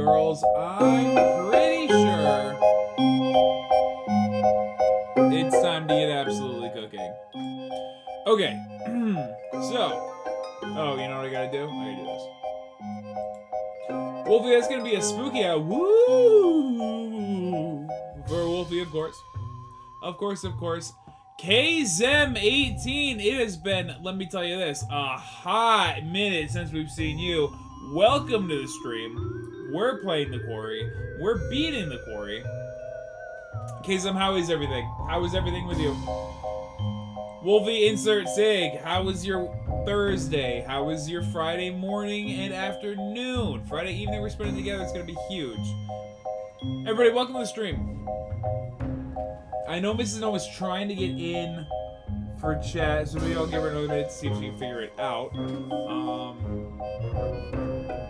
girls, I'm pretty sure it's time to get absolutely cooking. Okay, so, oh, you know what I gotta do? I gotta do this. Wolfie, that's gonna be a spooky woo for Wolfie, of course. Of course. KZem18, it has been, let me tell you this, a hot minute since we've seen you. Welcome to the stream. We're playing the Quarry. We're beating the Quarry. KZem, how is everything? How is everything with you? Wolfie, insert Sig. How was your Thursday? How was your Friday morning and afternoon? Friday evening we're spending together. It's going to be huge. Everybody, welcome to the stream. I know Mrs. No was trying to get in for chat, so maybe I'll give her another minute to see if she can figure it out.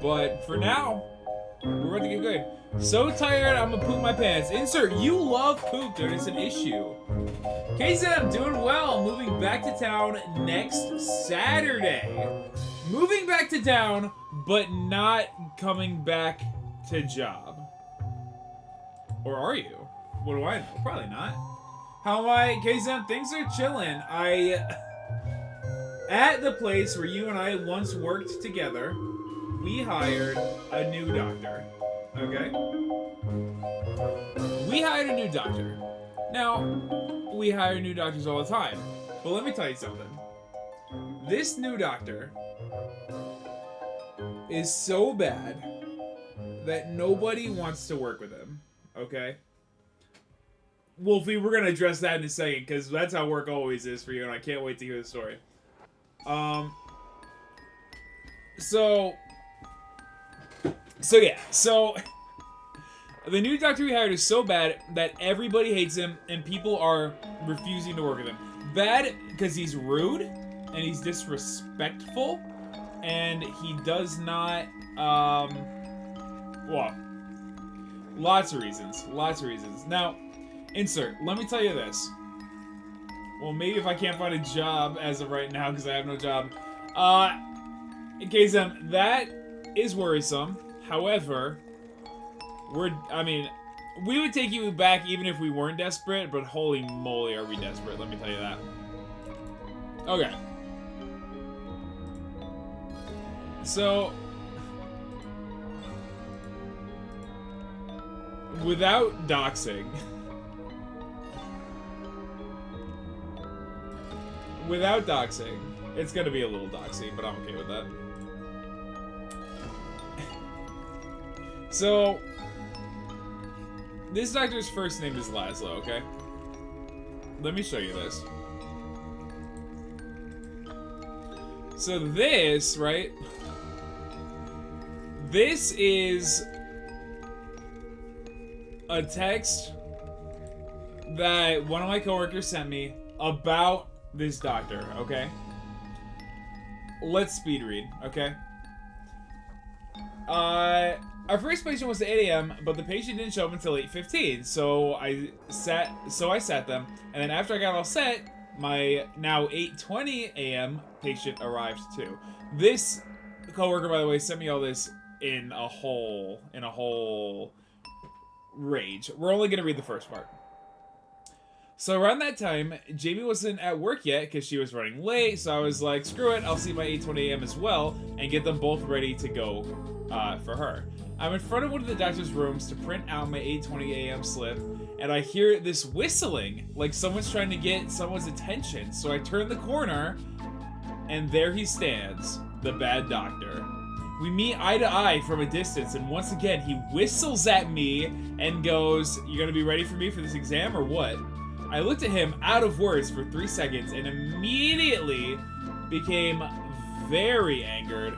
But for now, we're about to get good. So tired, I'm gonna poop my pants. Insert, you love poop, dude. It's an issue. KZ, I'm doing well. Moving back to town next Saturday. Moving back to town, but not coming back to job. Or are you? What do I know? Probably not. How am I? KZ, things are chilling. At the place where you and I once worked together, we hired a new doctor. Okay? We hired a new doctor. Now, we hire new doctors all the time. But let me tell you something. This new doctor is so bad that nobody wants to work with him. Okay? Wolfie, we're going to address that in a second, because that's how work always is for you, and I can't wait to hear the story. So the new doctor we hired is so bad that everybody hates him, and people are refusing to work with him. Bad because he's rude, and he's disrespectful, and he does not, well, lots of reasons. Now, insert, let me tell you this. Well, maybe if I can't find a job as of right now, because I have no job. In case that is worrisome. However, we would take you back even if we weren't desperate, but holy moly are we desperate, let me tell you that. Okay. So, without doxing, it's gonna be a little doxy, but I'm okay with that. So, this doctor's first name is Laszlo, okay? Let me show you this. So this, right? This is a text that one of my coworkers sent me about this doctor, okay? Let's speed read, okay? Our first patient was at 8 a.m., but the patient didn't show up until 8:15, so I sat them, and then after I got all set, my now 8:20 a.m. patient arrived too. This coworker, by the way, sent me all this in a whole rage. We're only gonna read the first part. So around that time, Jamie wasn't at work yet because she was running late, so I was like, screw it, I'll see my 8:20 a.m. as well, and get them both ready to go for her. I'm in front of one of the doctor's rooms to print out my 8:20 a.m. slip, and I hear this whistling, like someone's trying to get someone's attention. So I turn the corner, and there he stands, the bad doctor. We meet eye to eye from a distance, and once again, he whistles at me and goes, "You gonna be ready for me for this exam or what?" I looked at him out of words for 3 seconds and immediately became very angered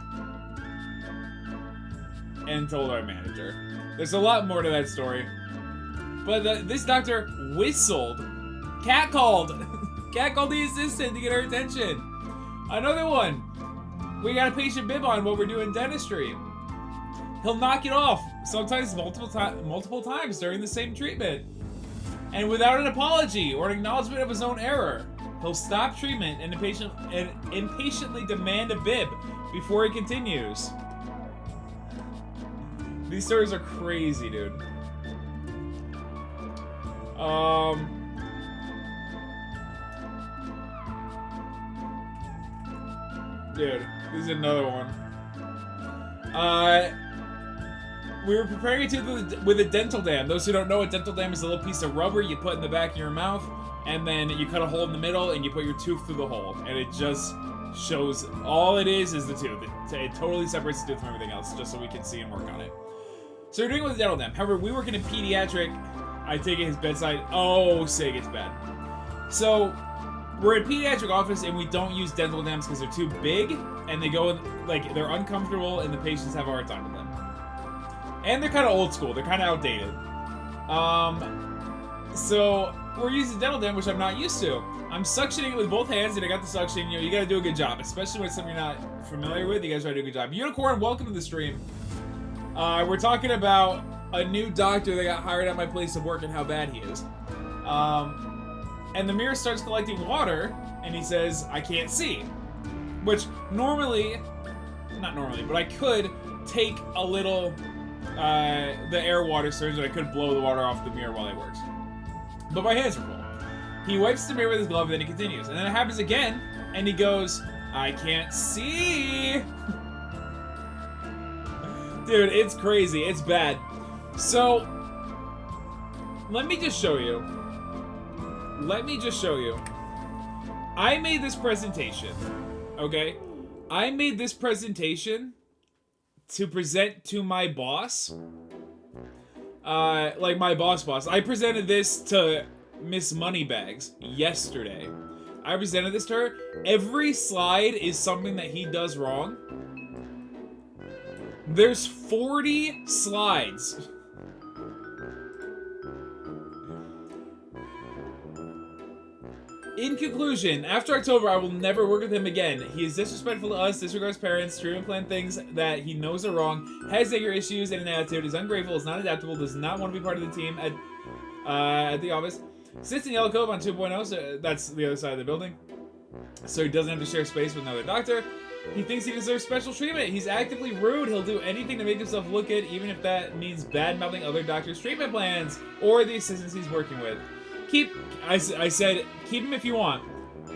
and told our manager. There's a lot more to that story. But this doctor whistled, catcalled the assistant to get her attention. Another one. We got a patient bib on while we're doing dentistry. He'll knock it off, sometimes multiple times during the same treatment. And without an apology or an acknowledgement of his own error. He'll stop treatment and impatiently demand a bib before he continues. These stories are crazy, dude. Dude, this is another one. We were preparing a tooth with a dental dam. Those who don't know, a dental dam is a little piece of rubber you put in the back of your mouth, and then you cut a hole in the middle, and you put your tooth through the hole, and it just shows all it is the tooth. It totally separates the tooth from everything else, just so we can see and work on it. So we're doing it with a dental dam. However, we work in a pediatric. I take it his bedside. Oh, Sig, it's bad. So we're a pediatric office, and we don't use dental dams because they're too big, and they go in, like, they're uncomfortable, and the patients have a hard time with them. And they're kind of old school. They're kind of outdated. So we're using dental dam, which I'm not used to. I'm suctioning it with both hands, and I got the suction. You know, you gotta do a good job, especially when it's something you're not familiar with. You guys try to do a good job. Unicorn, welcome to the stream. We're talking about a new doctor that got hired at my place of work and how bad he is. And the mirror starts collecting water, and he says, I can't see. Which normally, not normally, but I could take a little, the air water syringe, and I could blow the water off the mirror while it works. But my hands are full. He wipes the mirror with his glove, and then he continues. And then it happens again, and he goes, I can't see. Dude, it's crazy. It's bad. So, let me just show you. I made this presentation, okay? I made this presentation to present to my boss. Like my boss. I presented this to Miss Moneybags yesterday. I presented this to her. Every slide is something that he does wrong. There's 40 slides. In conclusion, after October, I will never work with him again. He is disrespectful to us, disregards parents, treatment plan things that he knows are wrong, has anger issues and an attitude, is ungrateful, is not adaptable, does not want to be part of the team at the office, sits in Yellow Cove on 2.0, so that's the other side of the building, so he doesn't have to share space with another doctor. He thinks he deserves special treatment. He's actively rude. He'll do anything to make himself look good, even if that means bad-mouthing other doctors' treatment plans or the assistants he's working with. I said, keep him if you want,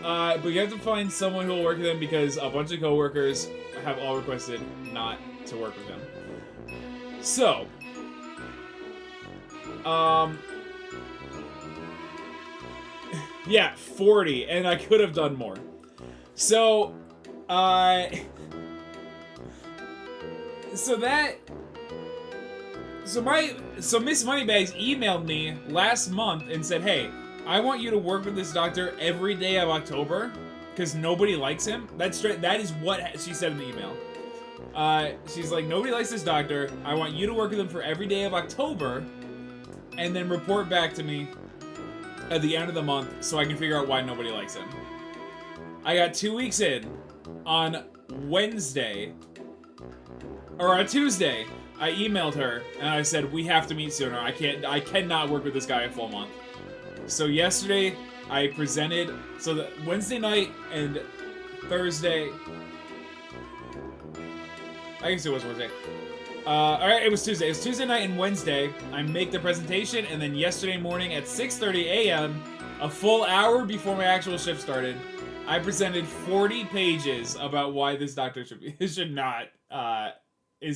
but you have to find someone who will work with him because a bunch of coworkers have all requested not to work with him. So, yeah, 40, and I could have done more. So, So Miss Moneybags emailed me last month and said, hey, I want you to work with this doctor every day of October because nobody likes him. That is what she said in the email. She's like, nobody likes this doctor. I want you to work with him for every day of October and then report back to me at the end of the month so I can figure out why nobody likes him. I got 2 weeks in. On Wednesday, or on Tuesday, I emailed her and I said, we have to meet sooner. I cannot work with this guy a full month. So yesterday, I presented, so the Wednesday night and Thursday, I guess it was Wednesday. Alright, it was Tuesday. It was Tuesday night and Wednesday. I make the presentation, and then yesterday morning at 6:30 a.m., a full hour before my actual shift started, I presented 40 pages about why this doctor is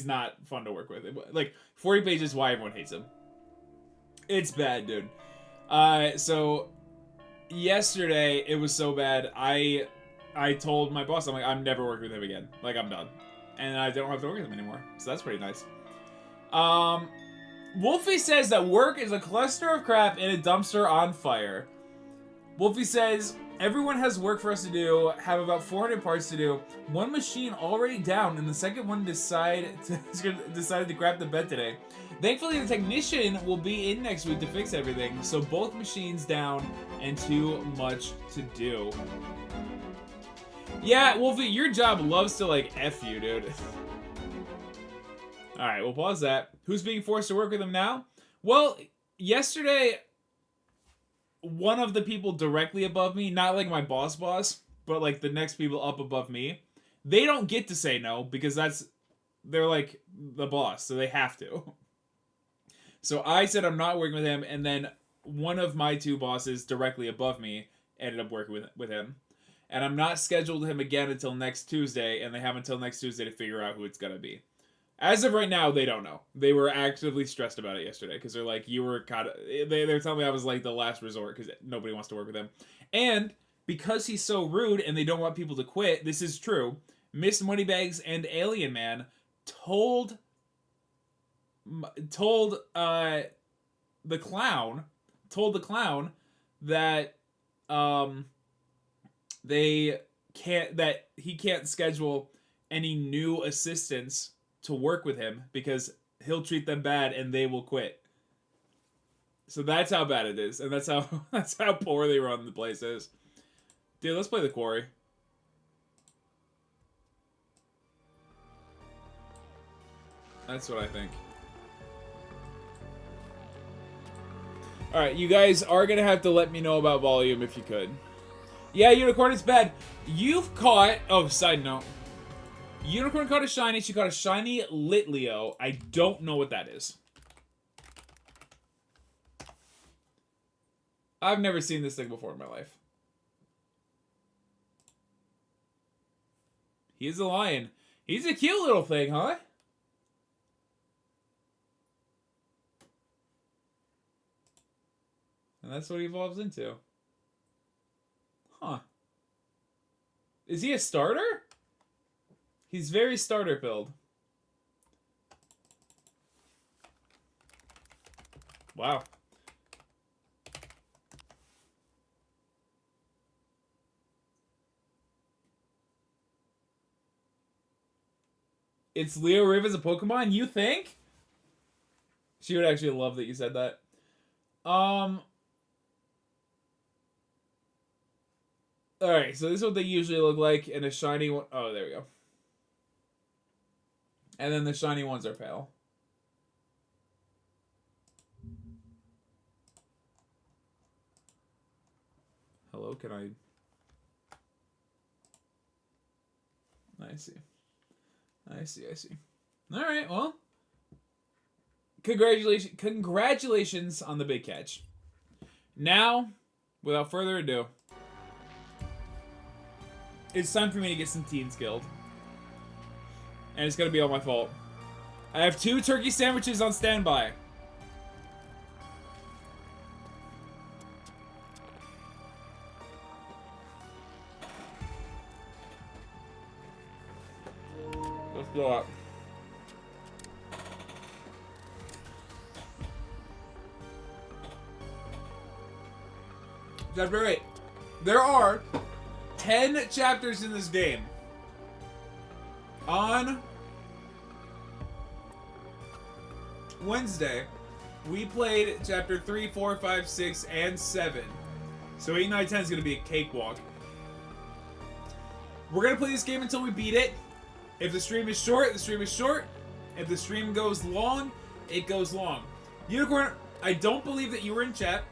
not fun to work with. Like, 40 pages why everyone hates him. It's bad, dude. So, yesterday, it was so bad, I told my boss, I'm like, I'm never working with him again. Like, I'm done. And I don't have to work with him anymore. So that's pretty nice. Wolfie says that work is a cluster of crap in a dumpster on fire. Wolfie says, everyone has work for us to do, have about 400 parts to do, one machine already down, and the second one decided to grab the bed today. Thankfully, the technician will be in next week to fix everything, so both machines down and too much to do. Yeah, Wolfie, your job loves to, like, F you, dude. Alright, we'll pause that. Who's being forced to work with him now? Well, yesterday, one of the people directly above me, not like my boss, but like the next people up above me, they don't get to say no because that's they're like the boss, so they have to. So I said I'm not working with him, and then one of my two bosses directly above me ended up working with him. And I'm not scheduled him again until next Tuesday, and they have until next Tuesday to figure out who it's gonna be. As of right now, they don't know. They were actively stressed about it yesterday because they're like, you were kind of. They're telling me I was like the last resort because nobody wants to work with him, and because he's so rude and they don't want people to quit. This is true. Miss Moneybags and Alien Man told the clown that they can't that he can't schedule any new assistants to work with him because he'll treat them bad and they will quit. So that's how bad it is, and that's how poorly run the place is. Dude, let's play the Quarry. That's what I think. Alright, you guys are going to have to let me know about volume if you could. Yeah, Unicorn is bad. You've caught... Oh, side note. Unicorn caught a shiny. She caught a shiny Litleo. I don't know what that is. I've never seen this thing before in my life. He's a lion. He's a cute little thing, huh? And that's what he evolves into. Huh. Is he a starter? He's very starter build. Wow. It's Leo Riv as a Pokemon, you think? She would actually love that you said that. Alright, so this is what they usually look like in a shiny one. Oh, there we go. And then the shiny ones are pale. Hello, can I... I see. I see. Alright, well. Congratulations on the big catch. Now, without further ado, it's time for me to get some teens killed. And it's gonna be all my fault. I have 2 turkey sandwiches on standby. Let's go up. Chapter 8. There are 10 chapters in this game. On Wednesday, we played chapter 3, 4, 5, 6, and 7. So 8, 9, 10 is going to be a cakewalk. We're going to play this game until we beat it. If the stream is short, the stream is short. If the stream goes long, it goes long. Unicorn, I don't believe that you were in chat.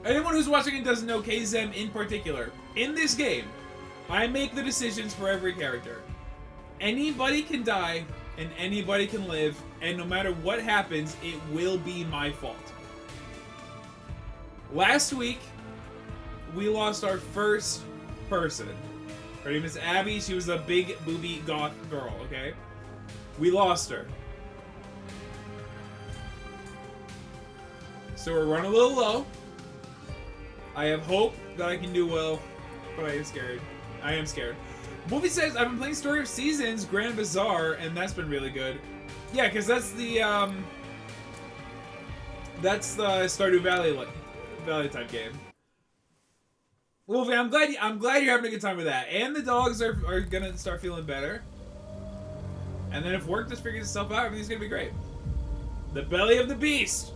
Anyone who's watching and doesn't know KZM in particular, in this game, I make the decisions for every character. Anybody can die, and anybody can live, and no matter what happens, it will be my fault. Last week, we lost our first person. Her name is Abby. She was a big booby goth girl, okay? We lost her. So we're running a little low. I have hope that I can do well, but I am scared. I am scared. Movie says I've been playing Story of Seasons, Grand Bazaar, and that's been really good. Yeah, because that's the Stardew Valley type game. Wolfie, I'm glad you're having a good time with that. And the dogs are gonna start feeling better. And then if work just figures itself out, everything's gonna be great. The belly of the beast.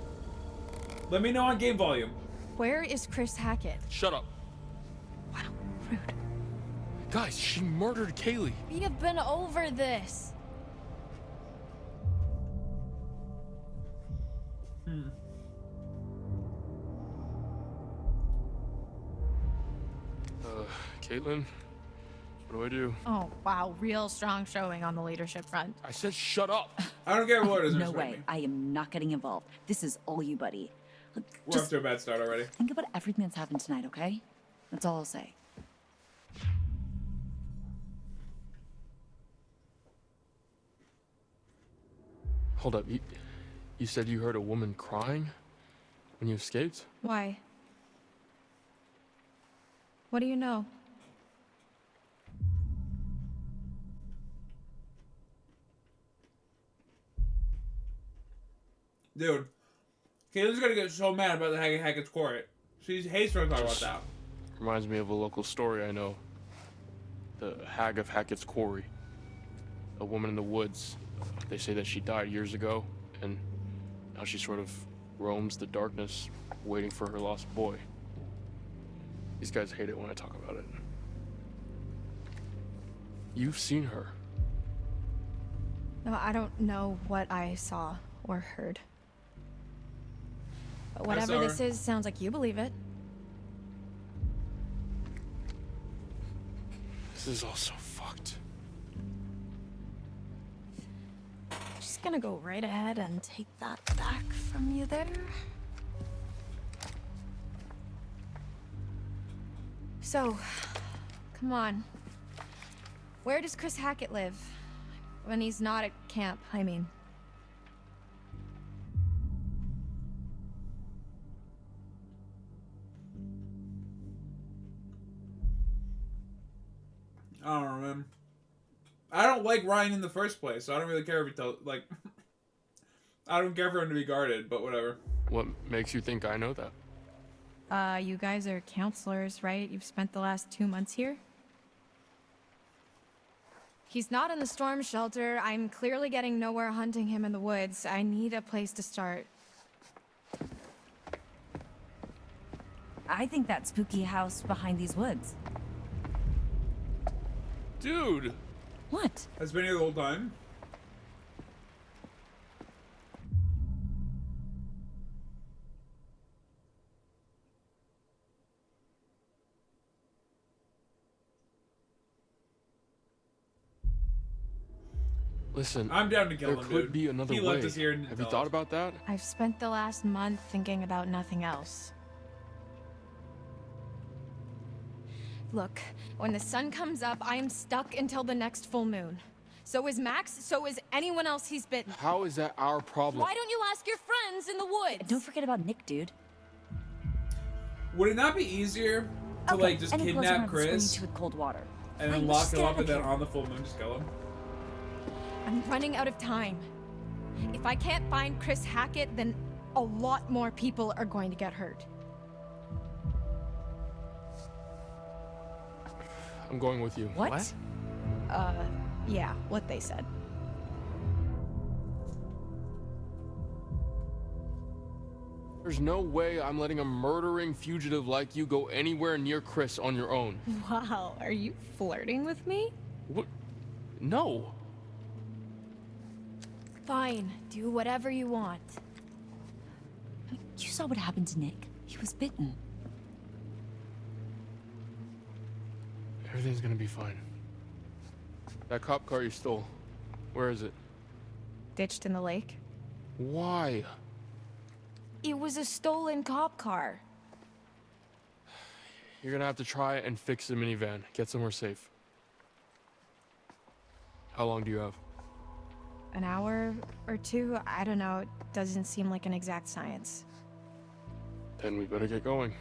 Let me know on game volume. Where is Chris Hackett? Shut up. Wow, rude. Guys, she murdered Kaylee. We have been over this. Caitlin, What do I do? Oh, wow. Real strong showing on the leadership front. I said shut up. I don't care what it is. No way. I am not getting involved. This is all you, buddy. Look, We're off just to a bad start already. think about everything that's happened tonight, okay? That's all I'll say. Hold up. You said you heard a woman crying when you escaped? Why? What do you know? Dude, Kaylin's gonna get so mad about the Hackett's Quarry. She hates when I talk about that. Reminds me of a local story I know. The Hag of Hackett's Quarry. A woman in the woods. They say that she died years ago, and now she sort of roams the darkness, waiting for her lost boy. These guys hate it when I talk about it. You've seen her. No, I don't know what I saw or heard. But whatever this is, sounds like you believe it. This is all so fucked. Just gonna go right ahead and take that back from you there. So, come on. Where does Chris Hackett live? When he's not at camp, I mean. I don't know, man. I don't like Ryan in the first place, so I don't really care if he tells. Like, I don't care for him to be guarded, but whatever. What makes you think I know that? You guys are counselors, right? You've spent the last 2 months here? He's not in the storm shelter. I'm clearly getting nowhere hunting him in the woods. I need a place to start. I think that spooky house behind these woods. Dude! What? Has been here the whole time. Listen, I'm down to kill there him, could dude. be another He way. left us here and Have you tell thought us. about that? I've spent the last month thinking about nothing else. Look, when the sun comes up, I am stuck until the next full moon. So is Max, so is anyone else he's bitten. How is that our problem? Why don't you ask your friends in the woods? And don't forget about Nick, dude. Would it not be easier to Okay, like just any closer kidnap around the spring Chris to with cold water. and then Fine, lock just him get up out and of then here. on the full moon just kill him? I'm running out of time. If I can't find Chris Hackett, then a lot more people are going to get hurt. I'm going with you. What? Yeah, what they said. There's no way I'm letting a murdering fugitive like you go anywhere near Chris on your own. Wow, are you flirting with me? What? No. Fine, do whatever you want. You saw what happened to Nick. He was bitten. Everything's gonna be fine. That cop car you stole, where is it? Ditched in the lake? Why? It was a stolen cop car. You're gonna have to try and fix the minivan. Get somewhere safe. How long do you have? An hour or two? I don't know. It doesn't seem like an exact science. Then we better get going.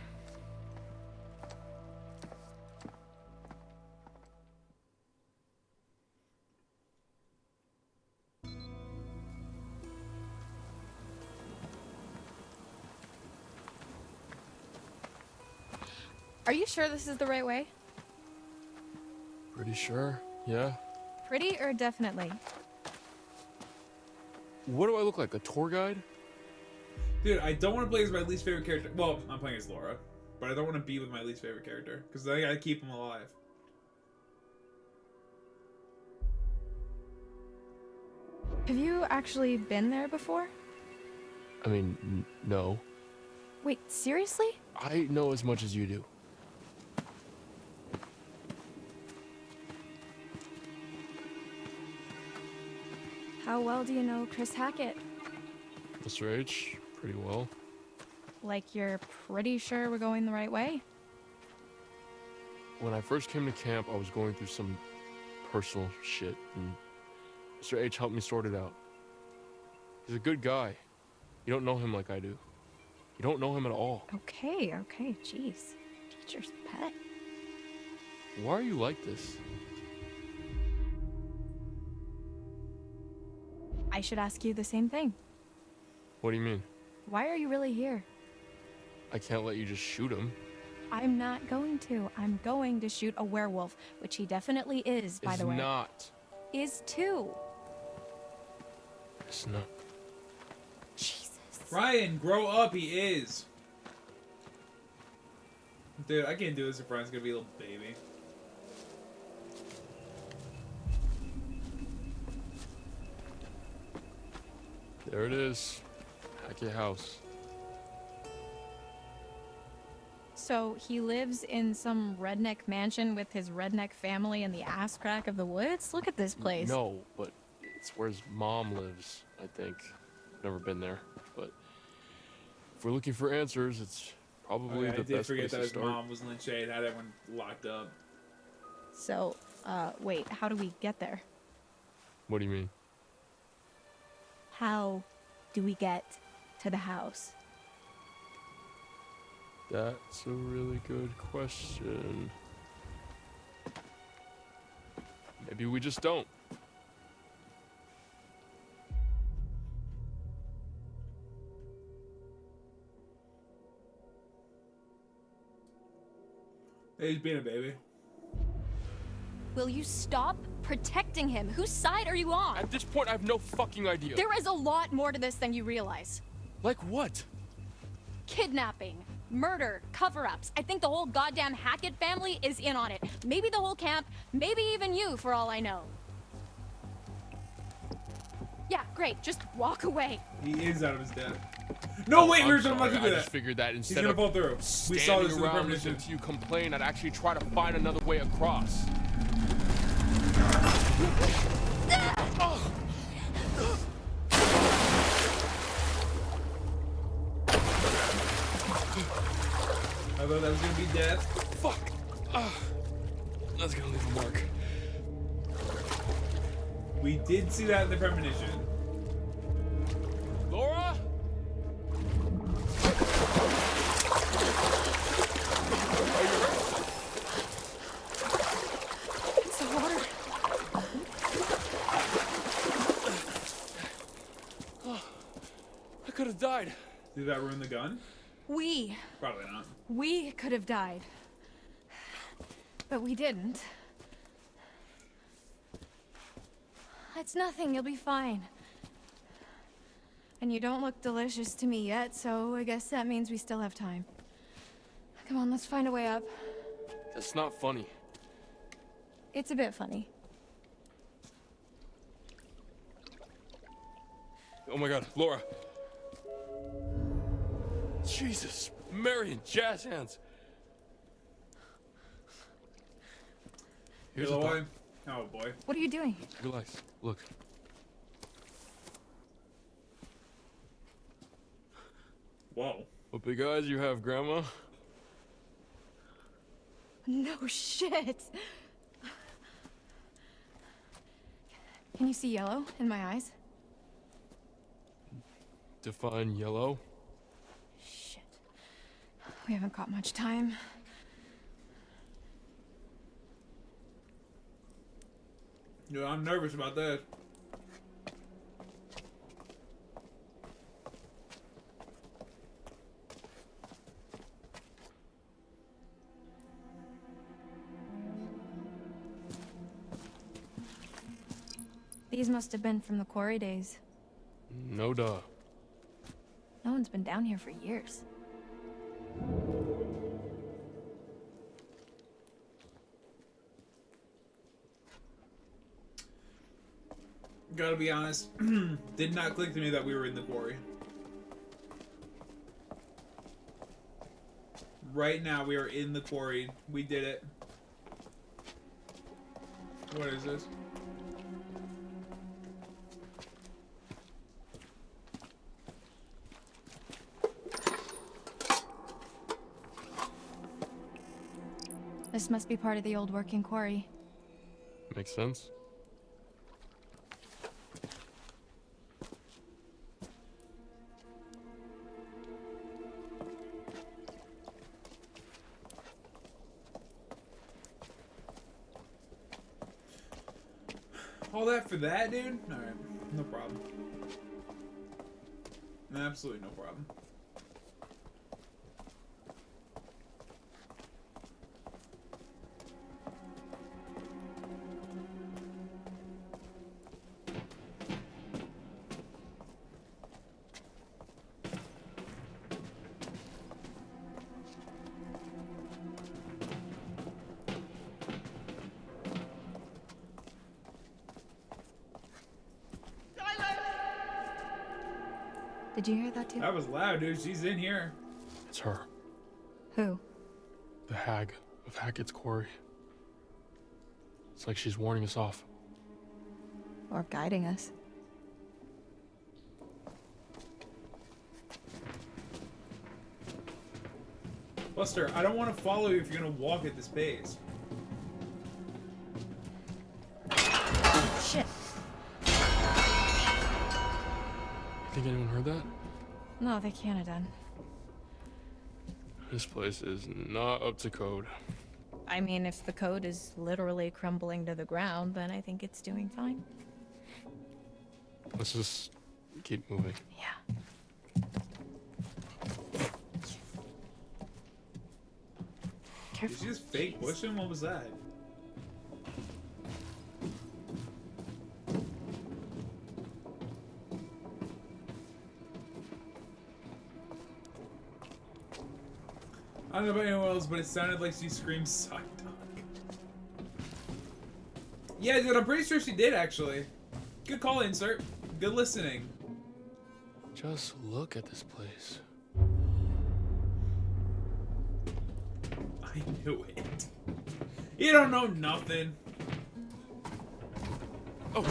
Are you sure this is the right way? Pretty sure? Yeah? Pretty or definitely? What do I look like, a tour guide? Dude, I don't want to play as my least favorite character. Well, I'm playing as Laura, but I don't want to be with my least favorite character because I gotta keep him alive. Have you actually been there before? I mean, no. Wait, seriously? I know as much as you do. How well do you know Chris Hackett? Mr. H, pretty well. Like you're pretty sure we're going the right way? When I first came to camp, I was going through some personal shit, and Mr. H helped me sort it out. He's a good guy. You don't know him like I do. You don't know him at all. Okay, jeez. Teacher's pet. Why are you like this? I should ask you the same thing. What do you mean? Why are you really here? I can't let you just shoot him. I'm not going to. I'm going to shoot a werewolf, which he definitely is, by the way. Not. Is too. It's not. Jesus. Ryan, grow up. He is. Dude, I can't do this if Ryan's gonna be a little baby. There it is. Hackett House. So he lives in some redneck mansion with his redneck family in the ass crack of the woods? Look at this place. No, but it's where his mom lives, I think. Never been there, but if we're looking for answers, it's probably I the did best forget place that to his start. mom was Lynn Shade, had everyone locked up. So, wait, how do we get there? What do you mean? How do we get to the house? That's a really good question. Maybe we just don't. He's being a baby. Will you stop protecting him? Whose side are you on? At this point, I have no fucking idea. There is a lot more to this than you realize. Like what? Kidnapping, murder, cover-ups. I think the whole goddamn Hackett family is in on it. Maybe the whole camp, maybe even you, for all I know. Yeah, great. Just walk away. He is out of his depth. No, wait, we were talking about I that. just figured that He's instead gonna of fall through. We saw standing this in the around premonition. listening to you complain, I'd actually try to find another way across. I thought that was gonna be death. Fuck! That's gonna leave a mark. We did see that in the premonition. Laura? Are you hurt? It's the water. I could have died. Did that ruin the gun? Probably not. We could have died. But we didn't. It's nothing, you'll be fine. And you don't look delicious to me yet, so I guess that means we still have time. Come on, let's find a way up. That's not funny. It's a bit funny. Oh my god, Laura. Jesus, Marion, jazz hands. Here's Hello, a boy. Oh boy. What are you doing? Relax. Look. Whoa. What big eyes you have, Grandma. No shit! Can you see yellow in my eyes? Define yellow. Shit. We haven't got much time. Yeah, I'm nervous about that. These must have been from the Quarry days. No duh. No one's been down here for years. Gotta be honest, did not click to me that we were in the quarry. Right now, we are in the quarry. We did it. What is this? This must be part of the old working quarry. Makes sense. All that for that, dude? Alright, no problem. Absolutely no problem. Did you hear that too? That was loud, dude. She's in here. It's her. Who? The hag of Hackett's Quarry. It's like she's warning us off. Or guiding us. Buster, I don't want to follow you if you're going to walk at this pace. Shit. You think anyone heard that? No, they can't have done. This place is not up to code. I mean, if the code is literally crumbling to the ground, then I think it's doing fine. Let's just keep moving. Yeah. Did Careful. she just fake push him? What was that? I don't know about anyone else, but it sounded like she screamed "suck dog." Yeah, dude, I'm pretty sure she did actually. Good call, insert. Good listening. Just look at this place. I knew it. You don't know nothing. Oh,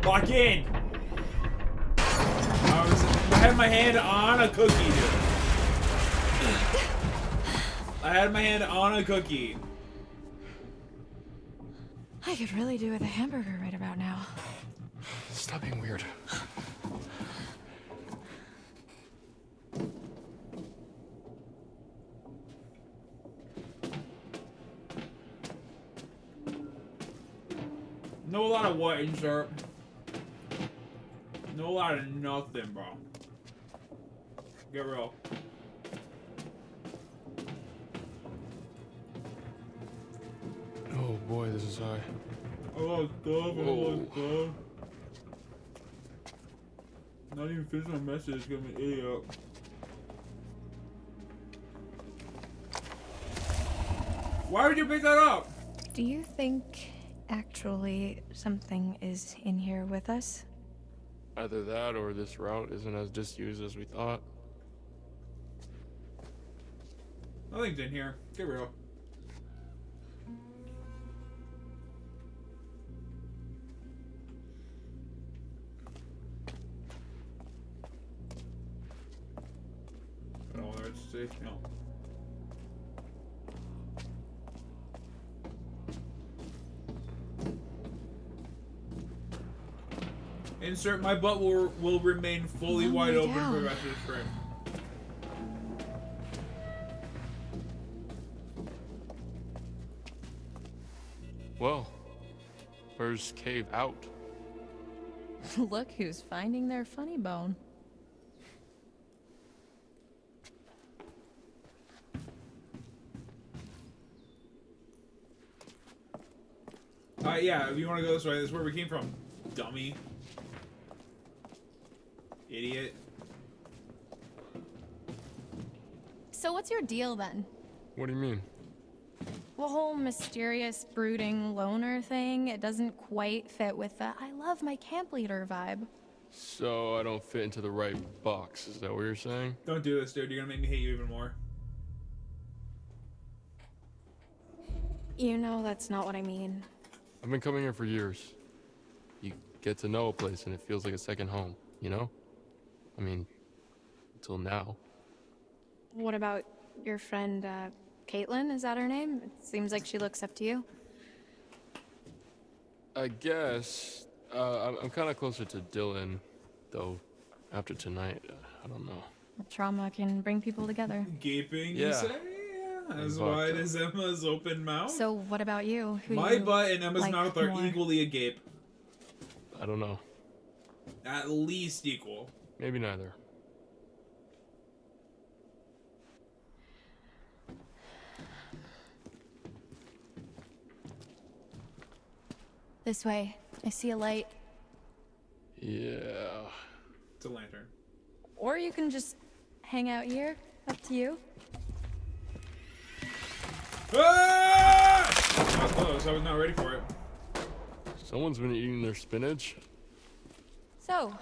Lock in. I had my hand on a cookie, dude. I had my hand on a cookie. I could really do with a hamburger right about now. stop being weird. Know a lot of what, insert? Know a lot of nothing, bro. Get real. Oh boy, this is high. Oh, stuff. Whoa. Stuff. Not even finish my message. Got me idiot. Why would you pick that up? Do you think actually something is in here with us? Either that or this route isn't as disused as we thought. Nothing's in here. Get real. Oh, let's see. No. Insert my butt will remain fully Long wide way open for the down. rest of the stream. Well, where's cave out? Look who's finding their funny bone. Yeah, if you want to go this way, this is where we came from. Dummy. Idiot. So what's your deal then? What do you mean? The whole mysterious, brooding loner thing, it doesn't quite fit with the I love my camp leader vibe. So I don't fit into the right box, is that what you're saying? Don't do this, dude. You're gonna make me hate you even more. You know that's not what I mean. I've been coming here for years. You get to know a place and it feels like a second home, you know? I mean, until now. What about Your friend, Caitlin, is that her name? It seems like she looks up to you. I guess. I'm kind of closer to Dylan, though. After tonight, I don't know. Trauma can bring people together. Gaping, you Yeah. say? Yeah, as wide as Emma's open mouth. So what about you? Who My do you butt and Emma's like mouth are more? equally agape. I don't know. At least equal. Maybe neither. This way. I see a light. Yeah. It's a lantern. Or you can just hang out here. Up to you. Ah! That was close. I was not ready for it. Someone's been eating their spinach. So,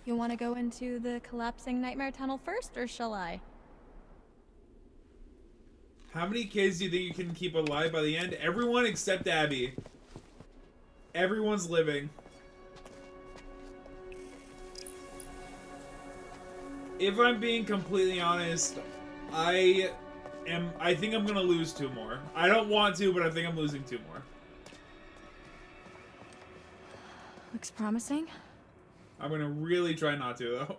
you want to go into the collapsing nightmare tunnel first, or shall I? How many kids do you think you can keep alive by the end? Everyone except Abby. Everyone's living. If I'm being completely honest, I think I'm gonna lose 2 more. I don't want to, but I think I'm losing 2 more. Looks promising. I'm gonna really try not to, though.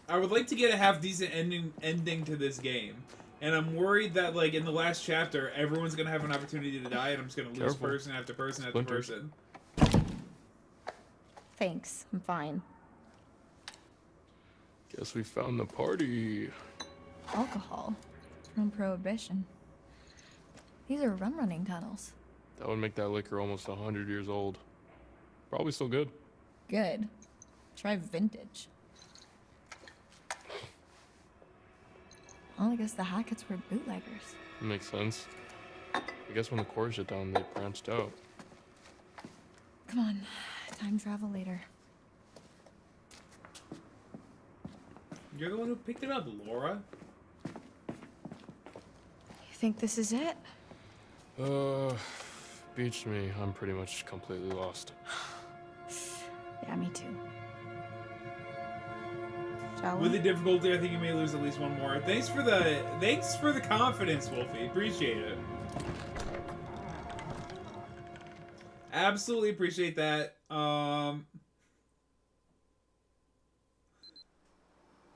I would like to get a half-decent ending to this game. And I'm worried that, like, in the last chapter, everyone's gonna have an opportunity to die, and I'm just gonna lose Careful. person after person after Splinters. person. Thanks, I'm fine. Guess we found the party. Alcohol. From Prohibition. These are rum-running tunnels. That would make that liquor almost 100 years old. Probably still good. Good. Try vintage. Well, I guess the Hacketts were bootleggers. Makes sense. I guess when the Quarry shut down, they branched out. Come on, time travel later. You're the one who picked it up, Laura. You think this is it? Beach me. I'm pretty much completely lost. Yeah, me too. Shall With we? the difficulty, I think you may lose at least 1 more. Thanks for the confidence, Wolfie. Appreciate it. Absolutely appreciate that.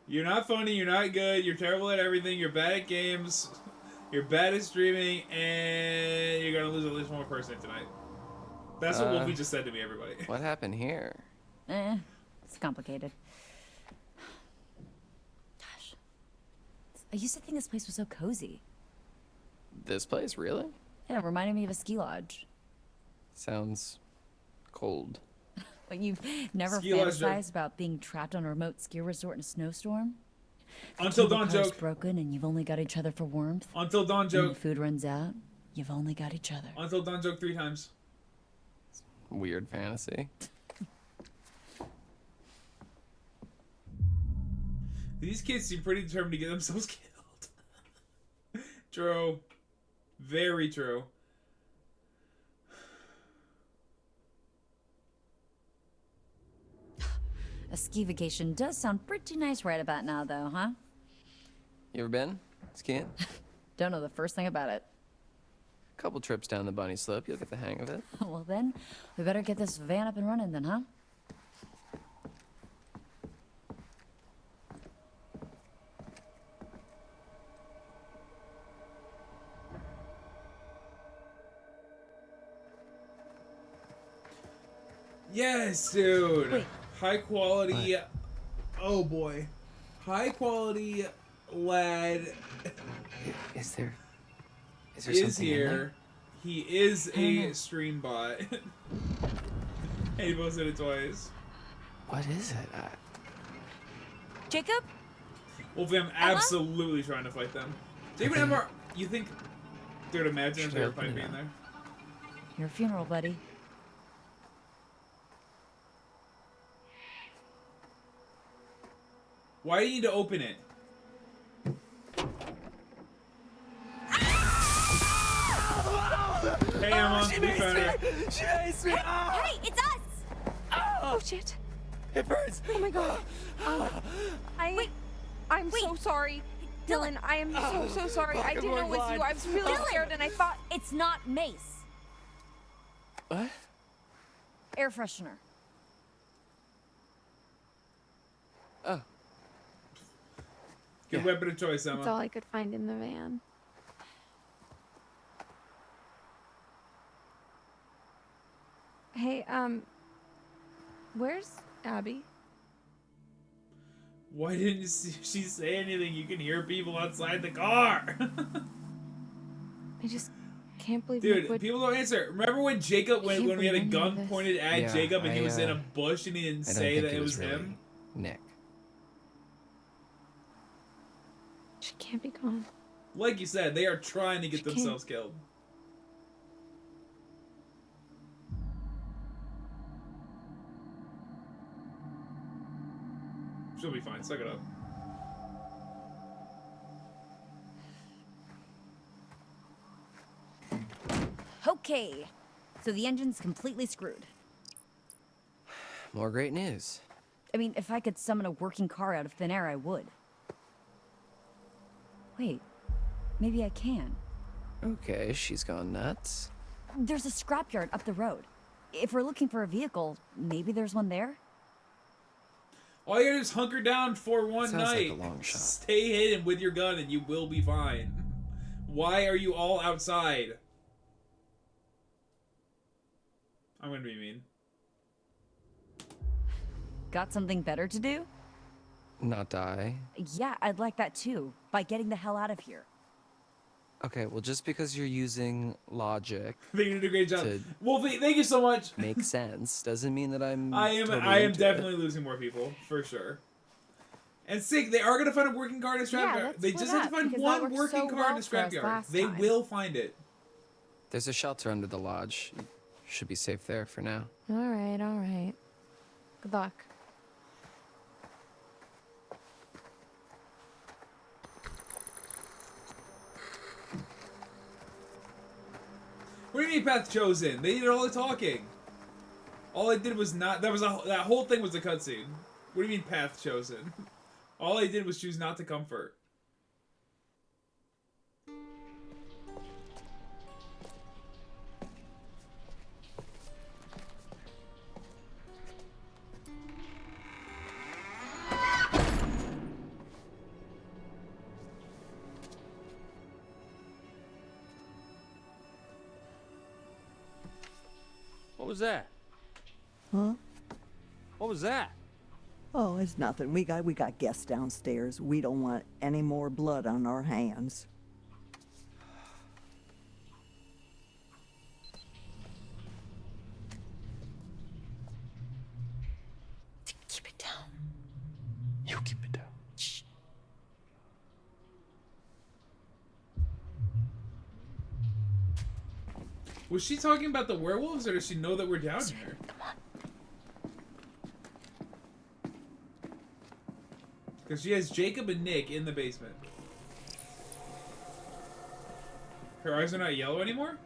You're not funny, you're not good, you're terrible at everything, you're bad at games, you're bad at streaming, and you're gonna lose at least 1 more person tonight. That's what Wolfie just said to me, everybody. What happened here? It's complicated. Gosh. I used to think this place was so cozy. This place, really? Yeah, it reminded me of a ski lodge. Sounds cold. Like you've never Ski lodge joke. fantasized about being trapped on a remote ski resort in a snowstorm? Until The Dawn car's joke. broken and you've only got each other for warmth. Until Dawn When the joke. food runs out, you've only got each other. Until Dawn joke 3 times. Weird fantasy. These kids seem pretty determined to get themselves killed. True. Very true. A ski vacation does sound pretty nice right about now, though, huh? You ever been skiing? Don't know the first thing about it. Couple trips down the bunny slope, you'll get the hang of it. Well then, we better get this van up and running then, huh? Yes, dude. Wait. High quality. Oh boy. High quality lad Is there is something in there? here. He is I don't a know. stream bot. And he posted it twice. What is it? Jacob? Wolfie, I'm absolutely trying to fight them. David and Emma, you think... Dude, imagine if Should they I were open fighting it me in up? there. Your funeral, buddy. Why do you need to open it? Grandma. We found her. She makes me. Hey, it's us! Oh shit. It burns. Oh my god. I'm Wait. so sorry. Dylan, I am so sorry. I didn't know it was you. I was really Dylan. scared and I thought It's not mace. What? Air freshener. Oh. Good Yeah. weapon of choice, that's Emma. all I could find in the van. Hey, where's Abby? Why didn't she say anything? You can hear people outside the car. I just can't believe Dude, Nick would... people don't answer. Remember when Jacob, when Can't we had a believe any of gun this. pointed at Yeah, Jacob and he I, was in a bush and he didn't I don't say think that it was really him? Nick. She can't be gone. Like you said, they are trying to get She can't. themselves killed. She'll be fine. Suck it up. Okay. So the engine's completely screwed. More great news. I mean, if I could summon a working car out of thin air, I would. Wait. Maybe I can. Okay, she's gone nuts. There's a scrapyard up the road. If we're looking for a vehicle, maybe there's one there? All you gotta do is hunker down for one Sounds like night. a long shot. Stay hidden with your gun and you will be fine. Why are you all outside? I'm gonna be mean. Got something better to do? Not die. Yeah, I'd like that too. By getting the hell out of here. Okay, well, just because you're using logic They did a great job. To- Well, thank you so much. makes sense doesn't mean that I'm. I am totally into definitely it. losing more people for sure. And sick, they are gonna find a working car in a scrapyard. let's They split just have to up, find because that one worked working so car well in a for us scrapyard. last They time. will find it. There's a shelter under the lodge. You should be safe there for now. All right. Good luck. What do you mean path chosen? They did all the talking. All I did was not. That whole thing was a cutscene. What do you mean path chosen? All I did was choose not to comfort. What was that? Huh? What was that? Oh, it's nothing. We got guests downstairs. We don't want any more blood on our hands. Keep it down. You keep it down. Was she talking about the werewolves, or does she know that we're down here? Come on. Because she has Jacob and Nick in the basement. Her eyes are not yellow anymore?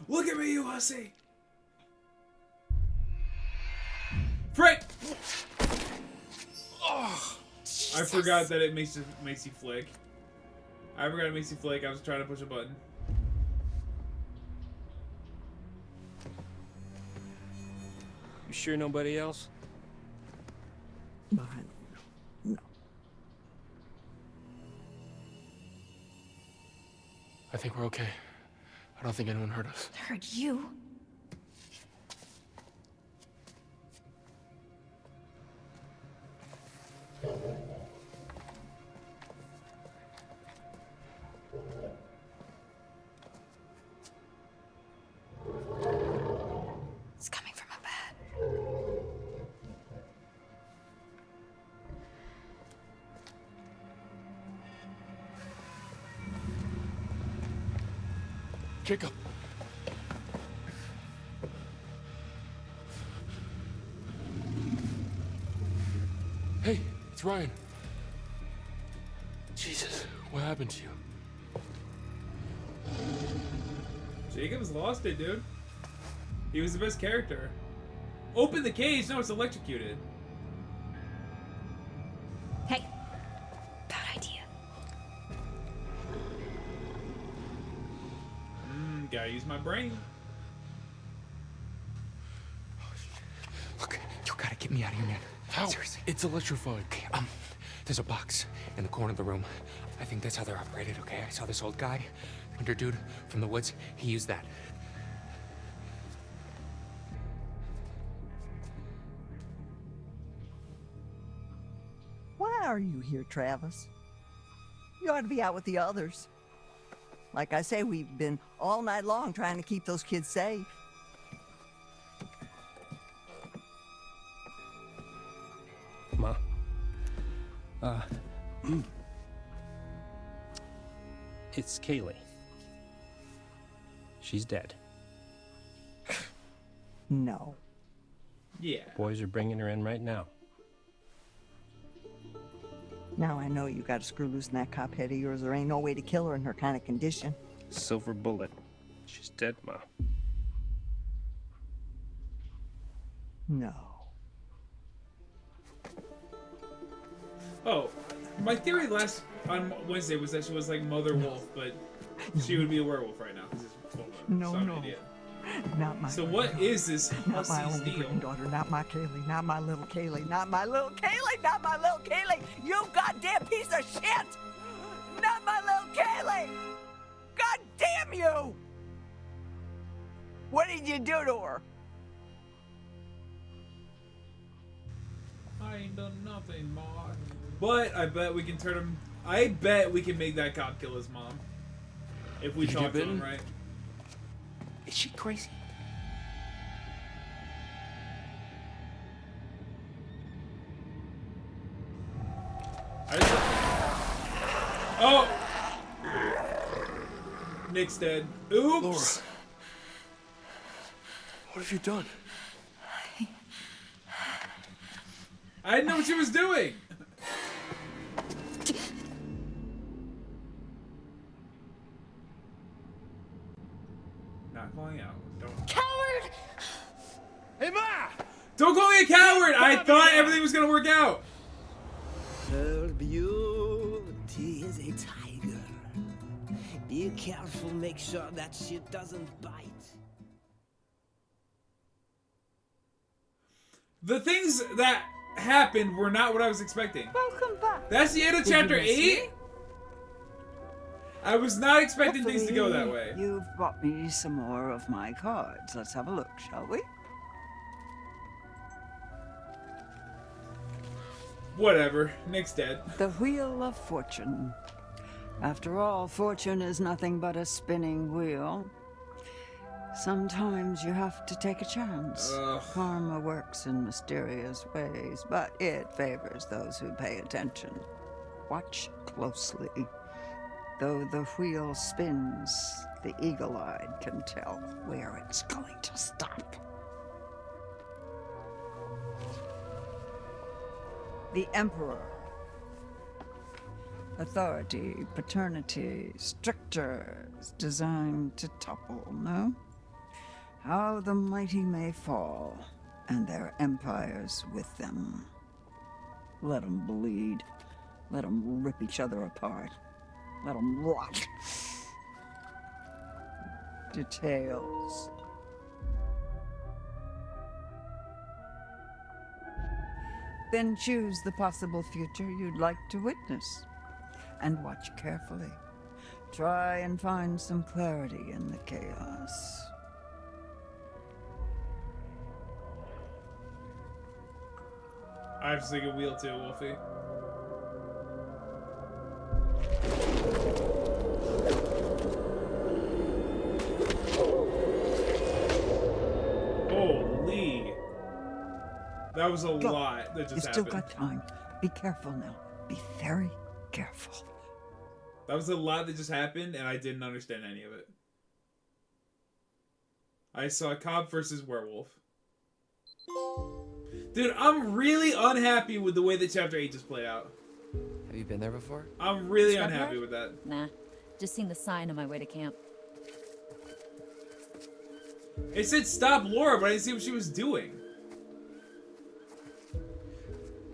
Look at me, you hussy! Frick! Oh, I forgot that it makes you flick. I forgot it makes you flick. I was trying to push a button. You sure nobody else? But no. I think we're okay. I don't think anyone hurt us. Heard you. It's coming from up ahead. Jacob! Hey, it's Ryan. Jesus, What happened to you? Jacob's lost it, dude. He was the best character. Open the cage. No, it's electrocuted. Hey, bad idea. Gotta use my brain. Look, you gotta get me out of here, man. How? Seriously. It's electrified. Okay, there's a box in the corner of the room. I think that's how they're operated, okay? I saw this old guy, hunter dude from the woods. He used that. Why are you here, Travis? You ought to be out with the others. Like I say, we've been all night long trying to keep those kids safe. Ma. It's Kaylee. She's dead. No. Yeah. Boys are bringing her in right now. Now I know you got to screw loose in that cop head of yours. There ain't no way to kill her in her kind of condition. Silver bullet. She's dead, Ma. No. Oh, my theory last on Wednesday was that she was like Mother Wolf, but she would be a werewolf right now. 'Cause it's full moon, No, so I have no. idea. Not my So daughter. what is this Not my Hussey's only deal? granddaughter, not my Kaylee, not my little Kaylee, not my little Kaylee, not my little Kaylee! You goddamn piece of shit! Not my little Kaylee! God damn you! What did you do to her? I ain't done nothing, Ma. But I bet we can turn him. I bet we can make that cop kill his mom. If we Did you talk get to him bitten? right. Is she crazy? I just... Oh! Nick's dead. Oops! Laura. What have you done? I didn't know what she was doing! Not calling out. Don't. Coward! Hey, Ma! Don't call me a coward! I thought everything was gonna work out! Her beauty is a tiger. Be careful, make sure that shit doesn't bite. The things that happened were not what I was expecting. Welcome back. That's the end of chapter 8? I was not expecting things to go that Hopefully way. You've brought me some more of my cards. Let's have a look, shall we? Whatever. Nick's dead. The Wheel of Fortune. After all, fortune is nothing but a spinning wheel. Sometimes you have to take a chance. Ugh. Karma works in mysterious ways, but it favors those who pay attention. Watch closely. Though the wheel spins, the eagle-eyed can tell where it's going to stop. The Emperor. Authority, paternity, strictures designed to topple, no? How the mighty may fall, and their empires with them. Let them bleed. Let them rip each other apart. Let them rot. Details. Then choose the possible future you'd like to witness. And watch carefully. Try and find some clarity in the chaos. I have to take a wheel too, Wolfie. Holy. That was a Go. lot that just You've still happened. got time. Be careful now. Be very careful. That was a lot that just happened, and I didn't understand any of it. I saw cop versus werewolf. Dude, I'm really unhappy with the way that Chapter 8 just played out. Have you been there before? I'm really Scrapyard? unhappy with that. Nah. Just seen the sign on my way to camp. It said stop Laura, but I didn't see what she was doing.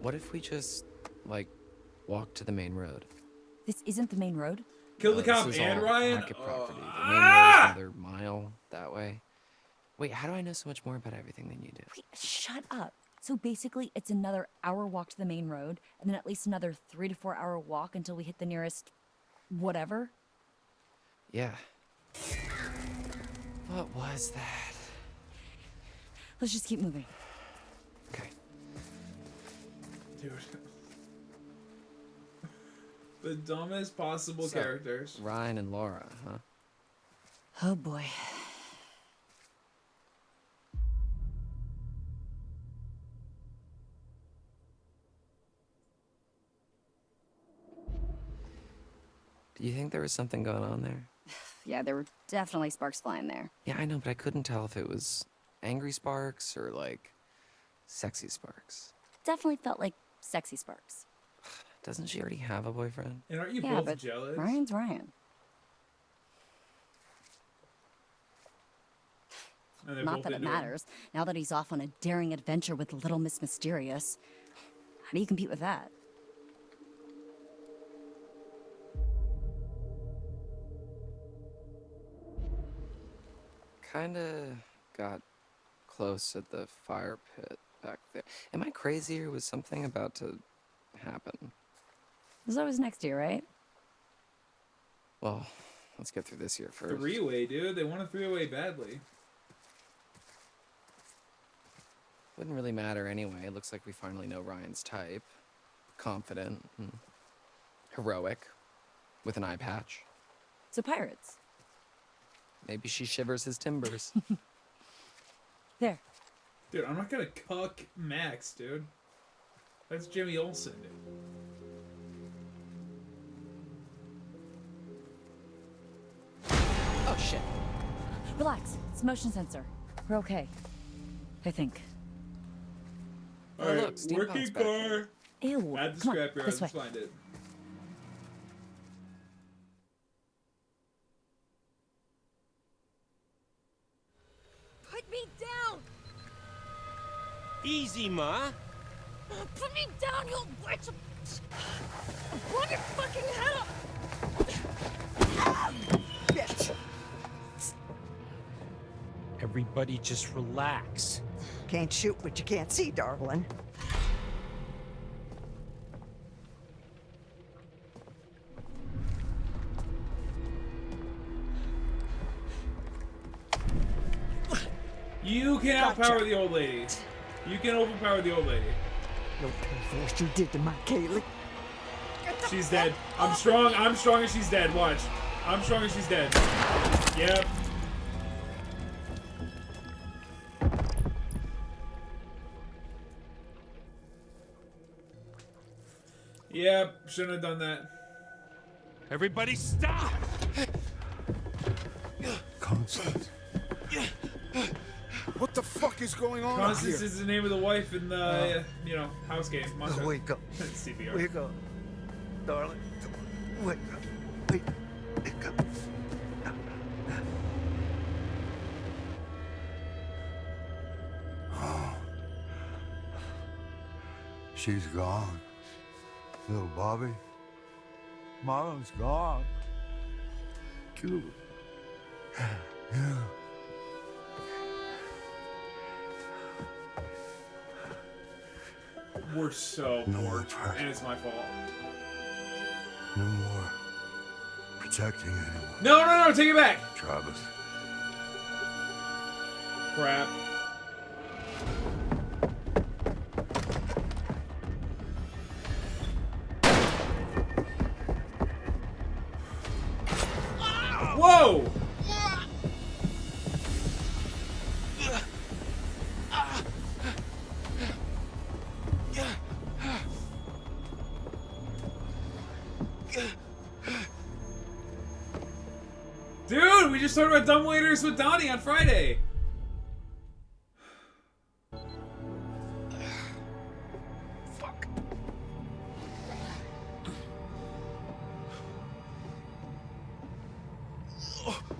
What if we just, like, walk to the main road? This isn't the main road? Kill the This cop is and all Ryan? Hackett property. The main road Ah! is another mile that way. Wait, how do I know so much more about everything than you do? Wait, shut up. So basically, it's another hour walk to the main road, and then at least another 3 to 4 hour walk until we hit the nearest whatever. Yeah. What was that? Let's just keep moving. Okay. Dude. The dumbest possible So, characters. Ryan and Laura, huh? Oh boy. Do you think there was something going on there? Yeah, there were definitely sparks flying there. Yeah, I know, but I couldn't tell if it was angry sparks or, like, sexy sparks. Definitely felt like sexy sparks. Doesn't she already have a boyfriend? And aren't you Yeah, both but jealous? Ryan's Ryan. And they're Not both that it into matters, now that he's off on a daring adventure with Little Miss Mysterious. How do you compete with that? Kinda got close at the fire pit back there. Am I crazy or was something about to happen? There's always next year, right? Well, let's get through this year first. Three-way, dude. They want a three-way badly. Wouldn't really matter anyway. It looks like we finally know Ryan's type. Confident and heroic with an eye patch. So pirates. Maybe she shivers his timbers. There. Dude, I'm not gonna cuck Max, dude. That's Jimmy Olsen, dude. Oh shit. Relax. It's a motion sensor. We're okay. I think. Alright, look, steam working pumps back there. car. Ew. At the Come on, scrapyard, this way. let's find it. Put me down! Easy, Ma. Put me down, you witch! Blow your fucking head up! Bitch! Everybody just relax. Can't shoot what you can't see, darling. You can Gotcha. outpower the old lady. You can overpower the old lady. Don't pay for what you did to my Kaylee. She's dead. I'm strong and she's dead. Watch. I'm strong and she's dead. Yep. Yep, shouldn't have done that. Everybody stop! Constance. What the fuck is going on Constance here? is the name of the wife in the, house game. Monster. Wake up. CPR. Wake up. Darling. Wake up. Wake up. Oh. She's gone. Little Bobby. Mama's gone. Killed her. Yeah. We're so No poor, more pressure. and it's my fault. No more protecting anyone. No, take it back. Travis. Crap. Whoa! Dude, we just talked about dumbwaiters with Donnie on Friday. Fuck.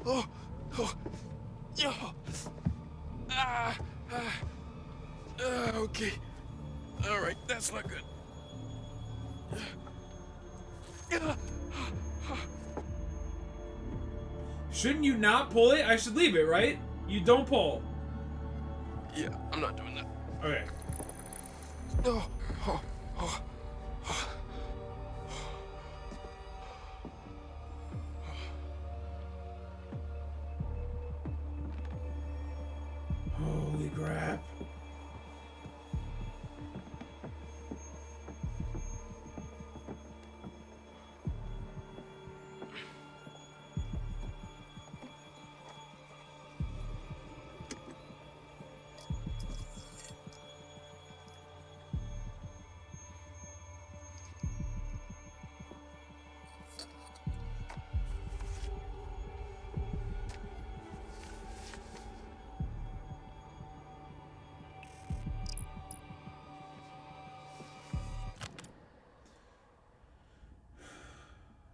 Oh, oh, yo. Okay. All right, that's not good. Shouldn't you not pull it? I should leave it, right? You don't pull. Yeah, I'm not doing that. Okay. Oh, oh, oh. Holy crap.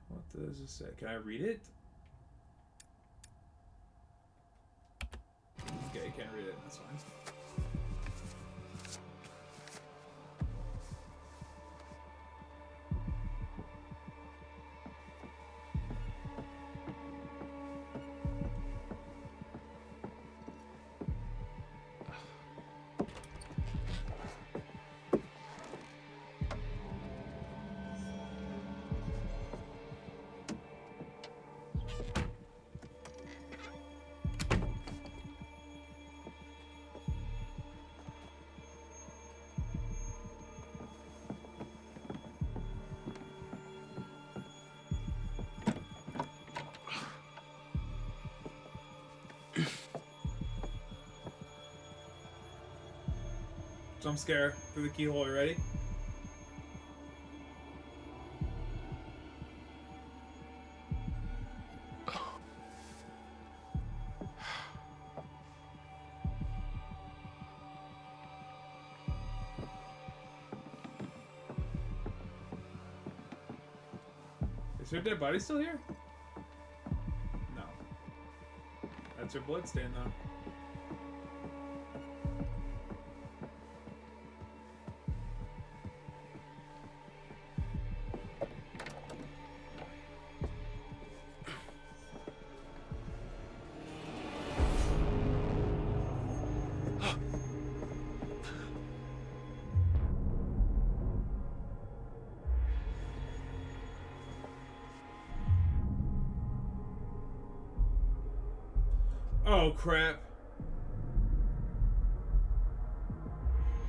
What does it say? Can I read it? Okay, can't read it. That's fine. Jump scare through the keyhole. You ready? Is her dead body still here? No. That's her blood stain, though. Oh, crap.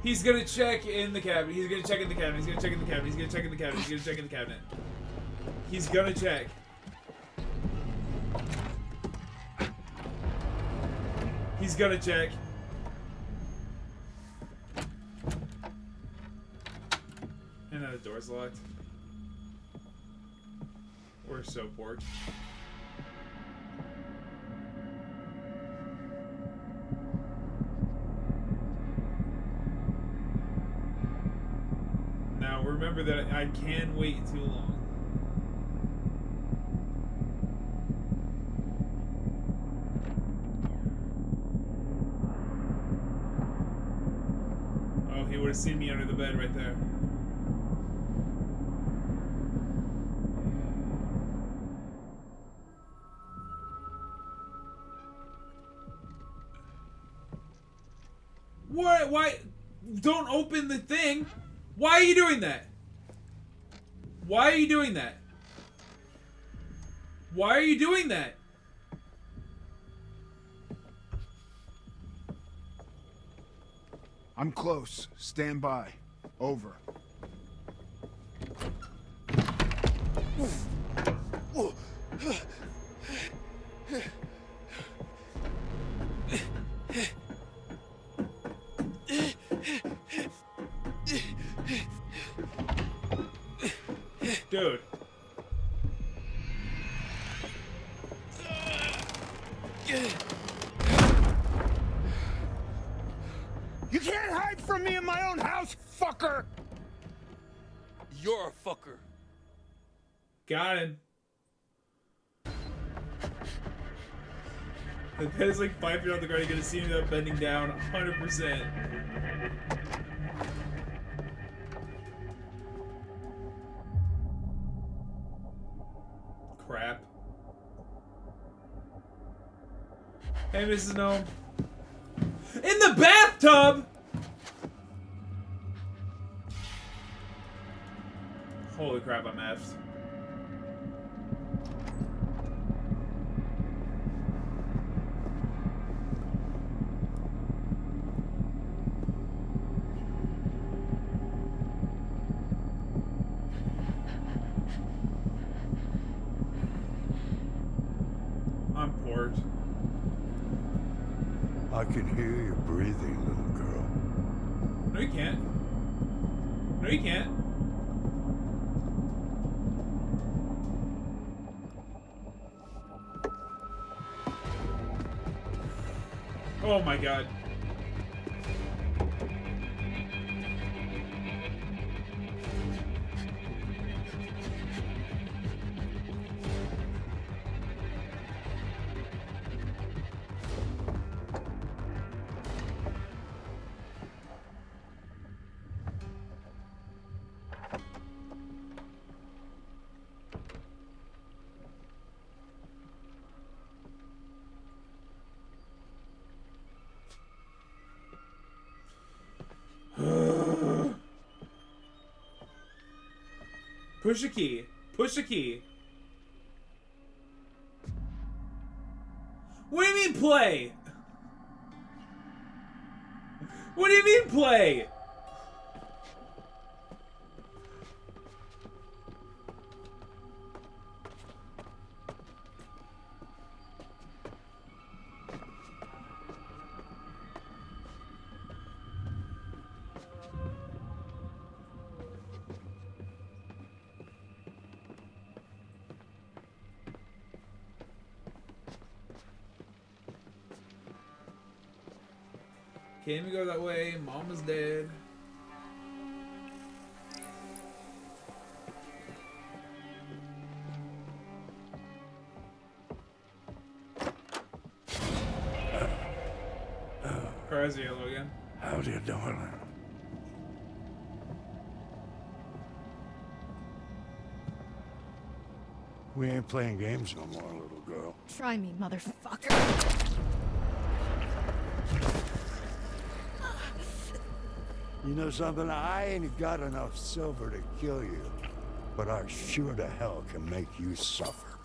He's gonna check in the cabinet. He's gonna check in the cabinet. He's gonna check in the cabinet. He's gonna check in the cabinet. He's gonna check in the cabinet. He's gonna check. He's gonna check. And now the door's locked. We're so porked. Now remember that I can't wait too long. Oh, he would have seen me under the bed right there. What? Why? Don't open the thing. Why are you doing that? Why are you doing that? Why are you doing that? I'm close. Stand by. Over. Dude. You can't hide from me in my own house, fucker! You're a fucker. Got him. The bed is like 5 feet on the ground. You're gonna see me without bending down 100%. Crap. Hey, Mrs. Gnome. In the bathtub! Holy crap, I'm effed. I'm port. I can hear you breathing, little girl. No, you can't. No, you can't. Oh my god. Push a key. Push a key. What do you mean play? What do you mean play? Can't even go that way. Mama's dead. Crazy yellow again. Howdy, darling. We ain't playing games no more, little girl. Try me, motherfucker. You know something? I ain't got enough silver to kill you, but I sure to hell can make you suffer.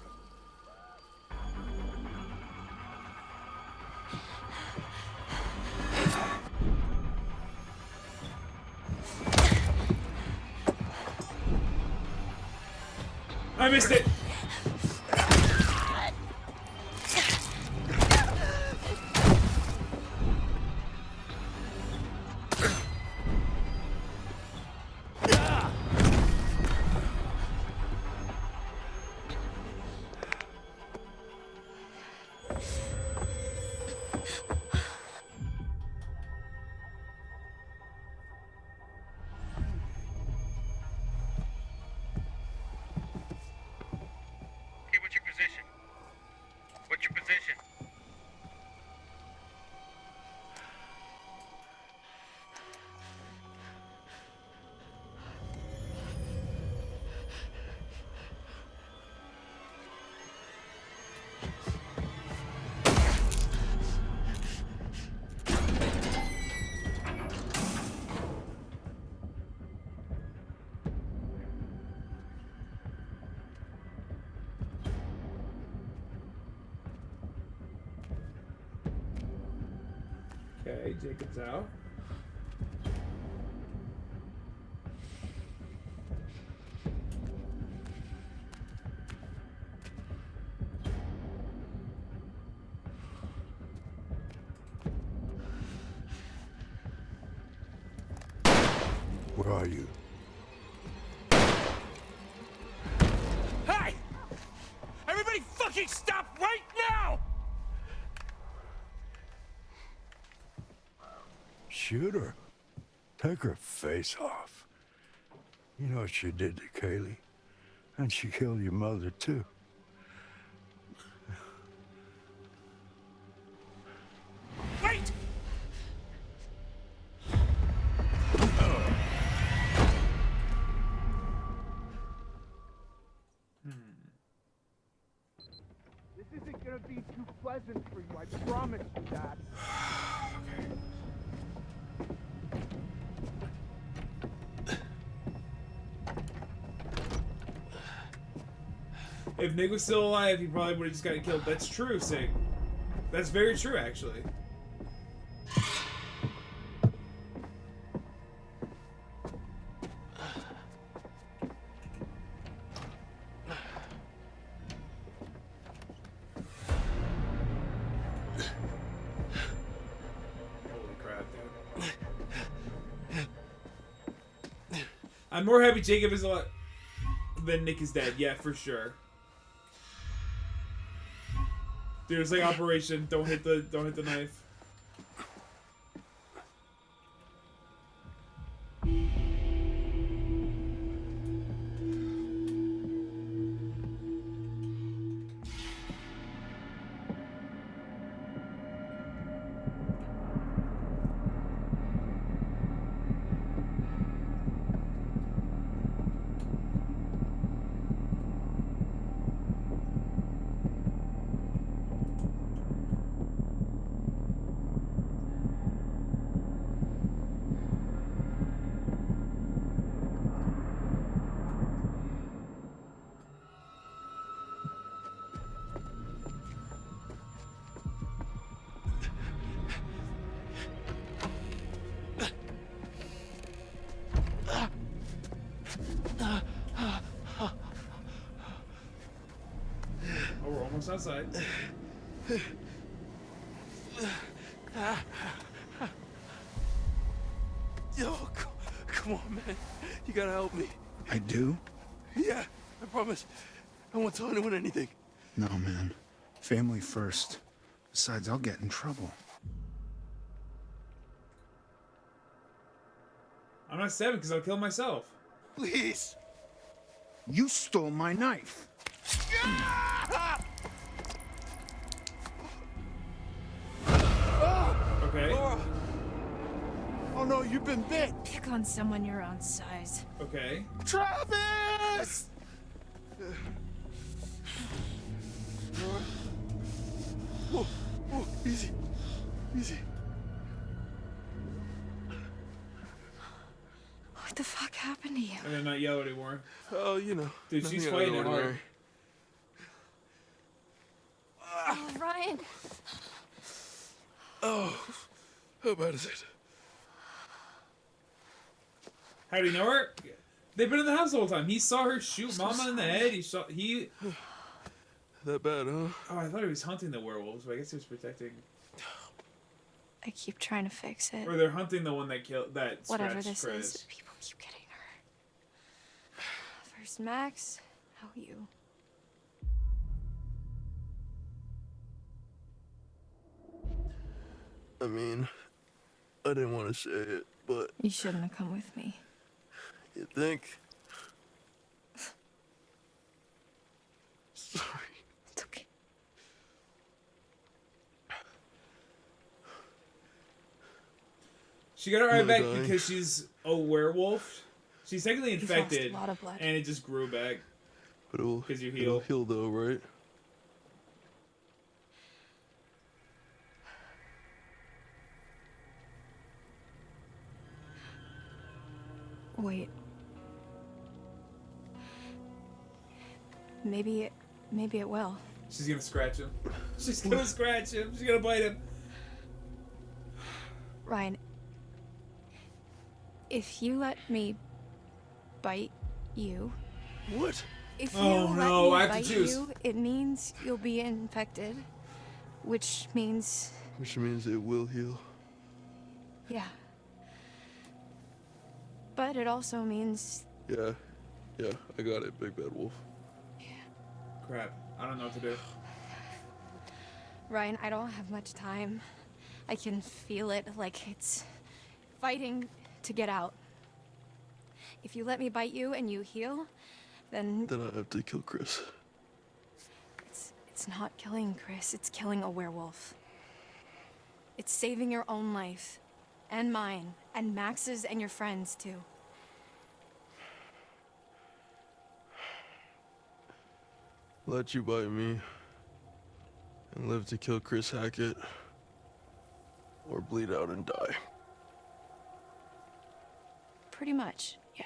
I missed it. Okay, Jacob's out. Where are you? Hey! Everybody fucking stop right now! Shoot her. Take her face off. You know what she did to Kaylee? And she killed your mother, too. gonna be too pleasant for you, I promise you that. If Nick was still alive, he probably would have just gotten killed. That's true, Sig. That's very true, actually. Holy crap, dude. I'm more happy Jacob is alive than Nick is dead. Yeah, for sure. Dude, it's like Operation Don't hit the knife. Oh, we're almost outside. Yo, come on, man. You gotta help me. I do? Yeah, I promise. I won't tell anyone anything. No, man. Family first. Besides, I'll get in trouble. I'm not 7 because I'll kill myself. Please. You stole my knife. Okay. Laura. Oh no, you've been bit. Pick on someone your own size. Okay. Travis! Laura. Whoa, whoa, easy. Easy. What the fuck happened to you? And they're not yellow anymore. Oh, you know. Dude, nothing she's out of fighting the hard. ordinary. Oh, Ryan. Oh, how bad is it? How do you know her? They've been in the house the whole time. He saw her shoot Mama in the head. That bad, huh? Oh, I thought he was hunting the werewolves, but I guess he was protecting. I keep trying to fix it. Or they're hunting the one that killed Whatever scratched this Chris. is, people keep getting hurt. First, Max, how are you? I mean, I didn't want to say it, but You shouldn't have come with me. you think? Sorry. It's okay. She got her eye Am I back dying? because she's a werewolf. She's technically You've infected, lost a lot of blood. and it just grew back. But it'll 'Cause you it'll heal. heal though, right? Wait. Maybe it will. She's gonna scratch him. She's gonna scratch him. She's gonna bite him. Ryan, if you let me bite you, What? if you Oh, let no, me I have to bite choose. you, it means you'll be infected, which means, Which means it will heal. yeah. But it also means Yeah, I got it, Big Bad Wolf. Crap. I don't know what to do. Ryan, I don't have much time. I can feel it like it's fighting to get out. If you let me bite you and you heal, then Then I have to kill Chris. it's not killing Chris, it's killing a werewolf. It's saving your own life, and mine, and Max's, and your friends too. Let you bite me. and live to kill Chris Hackett, or bleed out and die. Pretty much, yeah.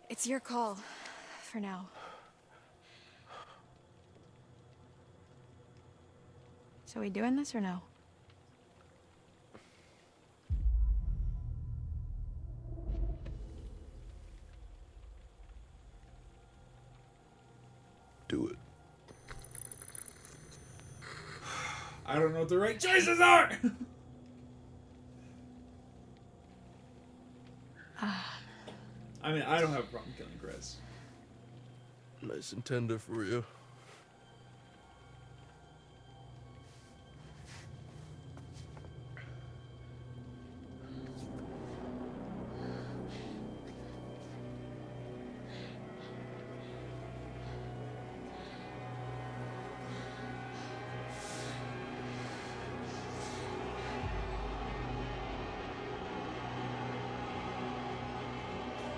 It's your call, for now. So we doing this or no? Do it. I don't know what the right choices are! I mean, I don't have a problem killing Chris. Nice and tender for you.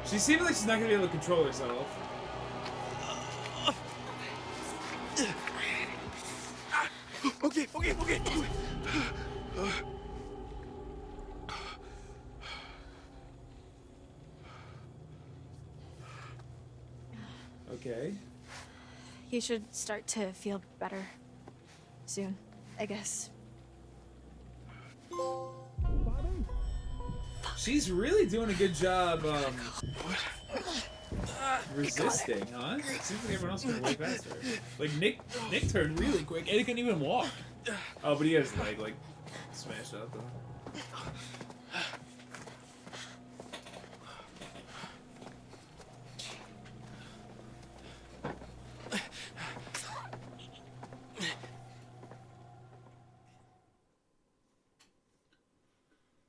She seems like she's not gonna be able to control herself. Okay. Okay. You should start to feel better soon, I guess. She's really doing a good job, resisting, huh? It seems like everyone else went way faster. Like, Nick turned really quick, and he couldn't even walk. Oh, but he has his leg, like, smashed out, though.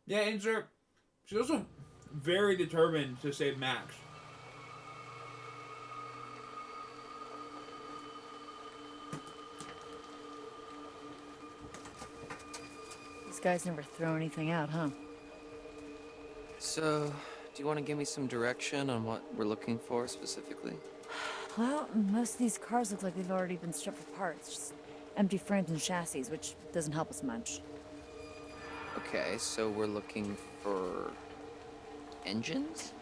Yeah, and she's also very determined to save Max. These guys never throw anything out, huh? So, do you want to give me some direction on what we're looking for specifically? Well, most of these cars look like they've already been stripped for parts. Just empty frames and chassis, which doesn't help us much. Okay, so we're looking for engines?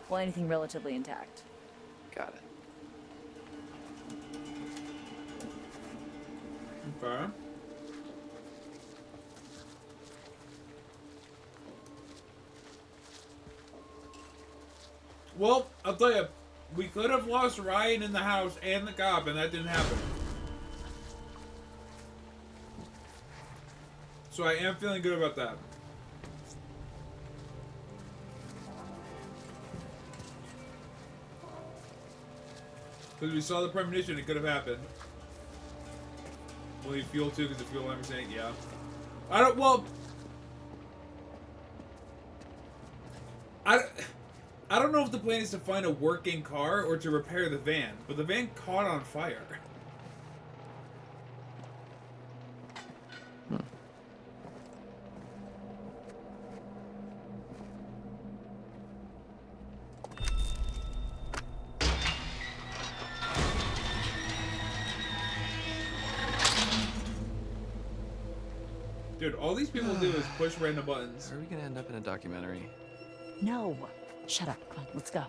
Well, anything relatively intact. Got it. Okay. Well, I'll tell you, we could have lost Ryan in the house and the cop, and that didn't happen. So I am feeling good about that. Because we saw the premonition, it could have happened. Will you fuel too? Because the fuel line was saying, yeah. I don't know if the plan is to find a working car or to repair the van, but the van caught on fire. Dude, all these people do is push random buttons. Are we gonna end up in a documentary? No. Shut up. Come on, let's go.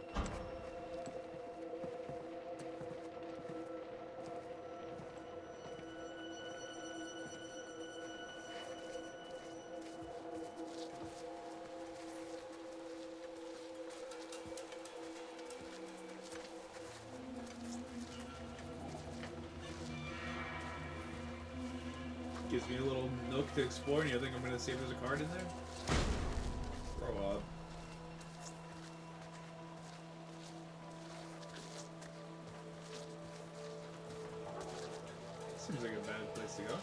Gives me a little nook to explore, and you think I'm gonna see if there's a card in there? Grow up. Seems like a bad place to go.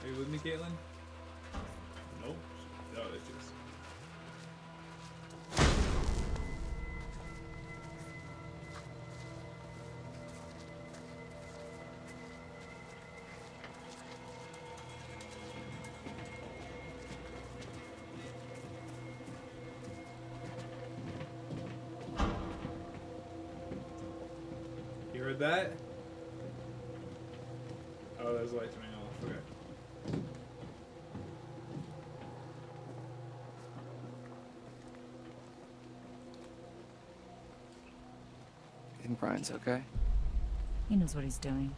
Are you with me, Caitlin? Nope. No, it's just... heard that? Oh, there's light turning off. Okay. You think Brian's okay? He knows what he's doing.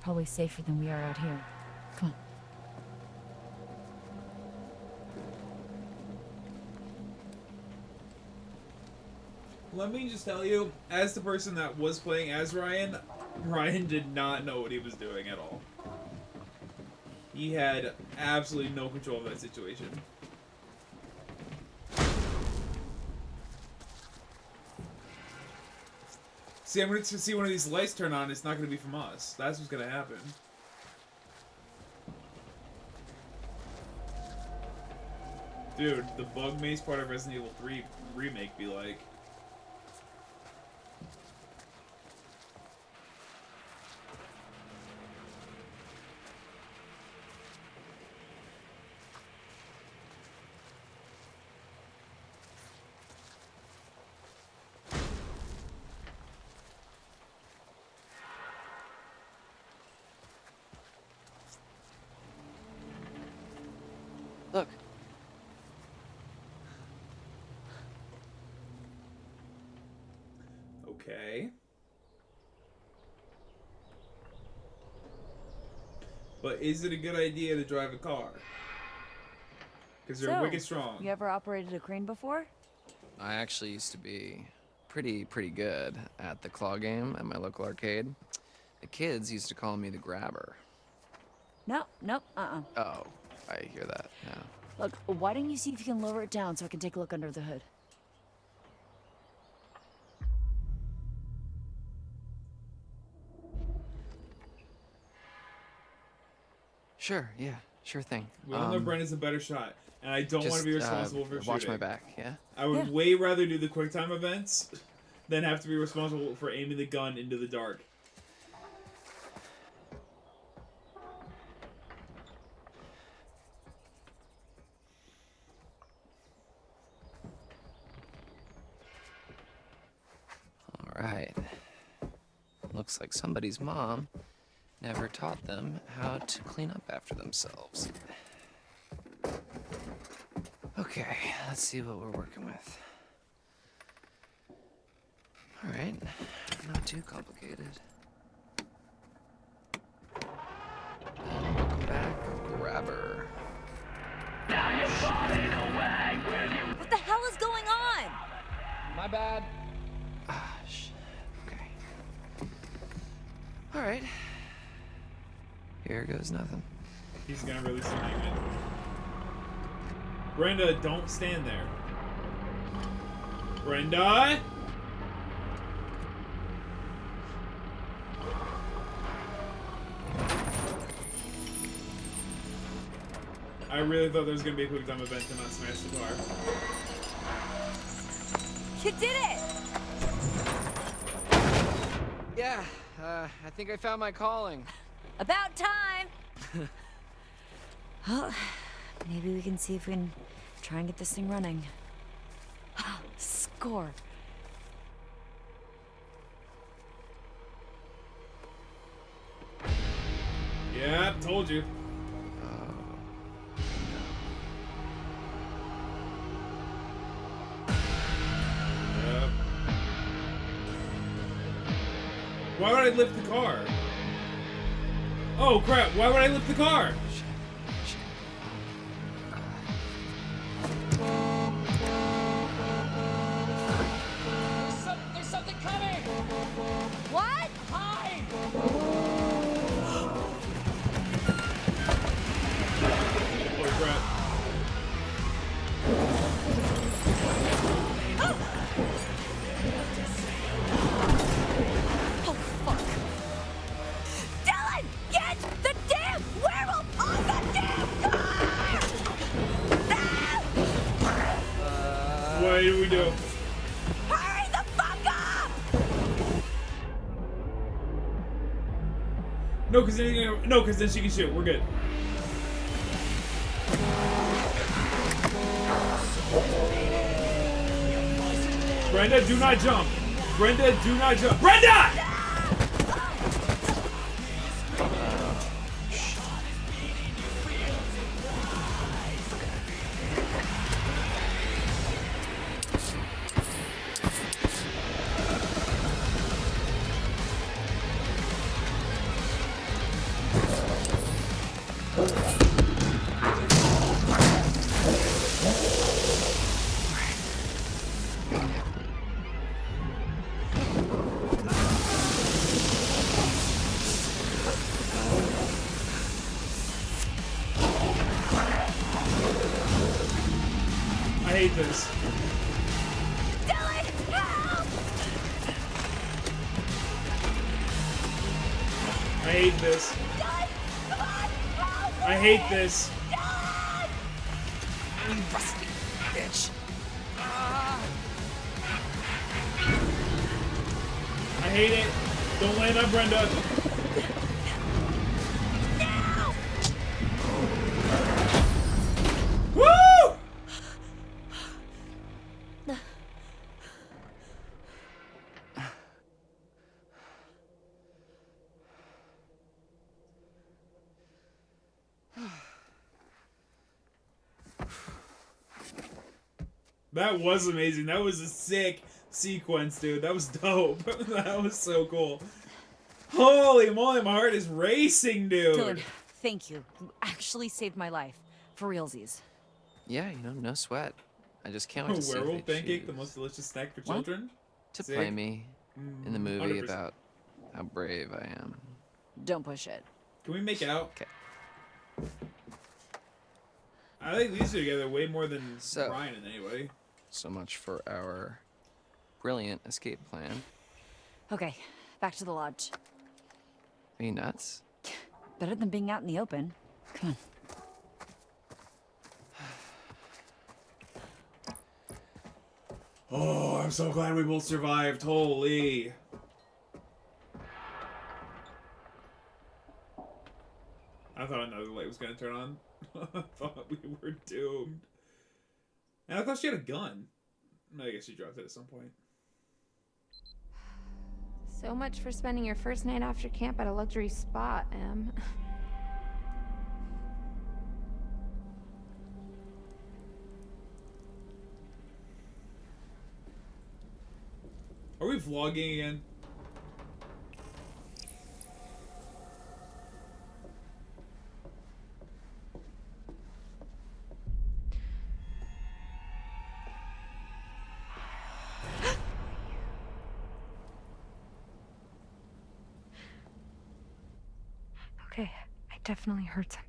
Probably safer than we are out here. Come on. Let me just tell you, as the person that was playing as Ryan, Ryan did not know what he was doing at all. He had absolutely no control of that situation. See, I'm going to see one of these lights turn on. It's not going to be from us. That's what's going to happen. Dude, the bug maze part of Resident Evil 3 remake be like. Look. Okay. But is it a good idea to drive a car? Because they're wicked strong. You ever operated a crane before? I actually used to be pretty good at the claw game at my local arcade. The kids used to call me the grabber. Nope. Oh, I hear that, yeah. Look, why don't you see if you can lower it down so I can take a look under the hood? Sure, yeah, sure thing. We all know Brendan's a better shot, and I don't want to be responsible for shooting. Watch my back, yeah? I would way rather do the quick time events than have to be responsible for aiming the gun into the dark. Alright. Looks like somebody's mom never taught them how to clean up after themselves. Okay, let's see what we're working with. Alright, not too complicated. And welcome back, grabber. Now you're falling away, will you? What the hell is going on? My bad. Ah, shit. Okay. Alright. Here goes nothing. He's gonna release the magnet. Brenda, don't stand there. Brenda! I really thought there was gonna be a quick time event to not smash the car. You did it! Yeah, I think I found my calling. About time! Well, maybe we can see if we can try and get this thing running. Score! Yeah, told you. Yep. Why would I lift the car? Oh crap, why would I lift the car? There's something coming! What? Hide! Holy crap. Oh, fuck. Dylan, get the damn werewolf on the damn car! What do we do? Hurry the fuck up! No, because then she can shoot. We're good. Brenda, do not jump. Brenda, do not jump. Brenda! hate this. Dylan, help! I hate this. Dylan, come on, help me! I hate this. Dylan! You rusty bitch. I hate it. Don't land on Brenda. Woo! That was amazing. That was a sick sequence, dude. That was dope. That was so cool. Holy moly, my heart is racing, dude. Dylan, thank you. You actually saved my life. For realsies. Yeah, you know, no sweat. I just can't wait to see if Werewolf they pancake, choose the most delicious snack for What? children. to Sick. play me in the movie 100%. about how brave I am. Don't push it. Can we make out? Okay. I think these two together way more than So- Ryan and anybody. So much for our brilliant escape plan. Okay, back to the lodge. Are you nuts? Better than being out in the open. Come on. Oh, I'm so glad we both survived. Holy. I thought another light was going to turn on. I thought we were doomed. And I thought she had a gun. I guess she dropped it at some point. So much for spending your first night after camp at a luxury spot, Em. Are we vlogging again? Okay, I definitely heard something.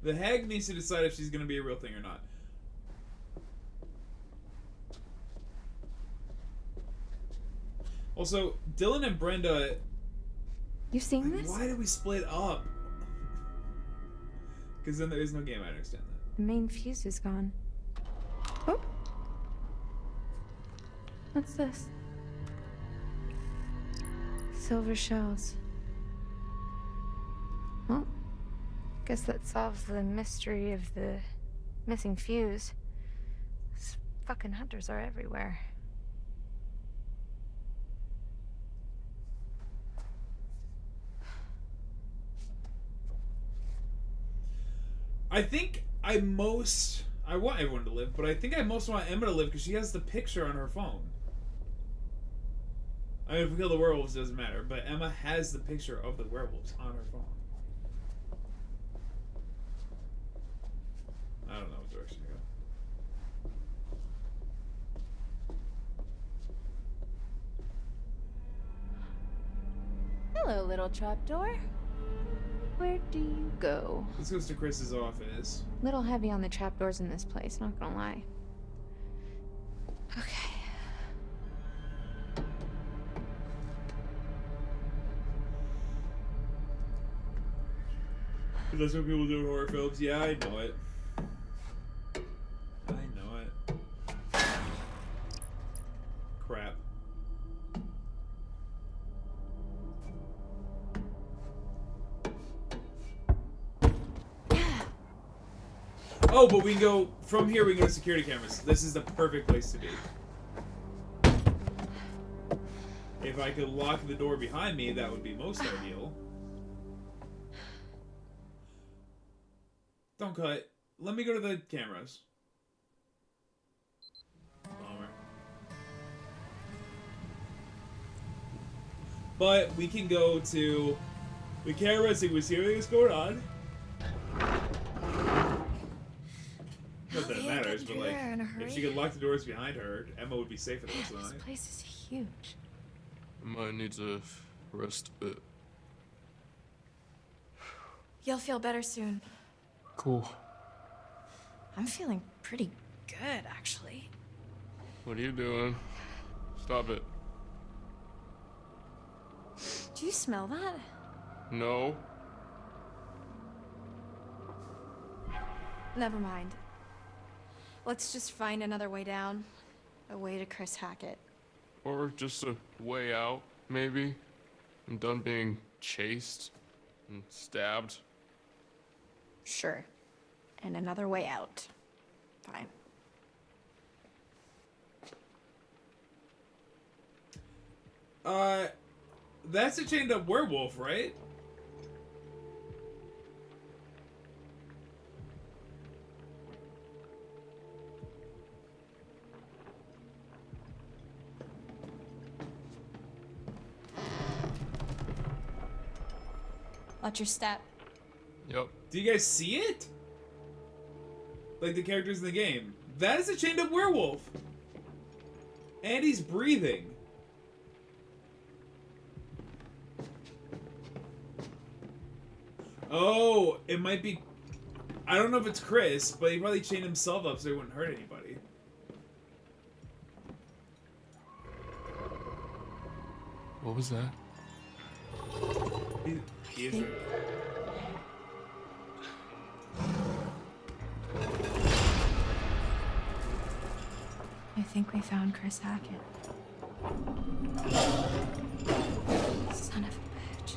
The hag needs to decide if she's going to be a real thing or not. Also, Dylan and Brenda... You seeing this? Why did we split up? Because then there is no game, I understand that. The main fuse is gone. Oh. What's this? Silver shells. Well, guess that solves the mystery of the missing fuse. These fucking hunters are everywhere. I think I want everyone to live, but I think I most want Emma to live because she has the picture on her phone. I mean, if we kill the werewolves, it doesn't matter, but Emma has the picture of the werewolves on her phone. I don't know what direction to go. Hello, little trapdoor. Where do you go? This goes to Chris's office. Little heavy on the trapdoors in this place, not gonna lie. Okay. That's what people do in horror films. Yeah, I know it. I know it. Crap. Oh, but we can go from here. We can go to security cameras. This is the perfect place to be. If I could lock the door behind me, that would be most ideal. Don't cut. Let me go to the cameras. Bummer. But we can go to the cameras and we see everything that's going on. Not that it matters, but like, if she could lock the doors behind her, Emma would be safe for the rest of the This night. place is huge. Emma needs a rest a bit. You'll feel better soon. Cool. I'm feeling pretty good, actually. What are you doing? Stop it. Do you smell that? No. Never mind. Let's just find another way down. A way to Chris Hackett. Or just a way out, maybe. I'm done being chased and stabbed. Sure. And another way out. Fine. That's a chained up werewolf, right? Watch your step. Yep. Do you guys see it? Like the characters in the game. That is a chained up werewolf. And he's breathing. Oh, it might be... I don't know if it's Chris, but he probably chained himself up so he wouldn't hurt anybody. What was that? He is... I think we found Chris Hackett. Son of a bitch.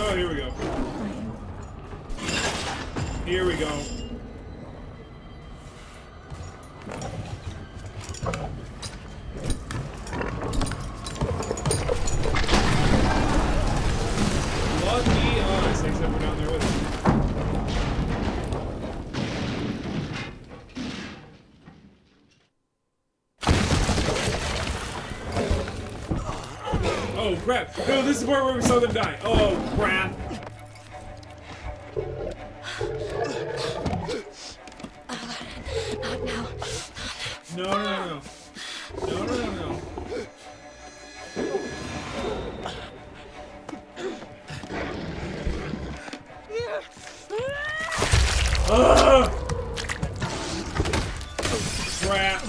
Oh, here we go. Here we go. Lucky us, except we're down there with him. Oh crap! No, this is the part where we saw them die. Oh crap! Not now. No. No. Ugh! Crap!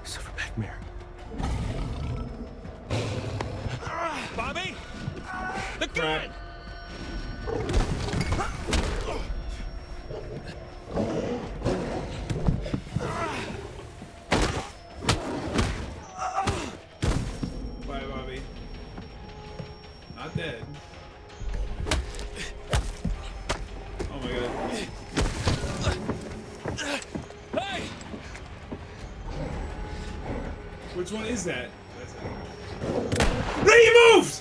Silverback Bobby! The Crap. Bye, Bobby. Not dead. Oh my god. Hey! Which one is that? That's it. He moved!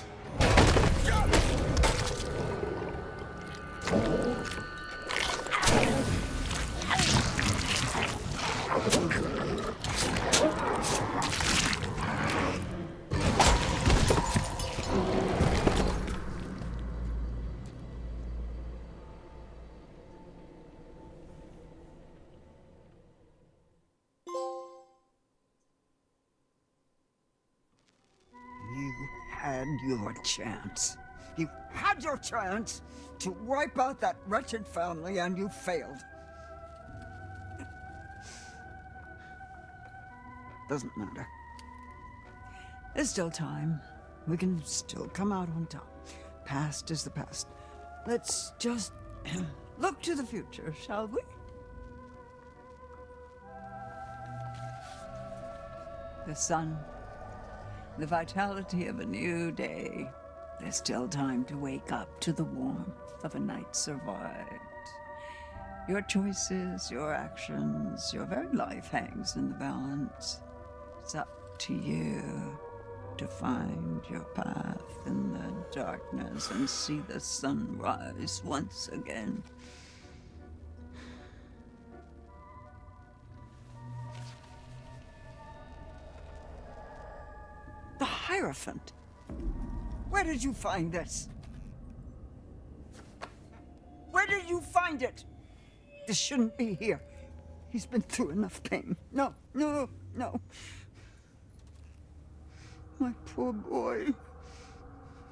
You had your chance. You had your chance to wipe out that wretched family, and you failed. Doesn't matter. There's still time. We can still come out on top. Past is the past. Let's just look to the future, shall we? The sun, the vitality of a new day. There's still time to wake up to the warmth of a night survived. Your choices, your actions, your very life hangs in the balance. It's up to you to find your path in the darkness and see the sun rise once again. The Hierophant. Where did you find this? Where did you find it? This shouldn't be here. He's been through enough pain. No. My poor boy.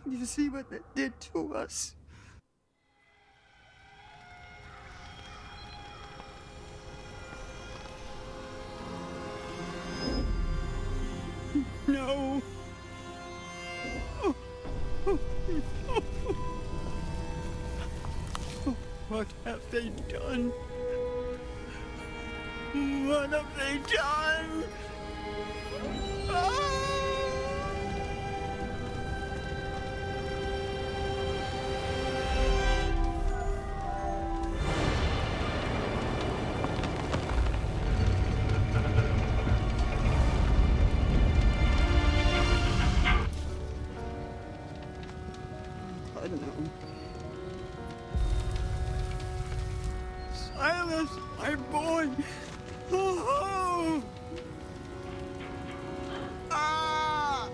You see what they did to us? No. What have they done? What have they done? Oh no. Silas, my boy! Oh! Ah!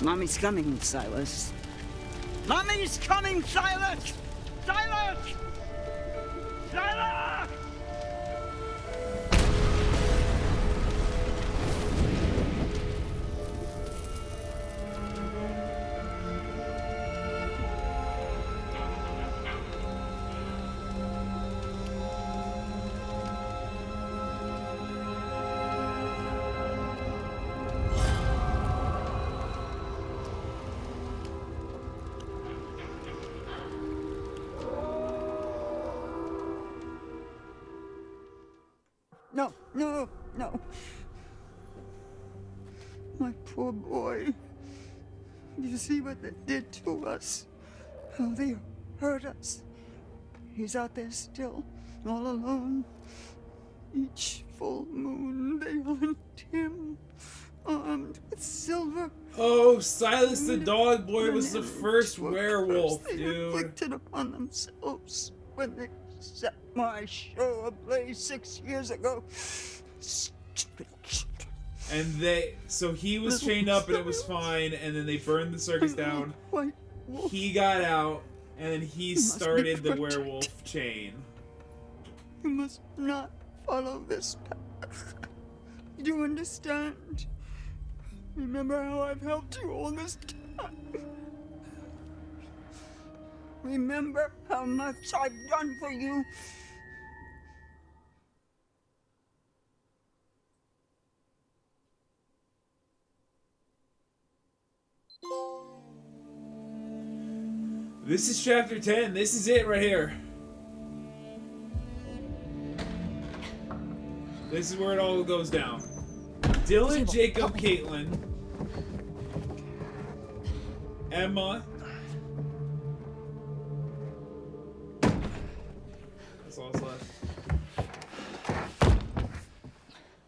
Mommy's coming, Silas. Mommy's coming, Silas! Silas! Silas! No, no, no. My poor boy. You see what they did to us? How they hurt us. He's out there still, all alone. Each full moon they hunt him, armed with silver. Oh, Silas the dog boy was the first werewolf, they dude. inflicted upon themselves when they set my show ablaze 6 years ago. Stupid children. And so he was chained up and it was fine, and then they burned the circus down. He got out, and then he started the werewolf chain. You must not follow this path. Do you understand? Remember how I've helped you all this time. Remember how much I've done for you. This is chapter 10. This is it right here. This is where it all goes down. Dylan, Jacob, Caitlin, Emma. That's all that's left.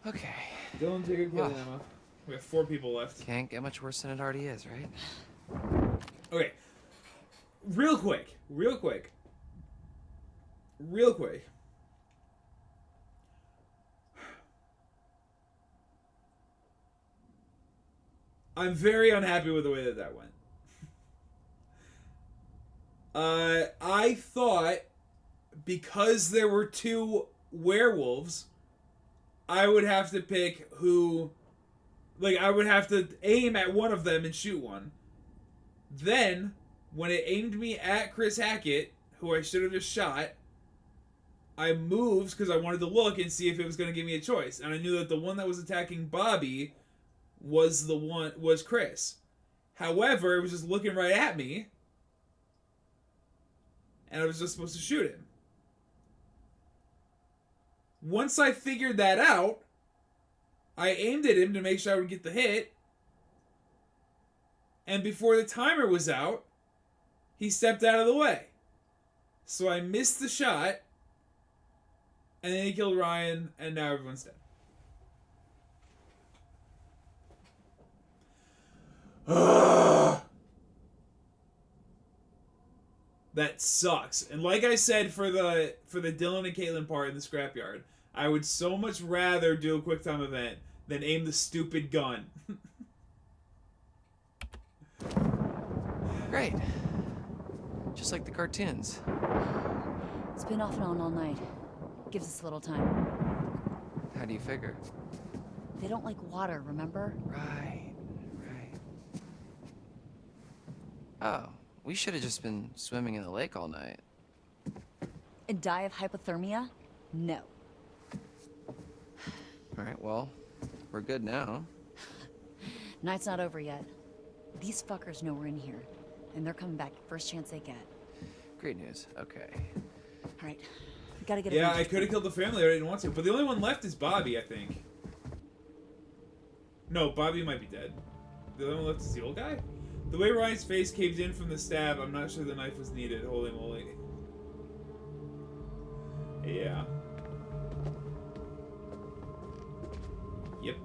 Okay. Dylan, Jacob, Caitlin, Emma. We have 4 people left. Can't get much worse than it already is, right? Okay. Real quick. I'm very unhappy with the way that that went. I thought because there were two werewolves, I would have to pick who... Like, I would have to aim at one of them and shoot one. Then, when it aimed me at Chris Hackett, who I should have just shot, I moved because I wanted to look and see if it was going to give me a choice. And I knew that the one that was attacking Bobby was Chris. However, it was just looking right at me. And I was just supposed to shoot him. Once I figured that out, I aimed at him to make sure I would get the hit. And before the timer was out, he stepped out of the way. So I missed the shot. And then he killed Ryan, and now everyone's dead. That sucks. And like I said for the Dylan and Caitlin part in the scrapyard, I would so much rather do a quick time event than aim the stupid gun. Great. Just like the cartoons. It's been off and on all night. Gives us a little time. How do you figure? They don't like water, remember? Right. Oh, we should have just been swimming in the lake all night. And die of hypothermia? No. Alright, well, we're good now. Night's not over yet. These fuckers know we're in here, and they're coming back first chance they get. Great news. Okay. Alright. Gotta get Yeah, I could have killed the family, I didn't want to. But the only one left is Bobby, I think. No, Bobby might be dead. The only one left is the old guy? The way Ryan's face caved in from the stab, I'm not sure the knife was needed. Holy moly. Yeah. Yep.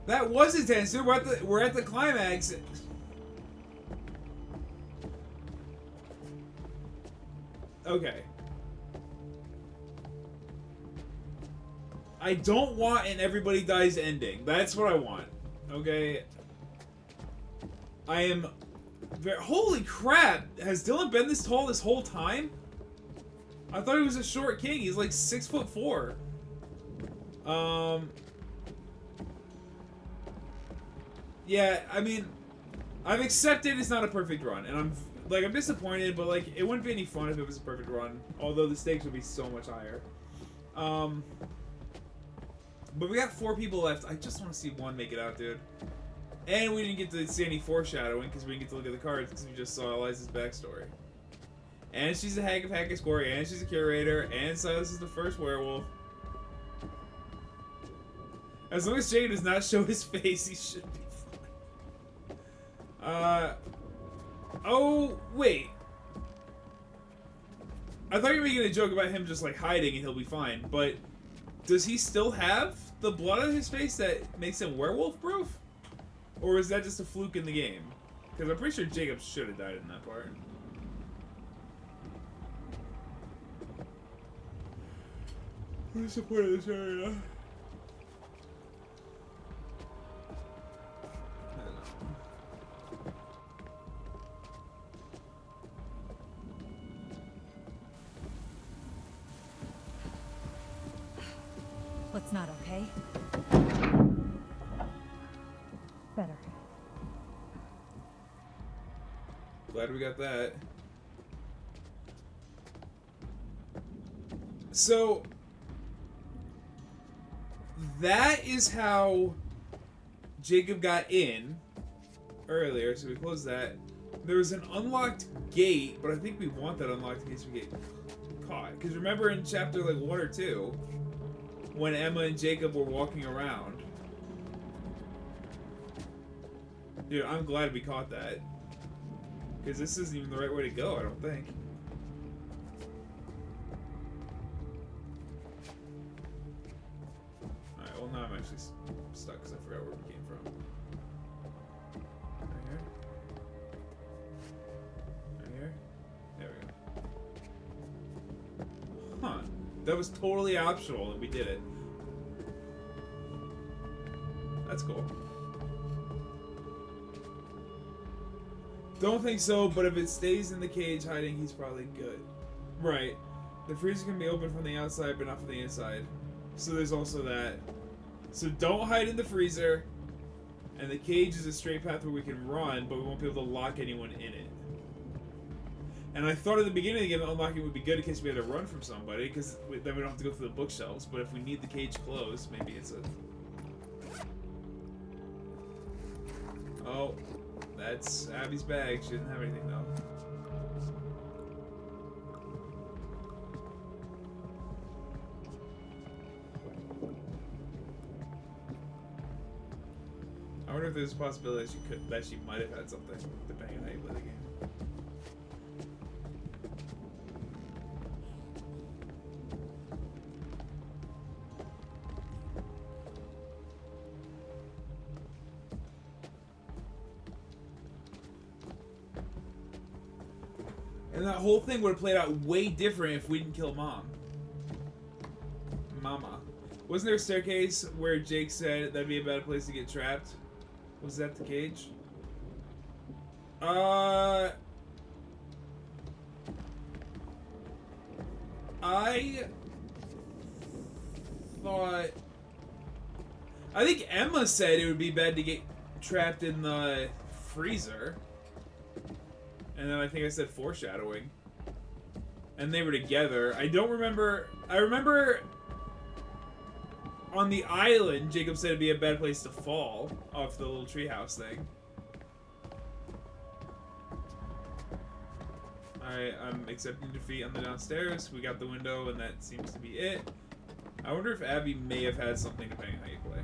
That was intense, dude. We're at the climax. Okay. I don't want an everybody dies ending. That's what I want. Okay? I am... Holy crap! Has Dylan been this tall this whole time? I thought he was a short king. He's like 6'4". Yeah, I mean... I've accepted it's not a perfect run. And I'm disappointed, but like, it wouldn't be any fun if it was a perfect run. Although the stakes would be so much higher. But we got 4 people left. I just want to see one make it out, dude. And we didn't get to see any foreshadowing because we didn't get to look at the cards because we just saw Eliza's backstory. And she's a hag of Hackett's Quarry, and she's a curator, and Silas is the first werewolf. As long as Jake does not show his face, he should be fine. Oh, wait. I thought you were making a joke about him just like hiding and he'll be fine, but does he still have the blood on his face that makes him werewolf proof? Or is that just a fluke in the game? Because I'm pretty sure Jacob should have died in that part. What is the point of this area? What's not okay? Better. Glad we got that. So that is how Jacob got in earlier, so we closed that. There was an unlocked gate, but I think we want that unlocked in case we get caught. Because remember in chapter like 1 or 2, when Emma and Jacob were walking around. Dude, I'm glad we caught that. Because this isn't even the right way to go, I don't think. Alright, well now I'm actually stuck because I forgot where we came from. Right here? Right here? There we go. Huh. That was totally optional and we did it. that's cool. Don't think so, but if it stays in the cage hiding, he's probably good. Right. The freezer can be open from the outside, but not from the inside. So there's also that. So don't hide in the freezer. And the cage is a straight path where we can run, but we won't be able to lock anyone in it. And I thought at the beginning of the game that unlocking would be good in case we had to run from somebody, because then we don't have to go through the bookshelves. But if we need the cage closed, maybe it's a... Oh, that's Abby's bag. She didn't have anything, though. I wonder if there's a possibility that she might have had something, depending on how you play the game. And that whole thing would have played out way different if we didn't kill Mama. Wasn't there a staircase where Jake said that'd be a bad place to get trapped? Was that the cage? I thought... I think Emma said it would be bad to get trapped in the freezer. And then I think I said foreshadowing. And they were together. I don't remember... I remember... On the island, Jacob said it'd be a bad place to fall off the little treehouse thing. I'm accepting defeat on the downstairs. We got the window, and that seems to be it. I wonder if Abby may have had something depending on how you play.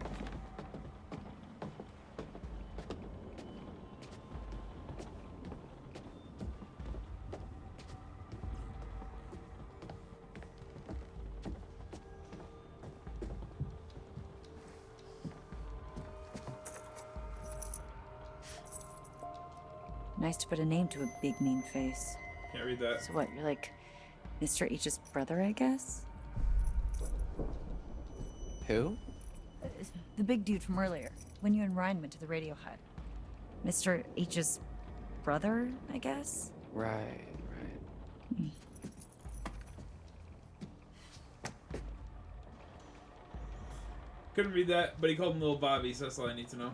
Nice to put a name to a big mean face. Can't read that. So what, you're like Mr. H's brother, I guess? Who? The big dude from earlier, when you and Ryan went to the radio hut. Mr. H's brother, I guess? Right. Couldn't read that, but he called him Little Bobby, so that's all I need to know.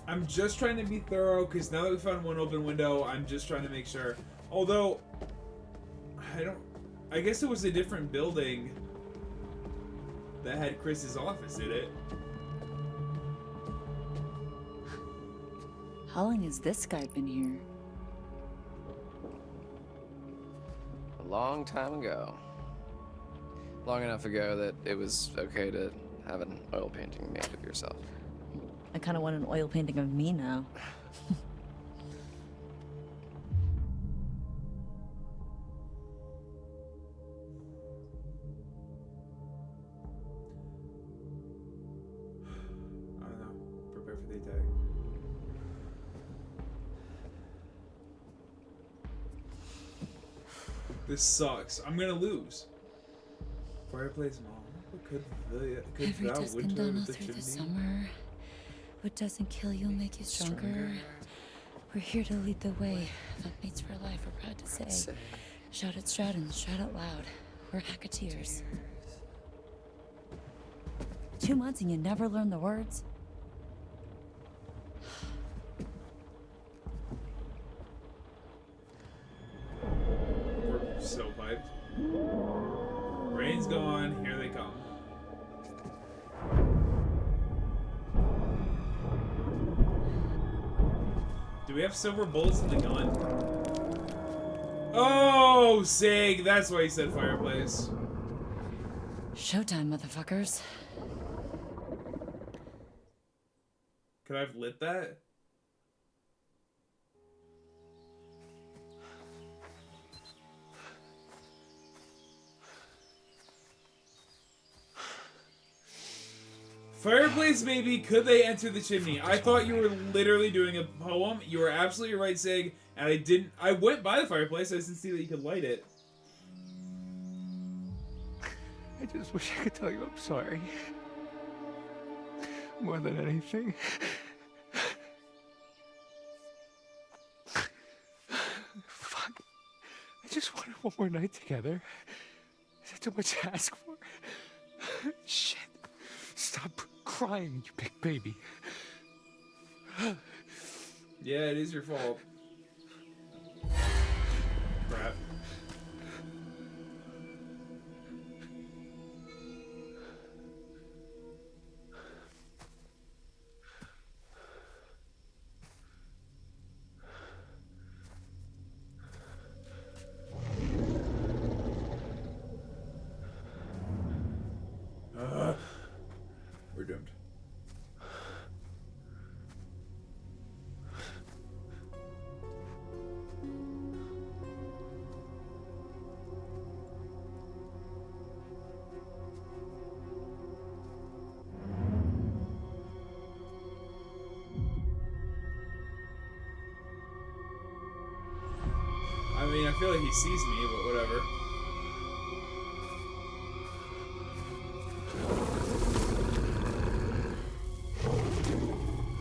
I'm just trying to be thorough, because now that we found one open window, I'm just trying to make sure. Although, I guess it was a different building that had Chris's office, did it? How long has this guy been here? A long time ago. Long enough ago that it was okay to have an oil painting made of yourself. I kind of want an oil painting of me now. I don't know. Prepare for the attack. This sucks. I'm gonna lose. Fireplace, Mom. Could Every thou dusk and winter dawn all the through the chimney? summer. What doesn't kill you will make you stronger. We're here to lead the way. Mates for life, we're proud to say. Shout it stroud and shout out loud. We're Hacketeers. 2 months and you never learn the words? We're so piped. Rain's gone. Here they come. Do we have silver bullets in the gun? Oh, Sig! That's why he said fireplace. Showtime, motherfuckers. Could I have lit that? Fireplace baby, could they enter the chimney? I thought you were literally doing a poem. You were absolutely right, Sig, and I went by the fireplace, I just didn't see that you could light it. I just wish I could tell you I'm sorry. More than anything. Fuck. I just wanted one more night together. Is that too much to ask for? Shit. Stop crying, you big baby. Yeah, it is your fault. Crap. We're doomed. I mean, I feel like he sees me, but whatever.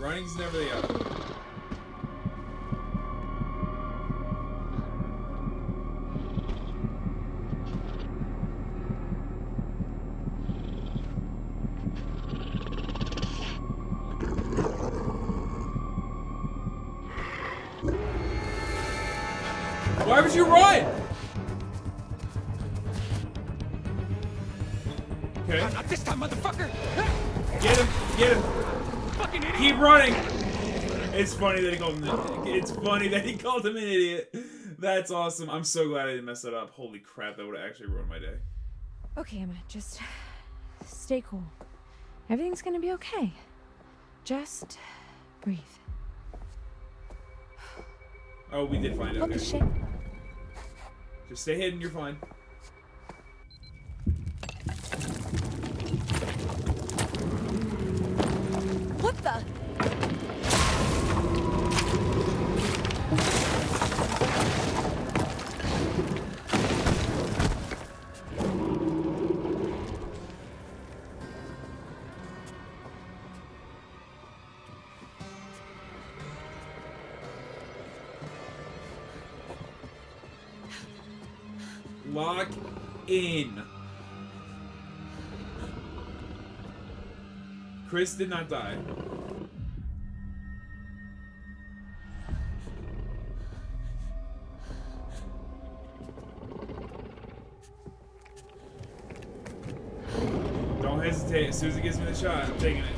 Running's never the option. Why would you run? Okay. Not this time, motherfucker! Get him! Get him! Fucking idiot! Keep running! It's funny that he called him. It's funny that he called him an idiot. That's awesome. I'm so glad I didn't mess that up. Holy crap! That would have actually ruined my day. Okay, Emma, just stay cool. Everything's gonna be okay. Just breathe. Oh, we did find it. Holy Okay. shit. Just stay hidden. You're fine. What the? Lock in. Chris did not die. Don't hesitate. As soon as it gives me the shot, I'm taking it.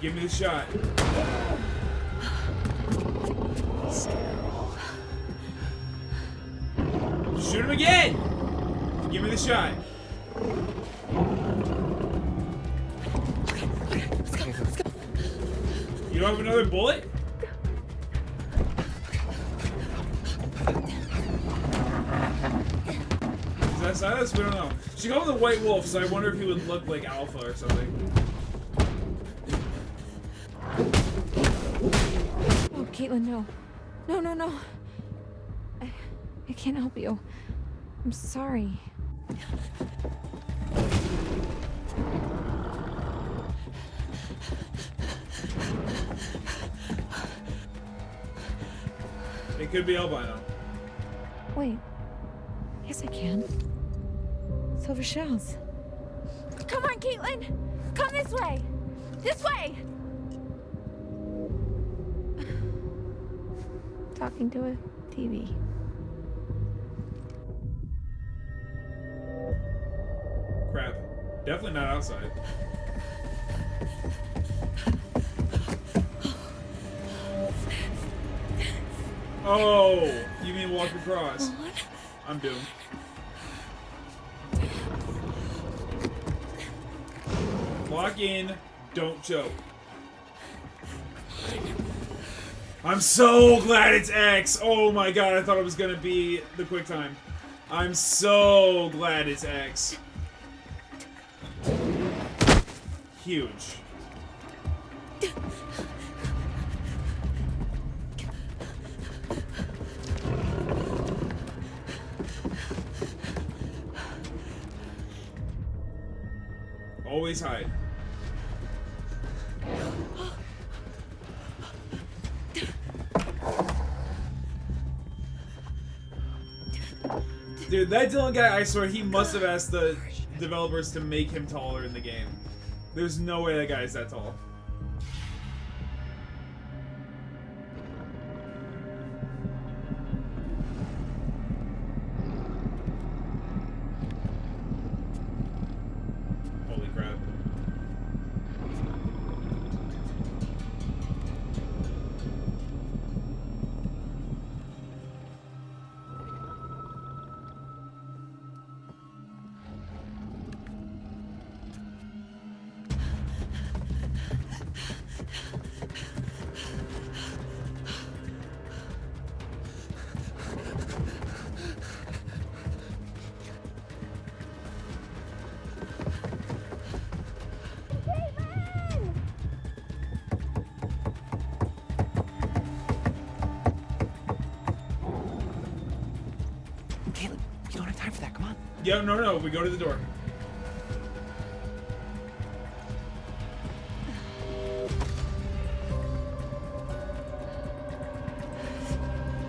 Give me the shot. Shoot him again! Give me the shot. You don't have another bullet? Is that Silas? We don't know. She called him the White Wolf, so I wonder if he would look like Alpha or something. Oh, Caitlin, no. No, no, no. I can't help you. I'm sorry. It could be albino. Wait. Yes, I can. Silver shells. Come on, Caitlin! Come this way! This way! Talking to a TV. Crap. Definitely not outside. Oh, you mean walk across? I'm doomed. Lock in, don't choke. I'm so glad it's X. Oh my god, I thought it was gonna be the quick time. I'm so glad it's X. Huge. Always hide. Dude, that Dylan guy, I swear, he must have asked the developers to make him taller in the game. There's no way that guy is that tall. Holy crap. Caleb, you don't have time for that. Come on. Yeah, no, we go to the door.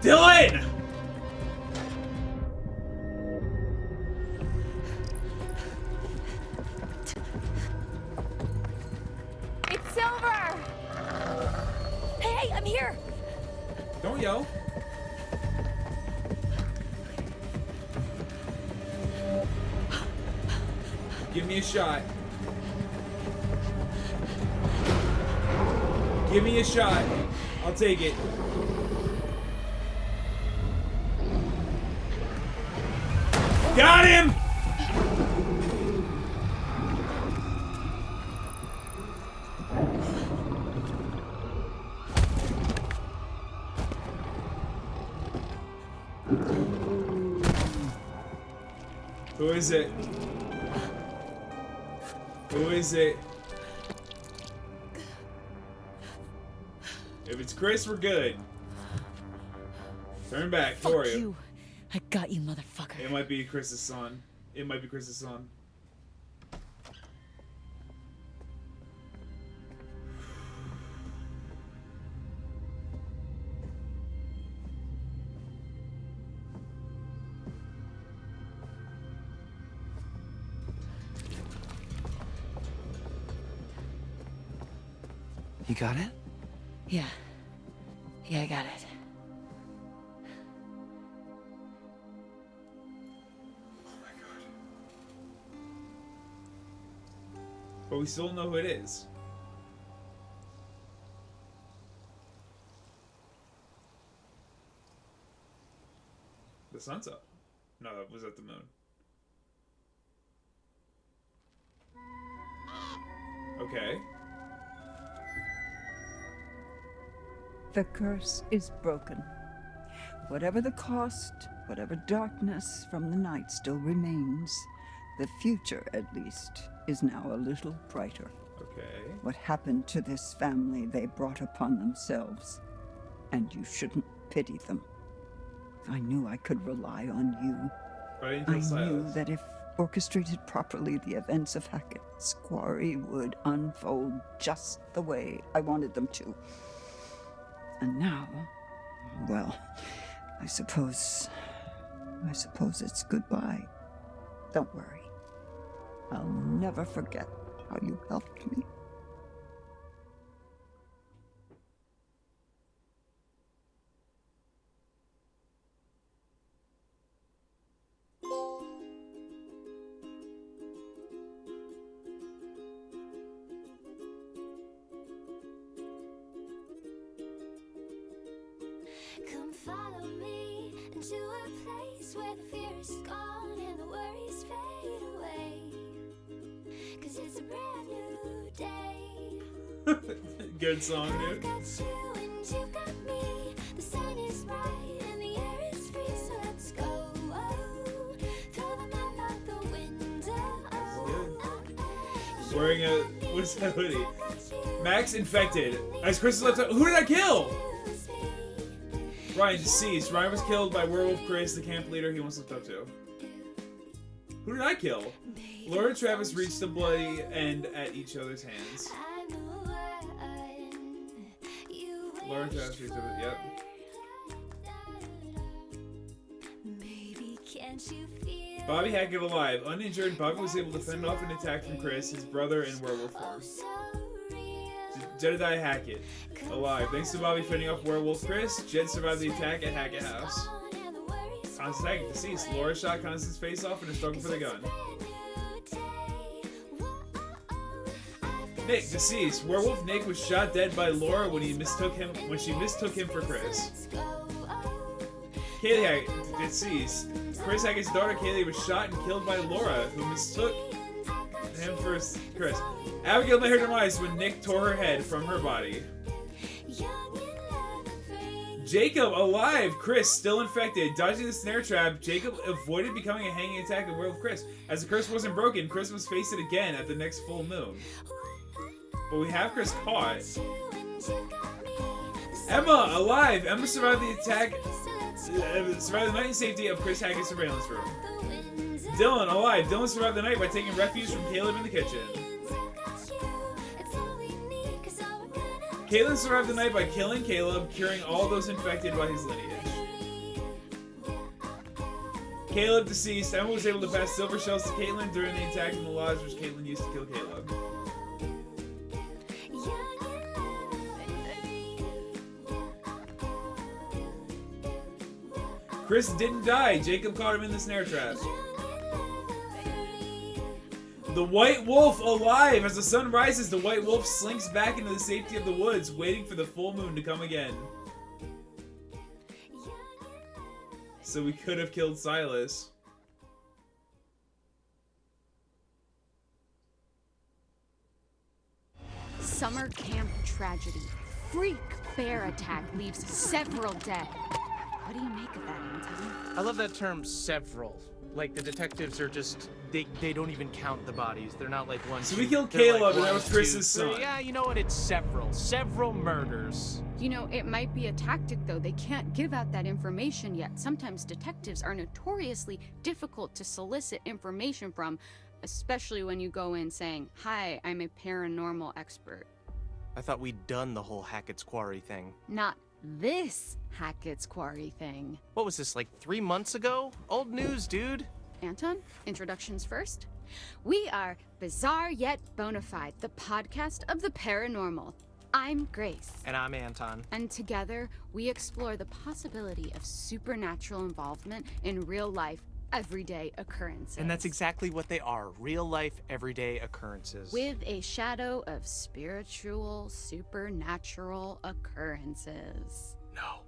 Dylan! It's Silver! Hey, I'm here! Don't yell. Give me a shot. Give me a shot. I'll take it. Got him! Who is it? Who is it? If it's Chris, we're good. Turn back, Fuck Toria. you. I got you, motherfucker. It might be Chris's son. It might be Chris's son. You got it? Yeah. Yeah, I got it. But we still don't know who it is. The sun's up. No, that was at the moon. Okay. The curse is broken. Whatever the cost, whatever darkness from the night still remains, the future, at least, is now a little brighter. Okay. What happened to this family they brought upon themselves, and you shouldn't pity them. I knew I could rely on you. But I didn't I kill knew Silas. that if orchestrated properly, the events of Hackett's Quarry would unfold just the way I wanted them to. And now, well, I suppose it's goodbye. Don't worry. I'll never forget how you helped me. Come follow me into a place where the fear is gone and the worries fade away. 'Cause it's a brand new day. Good song, I've dude. got you and you've got me. sun is bright and the air is free, so let's go. Throw the map out the window. Wearing a what is that hoodie? Max infected. As Chris is left out, who did I kill? Ryan deceased. Ryan was killed by Werewolf Chris, the camp leader he once looked up to. Who did I kill? Laura and Travis reached the bloody end at each other's hands. Laura and Travis reached over. Yep. Bobby Hackett alive. Uninjured, Bobby was able to fend off an attack from Chris, his brother in werewolf form. Jedediah Hackett alive. Thanks to Bobby fending off werewolf Chris, Jed survived the attack at Hackett House. Constance Hackett deceased. Laura shot Constance's face off in a struggle for the gun. Nick deceased. Werewolf Nick was shot dead by Laura when she mistook him for Chris. Kaylee Hackett deceased. Chris Hackett's daughter Kaylee was shot and killed by Laura, who mistook him for Chris. Abigail met her demise when Nick tore her head from her body. Jacob alive. Chris still infected. Dodging the snare trap, Jacob avoided becoming a hanging attack of werewolf Chris. As the curse wasn't broken, Chris must face it again at the next full moon. But we have Chris caught. Emma alive. Emma survived the attack. Survived the night in safety of Chris Hackett's surveillance room. Dylan alive. Dylan survived the night by taking refuge from Caleb in the kitchen. Caitlin survived the night by killing Caleb, curing all those infected by his lineage. Caleb deceased. Emma was able to pass silver shells to Caitlin during the attack in the lodge, which Caitlin used to kill Caleb. Chris didn't die. Jacob caught him in the snare trap. The White Wolf alive! As the sun rises, the White Wolf slinks back into the safety of the woods, waiting for the full moon to come again. So we could have killed Silas. Summer camp tragedy. Freak bear attack leaves several dead. What do you make of that, Anton? I love that term, several. Like, the detectives are just, they don't even count the bodies. They're not like one, So two, we killed they're Caleb, like and that one, was Chris's two, three. son. Yeah, you know what? It's several murders. You know, it might be a tactic, though. They can't give out that information yet. Sometimes detectives are notoriously difficult to solicit information from, especially when you go in saying, "Hi, I'm a paranormal expert." I thought we'd done the whole Hackett's Quarry thing. Not this Hackett's Quarry thing. What was this, like 3 months ago? Old news, dude. Anton, introductions first. We are Bizarre Yet Bonafide, the podcast of the paranormal. I'm Grace. And I'm Anton. And together, we explore the possibility of supernatural involvement in real life, everyday occurrences. And that's exactly what they are, real life, everyday occurrences. With a shadow of spiritual, supernatural occurrences. No.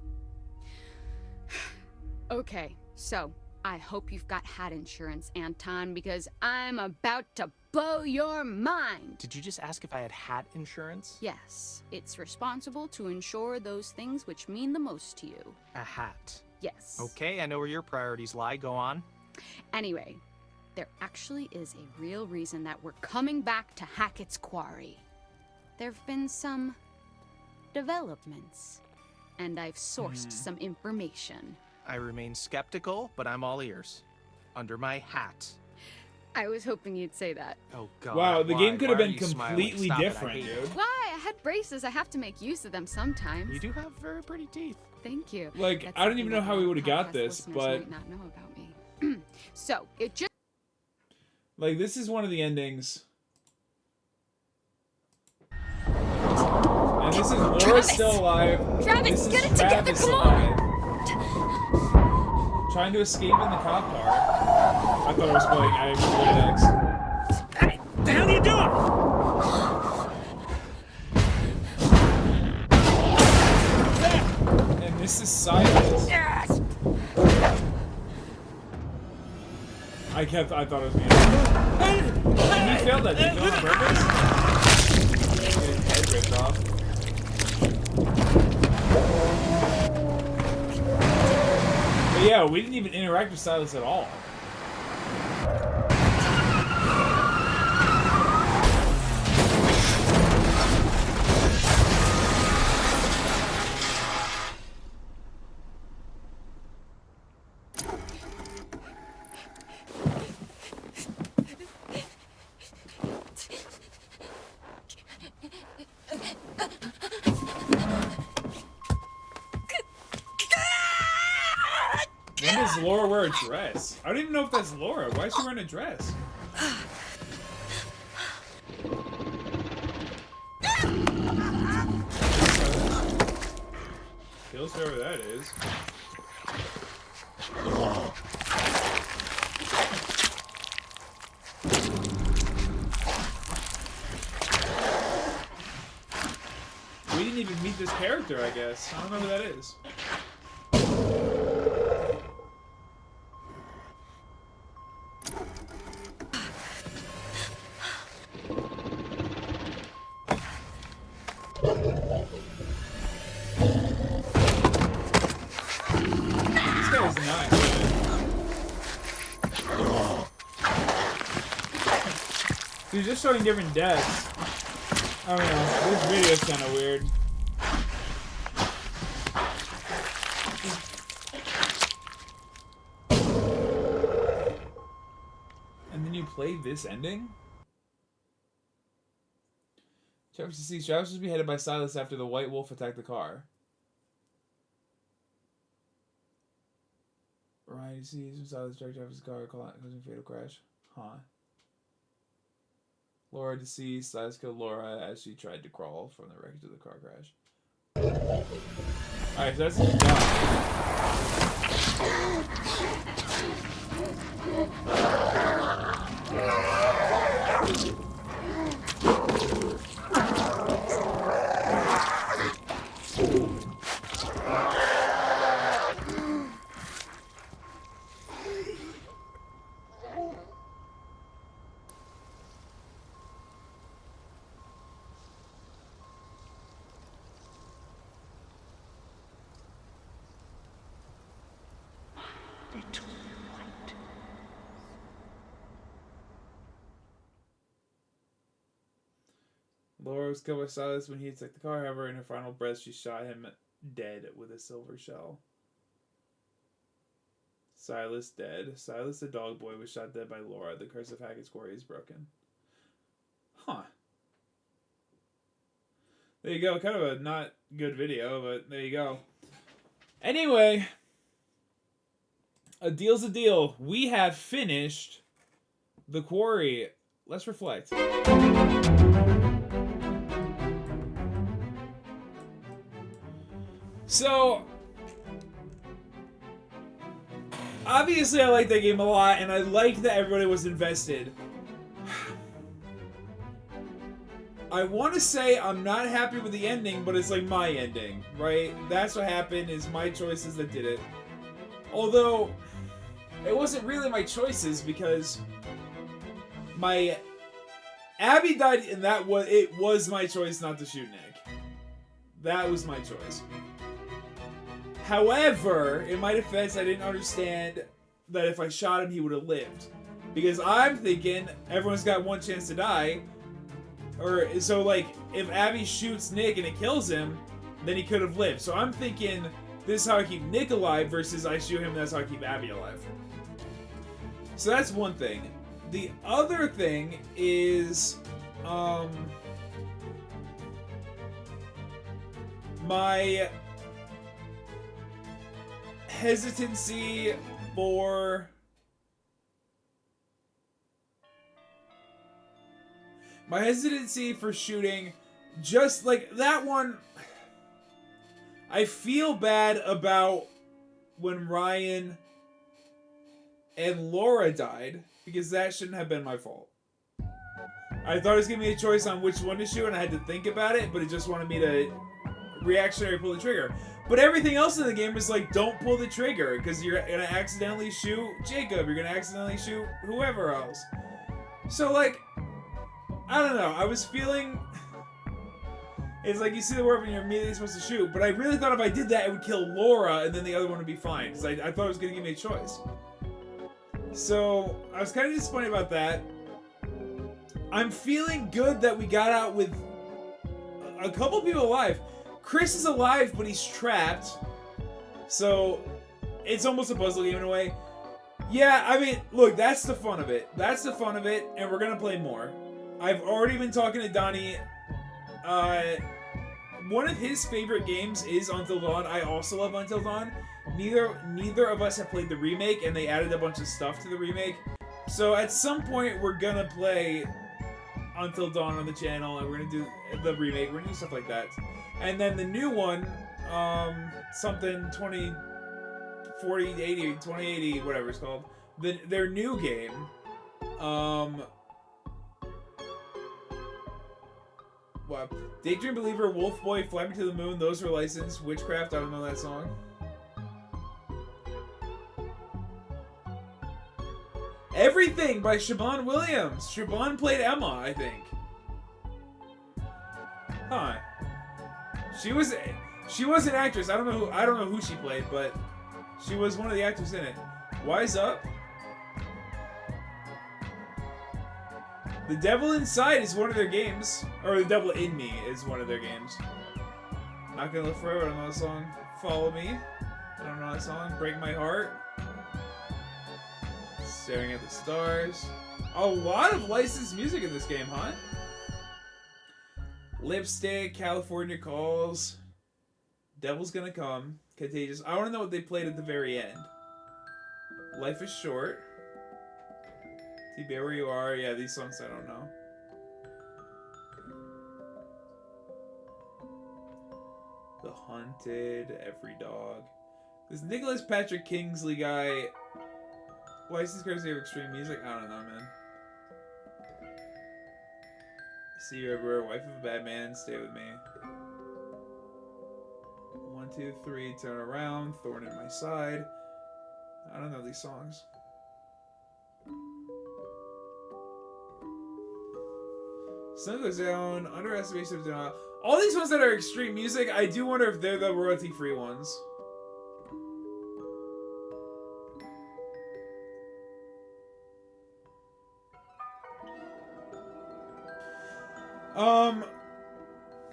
Okay, so I hope you've got hat insurance, Anton, because I'm about to blow your mind. Did you just ask if I had hat insurance? Yes, it's responsible to insure those things which mean the most to you. A hat. Yes. Okay, I know where your priorities lie. Go on. Anyway, there actually is a real reason that we're coming back to Hackett's Quarry. There've been some developments, and I've sourced some information. I remain skeptical, but I'm all ears. Under my hat. I was hoping you'd say that. Oh, God. Wow, the why? game could have Why are been you smiling? completely Stop it, I different, hate dude. it. Why? I had braces. I have to make use of them sometimes. You do have very pretty teeth. Thank you. Like, That's I don't even know something how we that would have got podcast this, listeners but might not know about me. So, it just... like, this is one of the endings. And this is Laura Travis! still alive. Travis, this get is it together, Travis come on! alive. Trying to escape in the cop car. I thought I was playing I Am Next. The hell are you doing? And this is Silence. Yes! I thought it was me. He failed that. Did he fail on purpose? Get his head ripped off. Yeah, we didn't even interact with Silas at all. When does Laura wear a dress? I don't even know if that's Laura. Why is she wearing a dress? Kills whoever that is. We didn't even meet this character, I guess. I don't know who that is. This guy's not good. He's just showing different deaths. I don't know. This video's kind of weird. And then you play this ending? Travis was beheaded by Silas after the White Wolf attacked the car. Ryan sees when Silas struck Travis' car, causing a fatal crash. Huh. Laura deceased. Silas killed Laura as she tried to crawl from the wreckage of the car crash. Alright, so that's done. Laura was killed by Silas when he attacked the car. However, in her final breath, she shot him dead with a silver shell. Silas dead. Silas the dog boy was shot dead by Laura. The curse of Hackett's Quarry is broken. Huh. There you go. Kind of a not good video, but there you go. Anyway, a deal's a deal. We have finished the Quarry. Let's reflect. So, obviously I like that game a lot, and I liked that everybody was invested. I want to say I'm not happy with the ending, but it's like my ending, right? That's what happened, is my choices that did it. Although, it wasn't really my choices, because my Abby died, and it was my choice not to shoot Nick. That was my choice. However, in my defense, I didn't understand that if I shot him, he would have lived. Because I'm thinking everyone's got one chance to die. So, like, if Abby shoots Nick and it kills him, then he could have lived. So I'm thinking this is how I keep Nick alive versus I shoot him and that's how I keep Abby alive. So that's one thing. The other thing is, my hesitancy for shooting, just like that one. I feel bad about when Ryan and Laura died, because that shouldn't have been my fault. I thought it was giving me a choice on which one to shoot, and I had to think about it, but it just wanted me to reactionary pull the trigger. But everything else in the game is like, don't pull the trigger, because you're gonna accidentally shoot Jacob, you're gonna accidentally shoot whoever else. So, like, I don't know, I was feeling... It's like you see the word and you're immediately supposed to shoot. But I really thought if I did that, it would kill Laura, and then the other one would be fine. Because I thought it was going to give me a choice. So, I was kind of disappointed about that. I'm feeling good that we got out with a couple people alive. Chris is alive, but he's trapped. So, it's almost a puzzle game in a way. Yeah, I mean, look, that's the fun of it. That's the fun of it, and we're going to play more. I've already been talking to Donnie. One of his favorite games is Until Dawn. I also love Until Dawn. Neither of us have played the remake, and they added a bunch of stuff to the remake. So at some point, we're gonna play Until Dawn on the channel, and we're gonna do the remake. We're gonna do stuff like that. And then the new one, something 2040, 80, 2080, whatever it's called. Their new game, wow. Daydream Believer, Wolf Boy, Fly Me to the Moon, those are licensed. Witchcraft, I don't know that song. Everything by Siobhan Williams. Siobhan played Emma, I think. Huh. She was an actress. I don't know who she played, but she was one of the actors in it. Wise Up. The Devil Inside is one of their games. Or The Devil in Me is one of their games. Not Gonna Live Forever, I don't know that song. Follow Me. I don't know that song. Break My Heart. Staring at the Stars. A lot of licensed music in this game, huh? Lipstick, California Calls. Devil's Gonna Come. Contagious. I want to know what they played at the very end. Life is Short. See, Be Where You Are. Yeah, these songs I don't know. The Hunted, Every Dog. This Nicholas Patrick Kingsley guy, licensed courtesy of Extreme Music? I don't know, man. See You Everywhere, Wife of a Bad Man, Stay With Me. 1, 2, 3, Turn Around, Thorn in My Side. I don't know these songs. Sun Goes Down, Underestimation of Denial. All these ones that are Extreme Music, I do wonder if they're the royalty-free ones.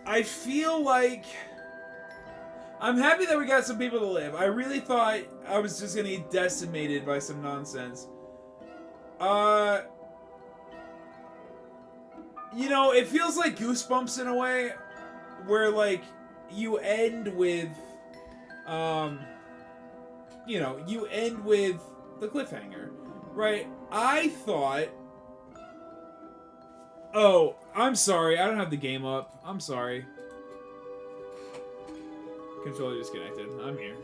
I feel like I'm happy that we got some people to live. I really thought I was just gonna get decimated by some nonsense. You know, it feels like Goosebumps in a way, where like you end with, you know, you end with the cliffhanger, right? I thought. Oh, I'm sorry. I don't have the game up. I'm sorry. Controller disconnected. I'm here.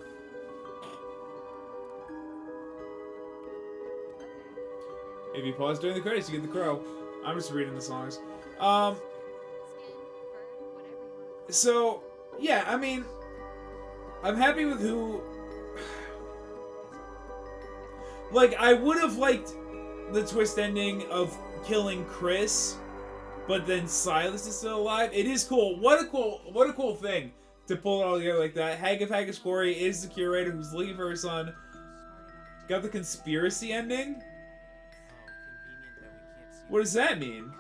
If you pause during the credits, you get the crow. I'm just reading the songs. So, yeah, I mean, I'm happy with who... Like, I would have liked the twist ending of killing Chris, but then Silas is still alive. It is cool. What a cool thing to pull it all together like that. Hag of Haggis Quarry is the curator who's looking for her son. Got the conspiracy ending? What does that mean?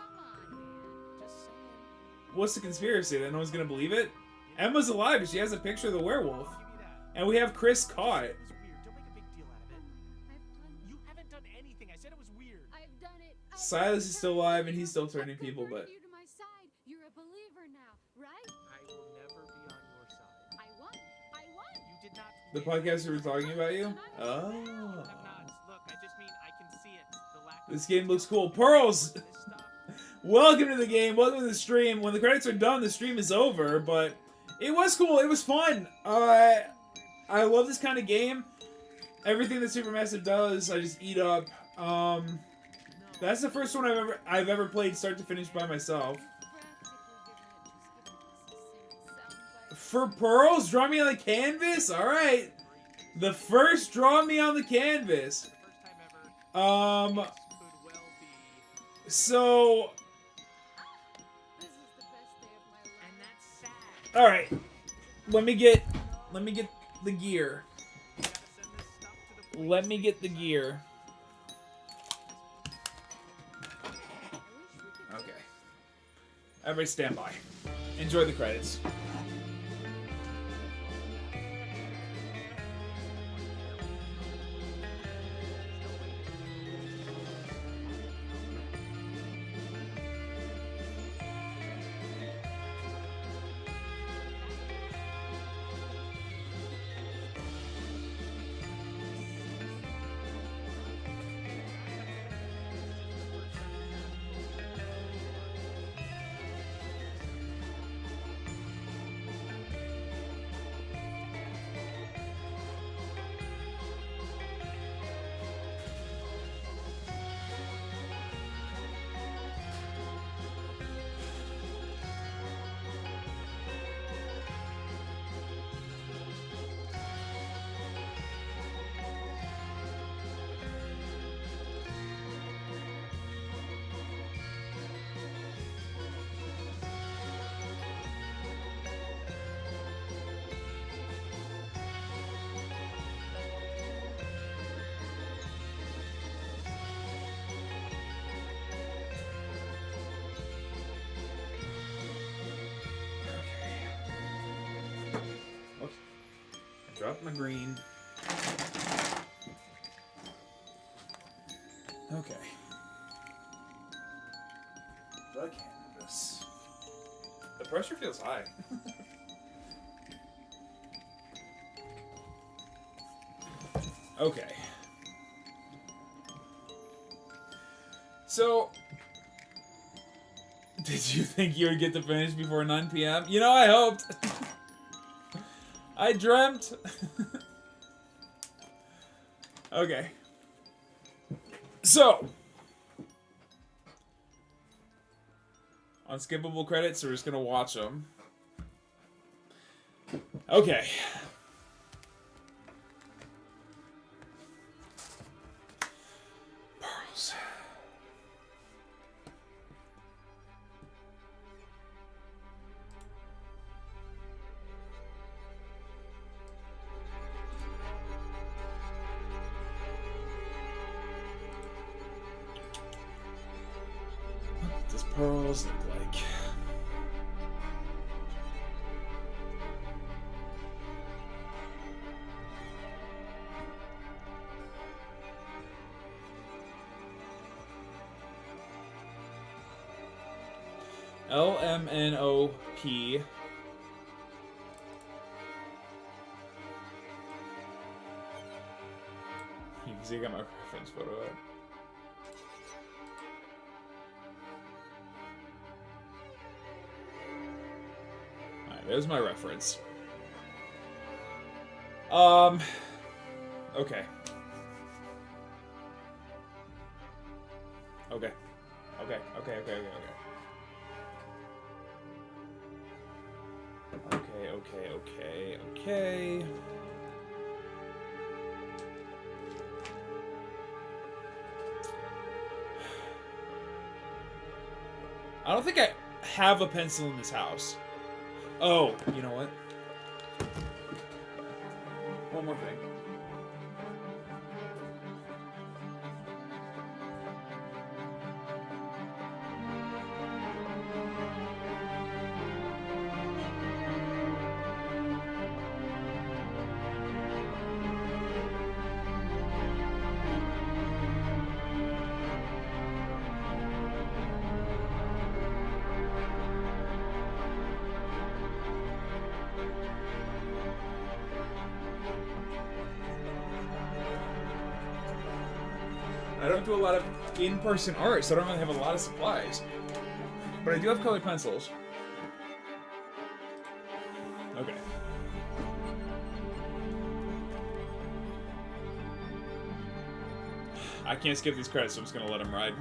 What's the conspiracy? That no one's gonna believe it? Emma's alive, but she has a picture of the werewolf. And we have Chris caught. Silas is still alive and he's still turning people, but... You're a believer now, right? I will never be on your side. I won. You did not. The podcaster was talking about you? Oh. Look, I just mean I can see it. The lack of... This game looks cool. Pearls! Welcome to the game. Welcome to the stream. When the credits are done, the stream is over, but it was cool. It was fun. I love this kind of game. Everything that Supermassive does, I just eat up. That's the first one I've ever played start to finish by myself. For Pearls, draw me on the canvas? Alright. The first draw me on the canvas. So... All right. Let me get the gear. Let me get the gear. Okay. Everybody stand by. Enjoy the credits. Drop my green. Okay. The canvas. The pressure feels high. Okay. So, did you think you would get to finish before 9 p.m.? You know, I hoped. I dreamt. Okay. So, unskippable credits, so we're just gonna watch them. Okay. Pearls. What does pearls look like? LMNOP. You can see I got my reference photo up. Alright, there's my reference. Okay. Okay. Okay. I don't think I have a pencil in this house. Oh, you know what? One more thing. I don't do a lot of in-person art, so I don't really have a lot of supplies. But I do have colored pencils. Okay. I can't skip these credits, so I'm just gonna let them ride.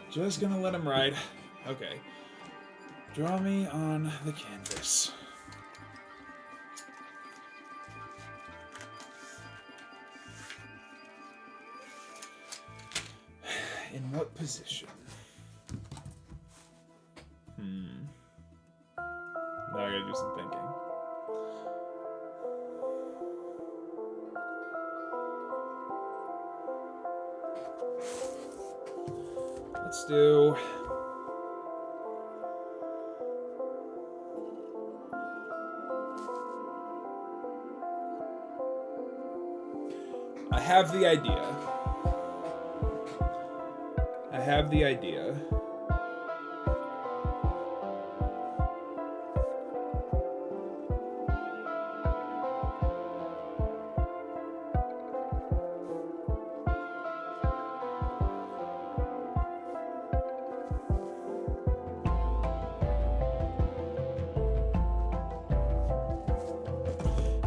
Just gonna let them ride. Okay. Draw me on the canvas. In what position? Let's do... I have the idea. I have the idea.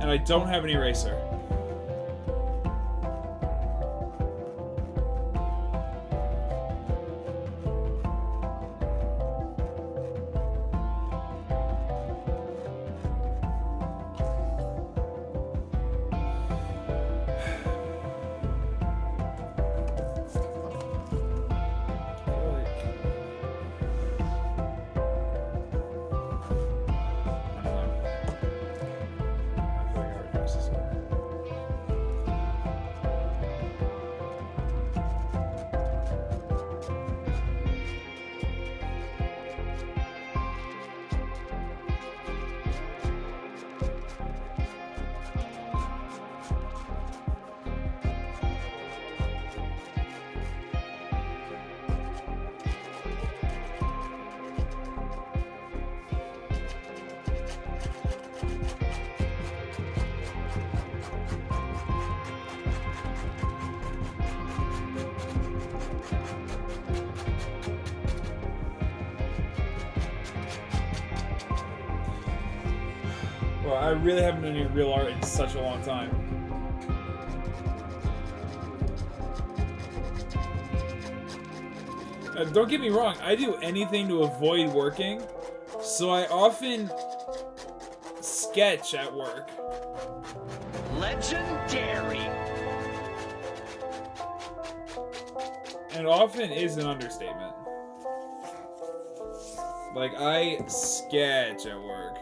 And I don't have an eraser. Well, I really haven't done any real art in such a long time. Don't get me wrong, I do anything to avoid working, so I often sketch at work. Legendary! And often is an understatement. Like, I sketch at work.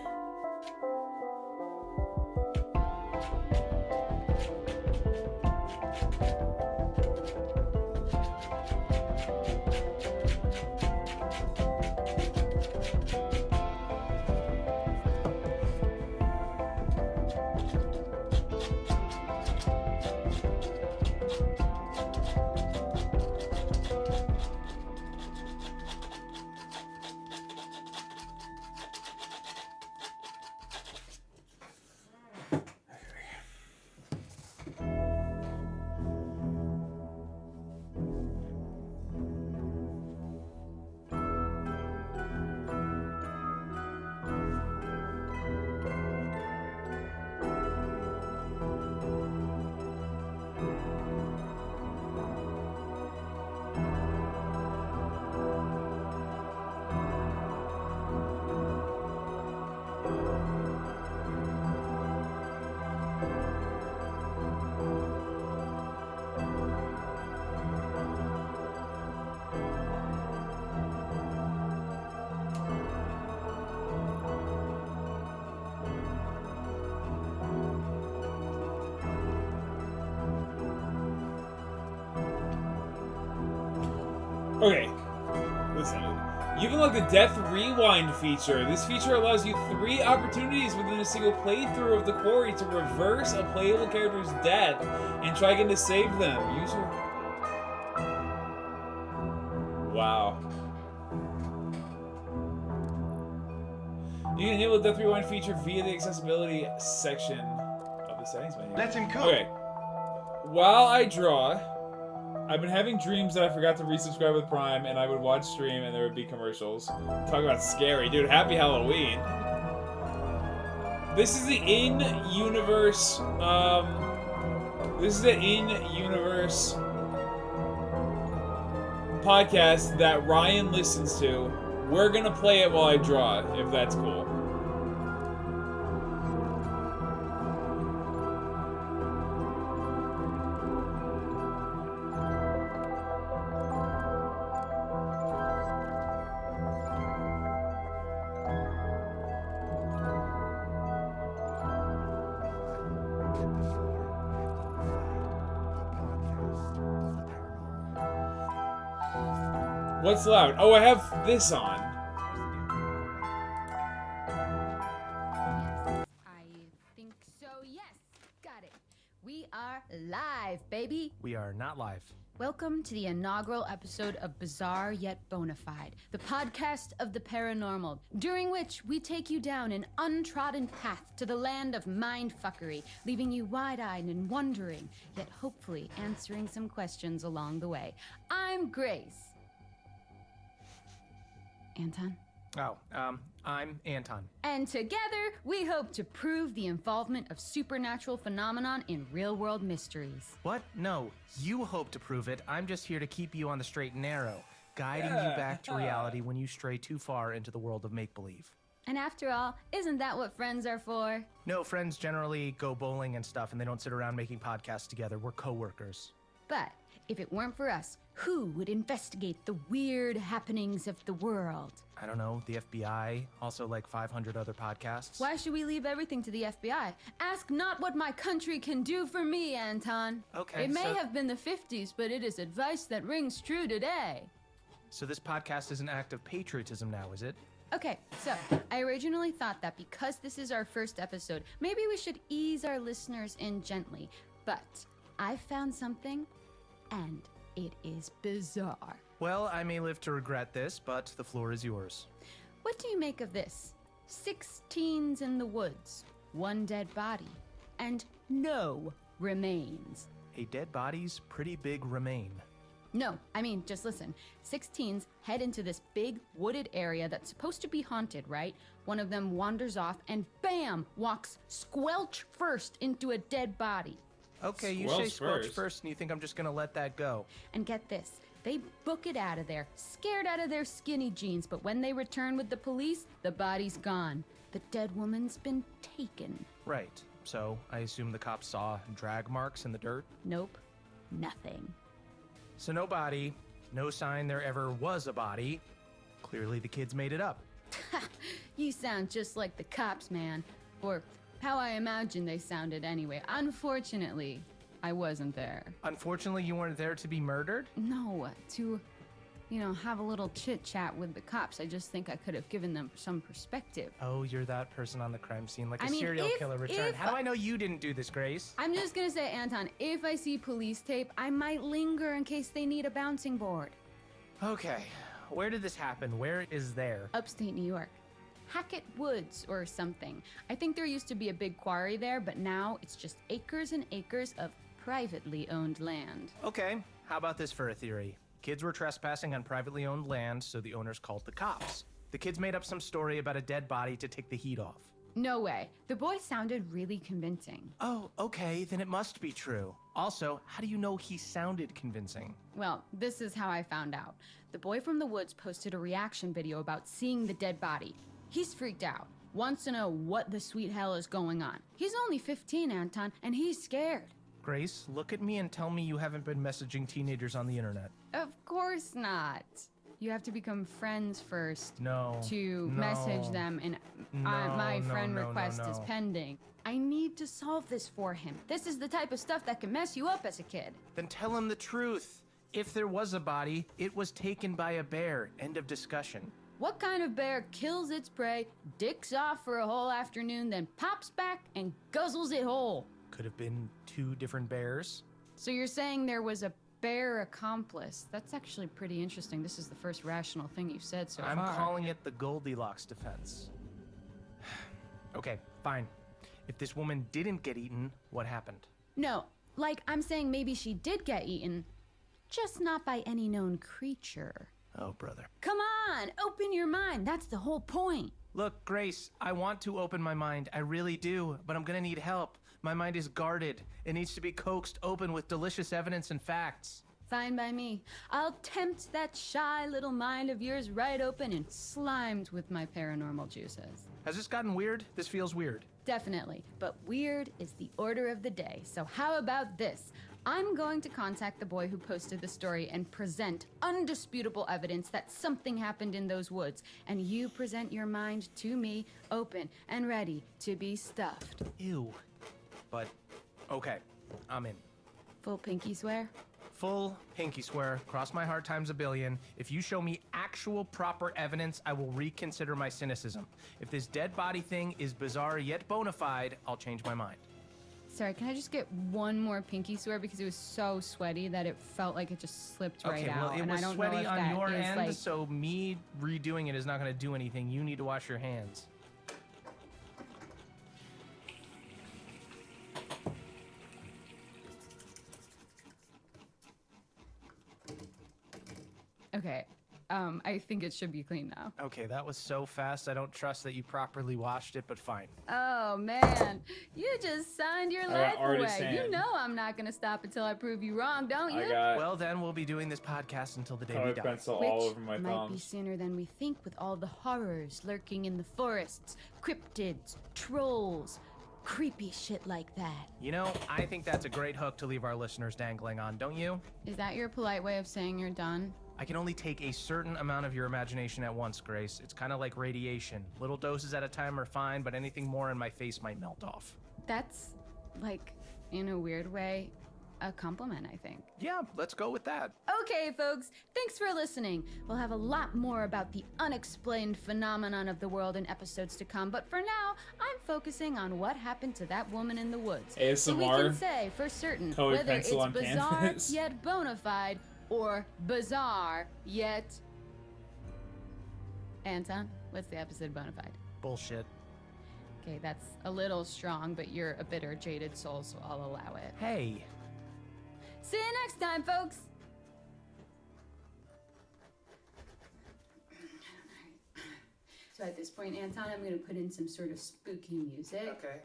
Okay, listen. You can like the Death Rewind feature. This feature allows you 3 opportunities within a single playthrough of the Quarry to reverse a playable character's death and try again to save them. Use your... Wow. You can enable the Death Rewind feature via the accessibility section of the settings menu. Let him cook. Okay. While I draw, I've been having dreams that I forgot to resubscribe with Prime, and I would watch stream and there would be commercials. Talk about scary. Dude, happy Halloween. This is the in-universe, podcast that Ryan listens to. We're gonna play it while I draw, if that's cool. What's loud? Oh, I have this on. I think so, yes. Got it. We are live, baby. We are not live. Welcome to the inaugural episode of Bizarre Yet Bonafide, the podcast of the paranormal, during which we take you down an untrodden path to the land of mindfuckery, leaving you wide-eyed and wondering, yet hopefully answering some questions along the way. I'm Grace. Anton? Oh, I'm Anton. And together, we hope to prove the involvement of supernatural phenomenon in real-world mysteries. What? No, you hope to prove it. I'm just here to keep you on the straight and narrow, guiding you back to reality when you stray too far into the world of make-believe. And after all, isn't that what friends are for? No, friends generally go bowling and stuff, and they don't sit around making podcasts together. We're coworkers. But if it weren't for us, who would investigate the weird happenings of the world? I don't know, the FBI, also like 500 other podcasts. Why should we leave everything to the FBI? Ask not what my country can do for me, Anton. Okay, It may so- have been the 50s, but it is advice that rings true today. So this podcast is an act of patriotism now, is it? Okay, so I originally thought that because this is our first episode, maybe we should ease our listeners in gently. But I found something, and it is bizarre. Well, I may live to regret this, but the floor is yours. What do you make of this? 6 teens in the woods, 1 dead body, and no remains. A dead body's pretty big remain. No, I mean, just listen. 6 teens head into this big wooded area that's supposed to be haunted, right? One of them wanders off and bam, walks squelch first into a dead body. Okay, you say squelch first and you think I'm just gonna let that go. And get this, they book it out of there, scared out of their skinny jeans, but when they return with the police, the body's gone. The dead woman's been taken. Right, so I assume the cops saw drag marks in the dirt? Nope, nothing. So no body, no sign there ever was a body. Clearly the kids made it up. You sound just like the cops, man. Or how I imagine they sounded anyway. Unfortunately, I wasn't there. Unfortunately, you weren't there to be murdered? No, to, have a little chit-chat with the cops. I just think I could have given them some perspective. Oh, you're that person on the crime scene, like I a mean, serial if- killer returned. if- How do I know you didn't do this, Grace? I'm just gonna say, Anton, if I see police tape, I might linger in case they need a bouncing board. Okay, where did this happen? Where is there? Upstate New York. Hackett Woods or something. I think there used to be a big quarry there, but now it's just acres and acres of privately owned land. Okay, how about this for a theory? Kids were trespassing on privately owned land, so the owners called the cops. The kids made up some story about a dead body to take the heat off. No way. The boy sounded really convincing. Oh, okay, then it must be true. Also, how do you know he sounded convincing? Well, this is how I found out. The boy from the woods posted a reaction video about seeing the dead body. He's freaked out, wants to know what the sweet hell is going on. He's only 15, Anton, and he's scared. Grace, look at me and tell me you haven't been messaging teenagers on the internet. Of course not. You have to become friends first No. to no, message them, and my friend request is pending. I need to solve this for him. This is the type of stuff that can mess you up as a kid. Then tell him the truth. If there was a body, it was taken by a bear. End of discussion. What kind of bear kills its prey, dicks off for a whole afternoon, then pops back and guzzles it whole? Could have been 2 different bears. So you're saying there was a bear accomplice? That's actually pretty interesting. This is the first rational thing you've said so I'm far. calling it the Goldilocks defense. Okay, fine. If this woman didn't get eaten, what happened? No, like I'm saying maybe she did get eaten, just not by any known creature. Oh, brother. Come on, open your mind. That's the whole point. Look, Grace, I want to open my mind. I really do, but I'm gonna need help. My mind is guarded. It needs to be coaxed open with delicious evidence and facts. Fine by me. I'll tempt that shy little mind of yours right open and slimed with my paranormal juices. Has this gotten weird? This feels weird. Definitely, but weird is the order of the day. So how about this? I'm going to contact the boy who posted the story and present undisputable evidence that something happened in those woods. And you present your mind to me, open and ready to be stuffed. Ew. But, okay, I'm in. Full pinky swear? full pinky swear, cross my heart times a billion. If you show me actual proper evidence, I will reconsider my cynicism. If this dead body thing is bizarre yet bona fide, I'll change my mind. Sorry, can I just get one more pinky swear because it was so sweaty that it felt like it just slipped right Okay, out. well, it and I was don't know sweaty if on that your is, end, like... so me redoing it is not going to do anything. You need to wash your hands. Okay, I think it should be clean now. Okay, that was so fast, I don't trust that you properly washed it, but fine. Oh man, you just signed your got life artist away. You hand. know I'm not gonna stop until I prove you wrong, don't you? Well, then we'll be doing this podcast until the day we Colored die. pencil Which all over my might be thumbs. sooner than we think with all the horrors lurking in the forests, cryptids, trolls, creepy shit like that. You know, I think that's a great hook to leave our listeners dangling on, don't you? Is that your polite way of saying you're done? I can only take a certain amount of your imagination at once, Grace. It's kind of like radiation. Little doses at a time are fine, but anything more in my face might melt off. That's, like, in a weird way, a compliment, I think. Yeah, let's go with that. Okay, folks, thanks for listening. We'll have a lot more about the unexplained phenomenon of the world in episodes to come, but for now, I'm focusing on what happened to that woman in the woods. So we ASMR, can say for certain colored whether it's pencil on bizarre canvas. yet bona fide or bizarre yet... Anton, what's the episode bona fide? Bullshit. Okay, that's a little strong, but you're a bitter, jaded soul, so I'll allow it. Hey. See you next time, folks! So at this point, Anton, I'm gonna put in some sort of spooky music. Okay.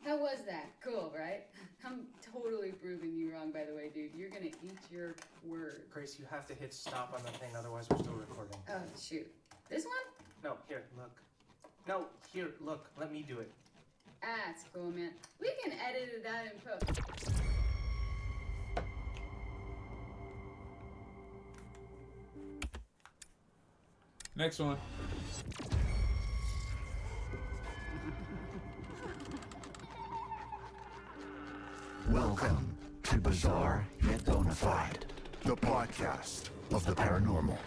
How was that? Cool, right? I'm totally proving you wrong, by the way, dude. You're gonna eat your words. Grace, you have to hit stop on the thing, otherwise we're still recording. Oh, shoot. This one? No, here, look. No, here, look. Let me do it. Ah, it's cool, man. We can edit it out in post. Next one. Welcome to Bizarre Yet Bonafide, the podcast of the paranormal.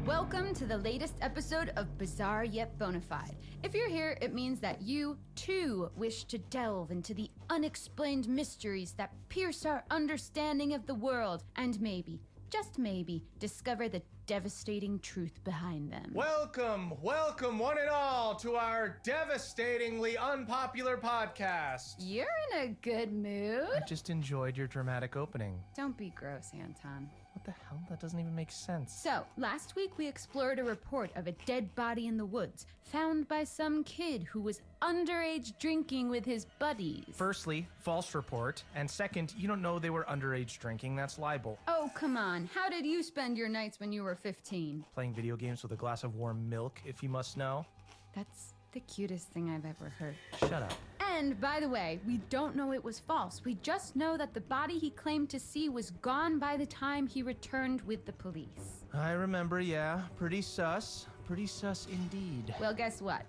Welcome to the latest episode of Bizarre Yet Bonafide. If you're here, it means that you, too, wish to delve into the unexplained mysteries that pierce our understanding of the world, and maybe, just maybe, discover the devastating truth behind them. Welcome, welcome one and all to our devastatingly unpopular podcast. You're in a good mood. I just enjoyed your dramatic opening. Don't be gross, Anton. What the hell? That doesn't even make sense. So, last week we explored a report of a dead body in the woods, found by some kid who was underage drinking with his buddies. Firstly, false report. And second, you don't know they were underage drinking. That's libel. Oh, come on. How did you spend your nights when you were 15? Playing video games with a glass of warm milk, if you must know. That's the cutest thing I've ever heard. Shut up. And, by the way, we don't know it was false. We just know that the body he claimed to see was gone by the time he returned with the police. I remember, yeah. Pretty sus. Pretty sus indeed. Well, guess what?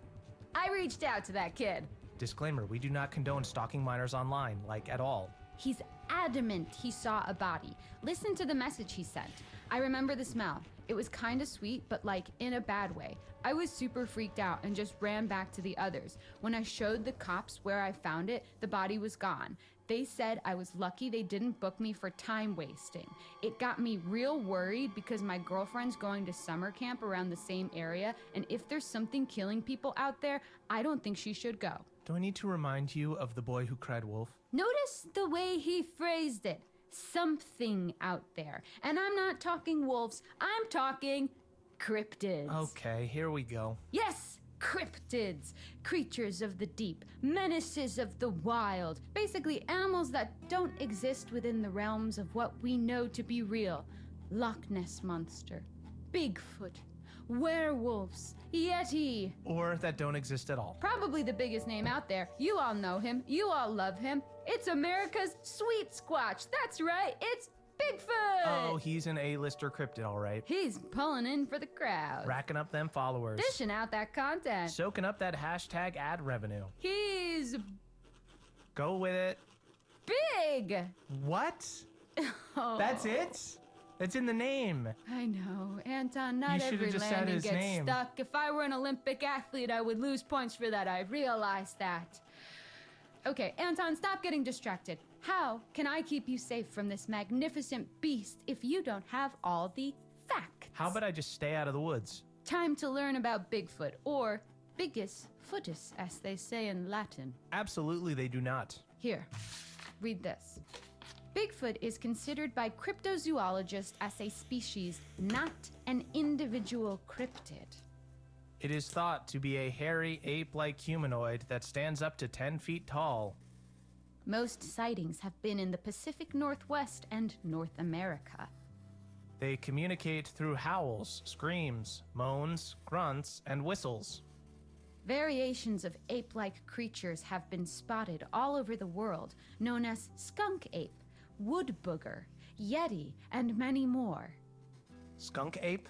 I reached out to that kid. Disclaimer, we do not condone stalking minors online, like at all. He's adamant he saw a body. Listen to the message he sent. I remember the smell. It was kinda sweet, but like in a bad way. I was super freaked out and just ran back to the others. When I showed the cops where I found it, the body was gone. They said I was lucky they didn't book me for time wasting. It got me real worried because my girlfriend's going to summer camp around the same area, and if there's something killing people out there, I don't think she should go. Do I need to remind you of the boy who cried wolf? Notice the way he phrased it. Something out there. And I'm not talking wolves, I'm talking cryptids. Okay, here we go. Yes, cryptids. Creatures of the deep, menaces of the wild. Basically animals that don't exist within the realms of what we know to be real. Loch Ness Monster, Bigfoot, werewolves, Yeti. Or that don't exist at all. Probably the biggest name out there. You all know him. You all love him. It's America's Sweet Squatch. That's right. It's Bigfoot. Oh, he's an A-lister cryptid, all right. He's pulling in for the crowd. Racking up them followers. Dishing out that content. Soaking up that hashtag ad revenue. He's... Go with it. big! What? Oh. That's it? It's in the name. I know, Anton, not You should've every just said landing his gets name. stuck. If I were an Olympic athlete, I would lose points for that. I realize that. Okay, Anton, stop getting distracted. How can I keep you safe from this magnificent beast if you don't have all the facts? How about I just stay out of the woods? Time to learn about Bigfoot, or Bigus footus, as they say in Latin. Absolutely, they do not. Here, read this. Bigfoot is considered by cryptozoologists as a species, not an individual cryptid. It is thought to be a hairy, ape-like humanoid that stands up to 10 feet tall. Most sightings have been in the Pacific Northwest and North America. They communicate through howls, screams, moans, grunts, and whistles. Variations of ape-like creatures have been spotted all over the world, known as skunk ape, wood booger, yeti, and many more. Skunk ape?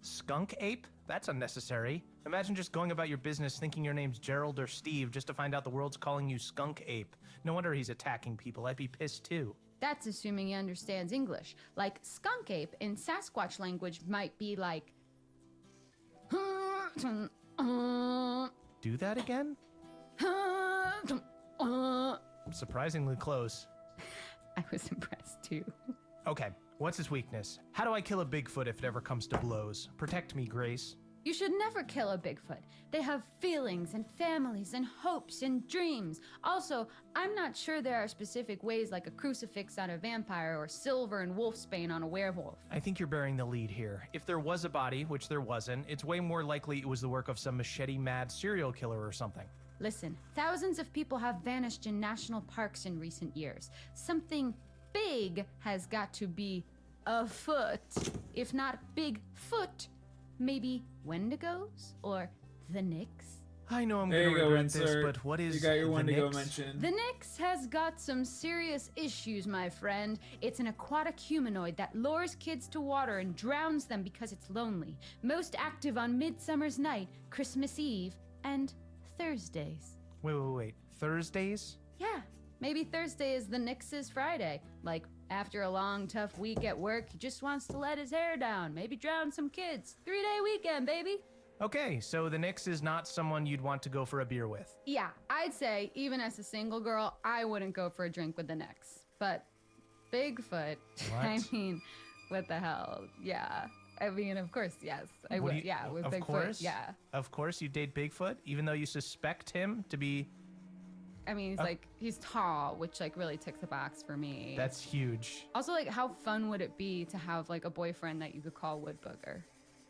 Skunk ape? That's unnecessary. Imagine just going about your business thinking your name's Gerald or Steve just to find out the world's calling you skunk ape. No wonder he's attacking people. I'd be pissed too. That's assuming he understands English. Like skunk ape in Sasquatch language might be like... Do that again? Surprisingly close. I was impressed too. Okay, what's his weakness? How do I kill a Bigfoot if it ever comes to blows? Protect me, Grace. You should never kill a Bigfoot. They have feelings and families and hopes and dreams. Also, I'm not sure there are specific ways like a crucifix on a vampire or silver and wolfsbane on a werewolf. I think you're bearing the lead here. If there was a body, which there wasn't, it's way more likely it was the work of some machete-mad serial killer or something. Listen, thousands of people have vanished in national parks in recent years. Something big has got to be afoot. If not Bigfoot, maybe Wendigos or the Nyx? I know I'm There gonna you go, regret this, insert. but what is You got your the Wendigo Nyx? mention. The Nyx has got some serious issues, my friend. It's an aquatic humanoid that lures kids to water and drowns them because it's lonely. Most active on Midsummer's Night, Christmas Eve, and Thursdays. Wait. Thursdays? Yeah, maybe Thursday is the Nyx's Friday. Like, after a long, tough week at work, he just wants to let his hair down, maybe drown some kids. 3-day weekend, baby. Okay, so the Nyx is not someone you'd want to go for a beer with. Yeah, I'd say, even as a single girl, I wouldn't go for a drink with the Nyx. But Bigfoot, I mean, what the hell? Yeah. I mean, of course, yes. I would, yeah, with of Bigfoot, course? yeah. Of course you date Bigfoot, even though you suspect him to be... I mean, he's tall, which, like, really ticks the box for me. That's huge. Also, like, how fun would it be to have, like, a boyfriend that you could call Wood Booger?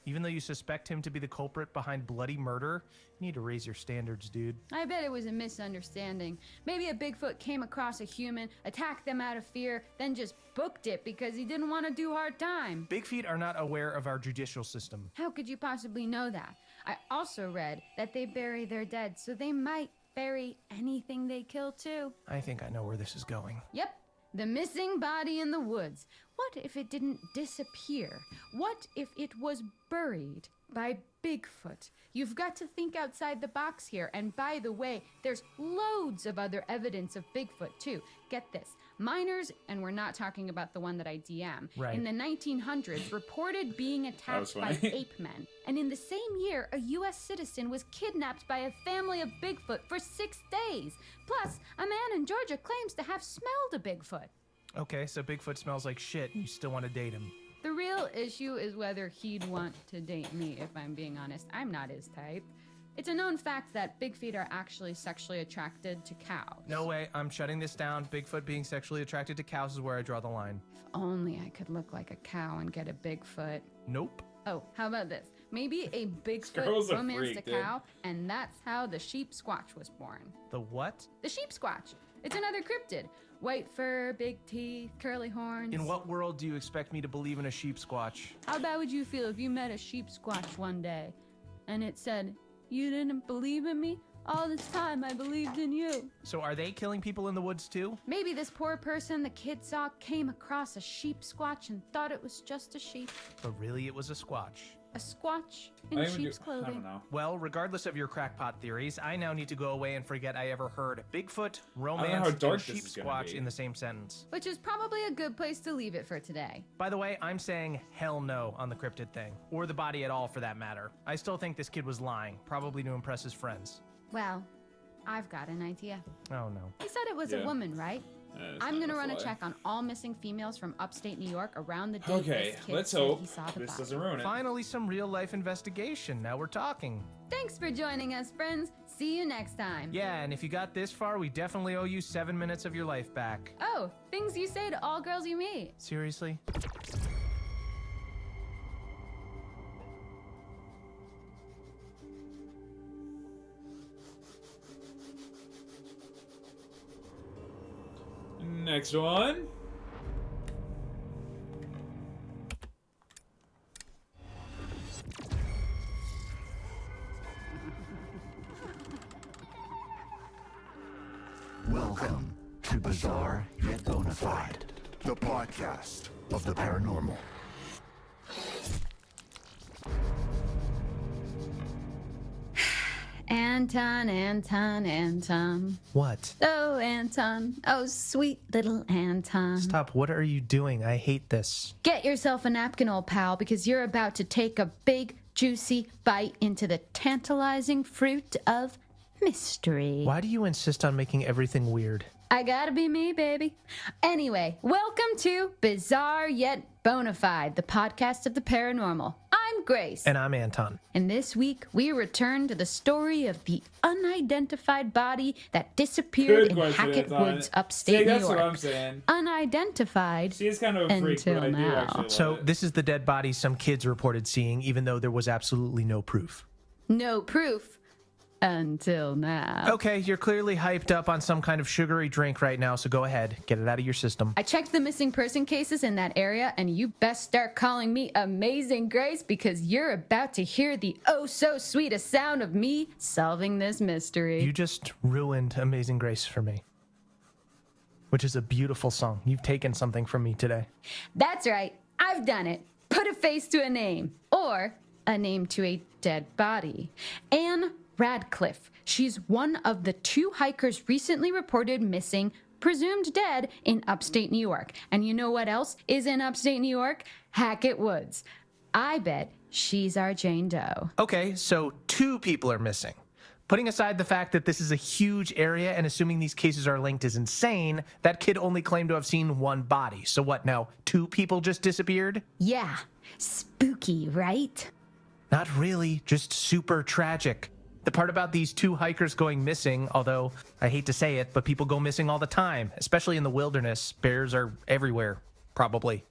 Even though you suspect him to be the culprit behind bloody murder, you need to raise your standards, dude. I bet it was a misunderstanding. Maybe a Bigfoot came across a human, attacked them out of fear, then just booked it because he didn't want to do hard time. Big feet are not aware of our judicial system. How could you possibly know that? I also read that they bury their dead, so they might bury anything they kill too. I think I know where this is going. Yep. The missing body in the woods. What if it didn't disappear? What if it was buried by Bigfoot? You've got to think outside the box here. And by the way, there's loads of other evidence of Bigfoot too. Get this. Miners, and we're not talking about the one that I DM, Right. in the 1900s reported being attacked by funny. ape men. And in the same year, a U.S. citizen was kidnapped by a family of Bigfoot for 6 days. Plus, a man in Georgia claims to have smelled a Bigfoot. Okay, so Bigfoot smells like shit and you still want to date him. The real issue is whether he'd want to date me, if I'm being honest. I'm not his type. It's a known fact that big feet are actually sexually attracted to cows. No way, I'm shutting this down. Bigfoot being sexually attracted to cows is where I draw the line. If only I could look like a cow and get a Bigfoot. Nope. Oh, how about this? Maybe a girl's Bigfoot a romanced freak, a cow, and that's how the sheep squatch was born. The what? The sheep squatch. It's another cryptid. White fur, big teeth, curly horns. In what world do you expect me to believe in a sheep squatch? How bad would you feel if you met a sheep squatch one day and it said, "You didn't believe in me? All this time I believed in you." So are they killing people in the woods too? Maybe this poor person the kid saw came across a sheep squatch and thought it was just a sheep. But really it was a squatch. A squatch in sheep's I clothing. don't know. Well, regardless of your crackpot theories, I now need to go away and forget I ever heard Bigfoot, how romance, dark and this sheep is gonna squatch be. in the same sentence. Which is probably a good place to leave it for today. By the way, I'm saying hell no on the cryptid thing, or the body at all for that matter. I still think this kid was lying, probably to impress his friends. Well, I've got an idea. Oh no. He said it was Yeah. a woman, right? It's I'm not gonna run a fly. check on all missing females from upstate New York around the date Okay, this kid let's said hope he saw the this body. doesn't ruin it. Finally, some real life investigation. Now we're talking. Thanks for joining us, friends. See you next time. Yeah, and if you got this far, we definitely owe you 7 minutes of your life back. Oh, things you say to all girls you meet. Seriously? Next one. Welcome to Bizarre Yet Bonafide, the podcast of the paranormal. Anton. What? Oh, Anton. Oh, sweet little Anton. Stop, what are you doing? I hate this. Get yourself a napkin, old pal, because you're about to take a big, juicy bite into the tantalizing fruit of mystery. Why do you insist on making everything weird? I gotta be me, baby. Anyway, welcome to Bizarre Yet Bonafide, the podcast of the paranormal. I'm Grace. And I'm Anton. And this week, we return to the story of the unidentified body that disappeared Good in question, Hackett Anton. Woods, upstate See, New that's York. what I'm saying. Unidentified She is kind of a freak, but until I do now. actually love So it. this is the dead body some kids reported seeing, even though there was absolutely no proof. No proof until now. Okay, you're clearly hyped up on some kind of sugary drink right now, so go ahead, get it out of your system. I checked the missing person cases in that area, and you best start calling me Amazing Grace because you're about to hear the oh so sweetest sound of me solving this mystery. You just ruined Amazing Grace for me, which is a beautiful song. You've taken something from me today. That's right, I've done it. Put a face to a name, or a name to a dead body. Anne Radcliffe. She's one of the 2 hikers recently reported missing, presumed dead, in upstate New York. And you know what else is in upstate New York? Hackett Woods. I bet she's our Jane Doe. Okay, so 2 people are missing. Putting aside the fact that this is a huge area and assuming these cases are linked is insane, that kid only claimed to have seen 1 body. So what now, 2 people just disappeared? Yeah, spooky, right? Not really, just super tragic. The part about these 2 hikers going missing, although I hate to say it, but people go missing all the time, especially in the wilderness. Bears are everywhere, probably.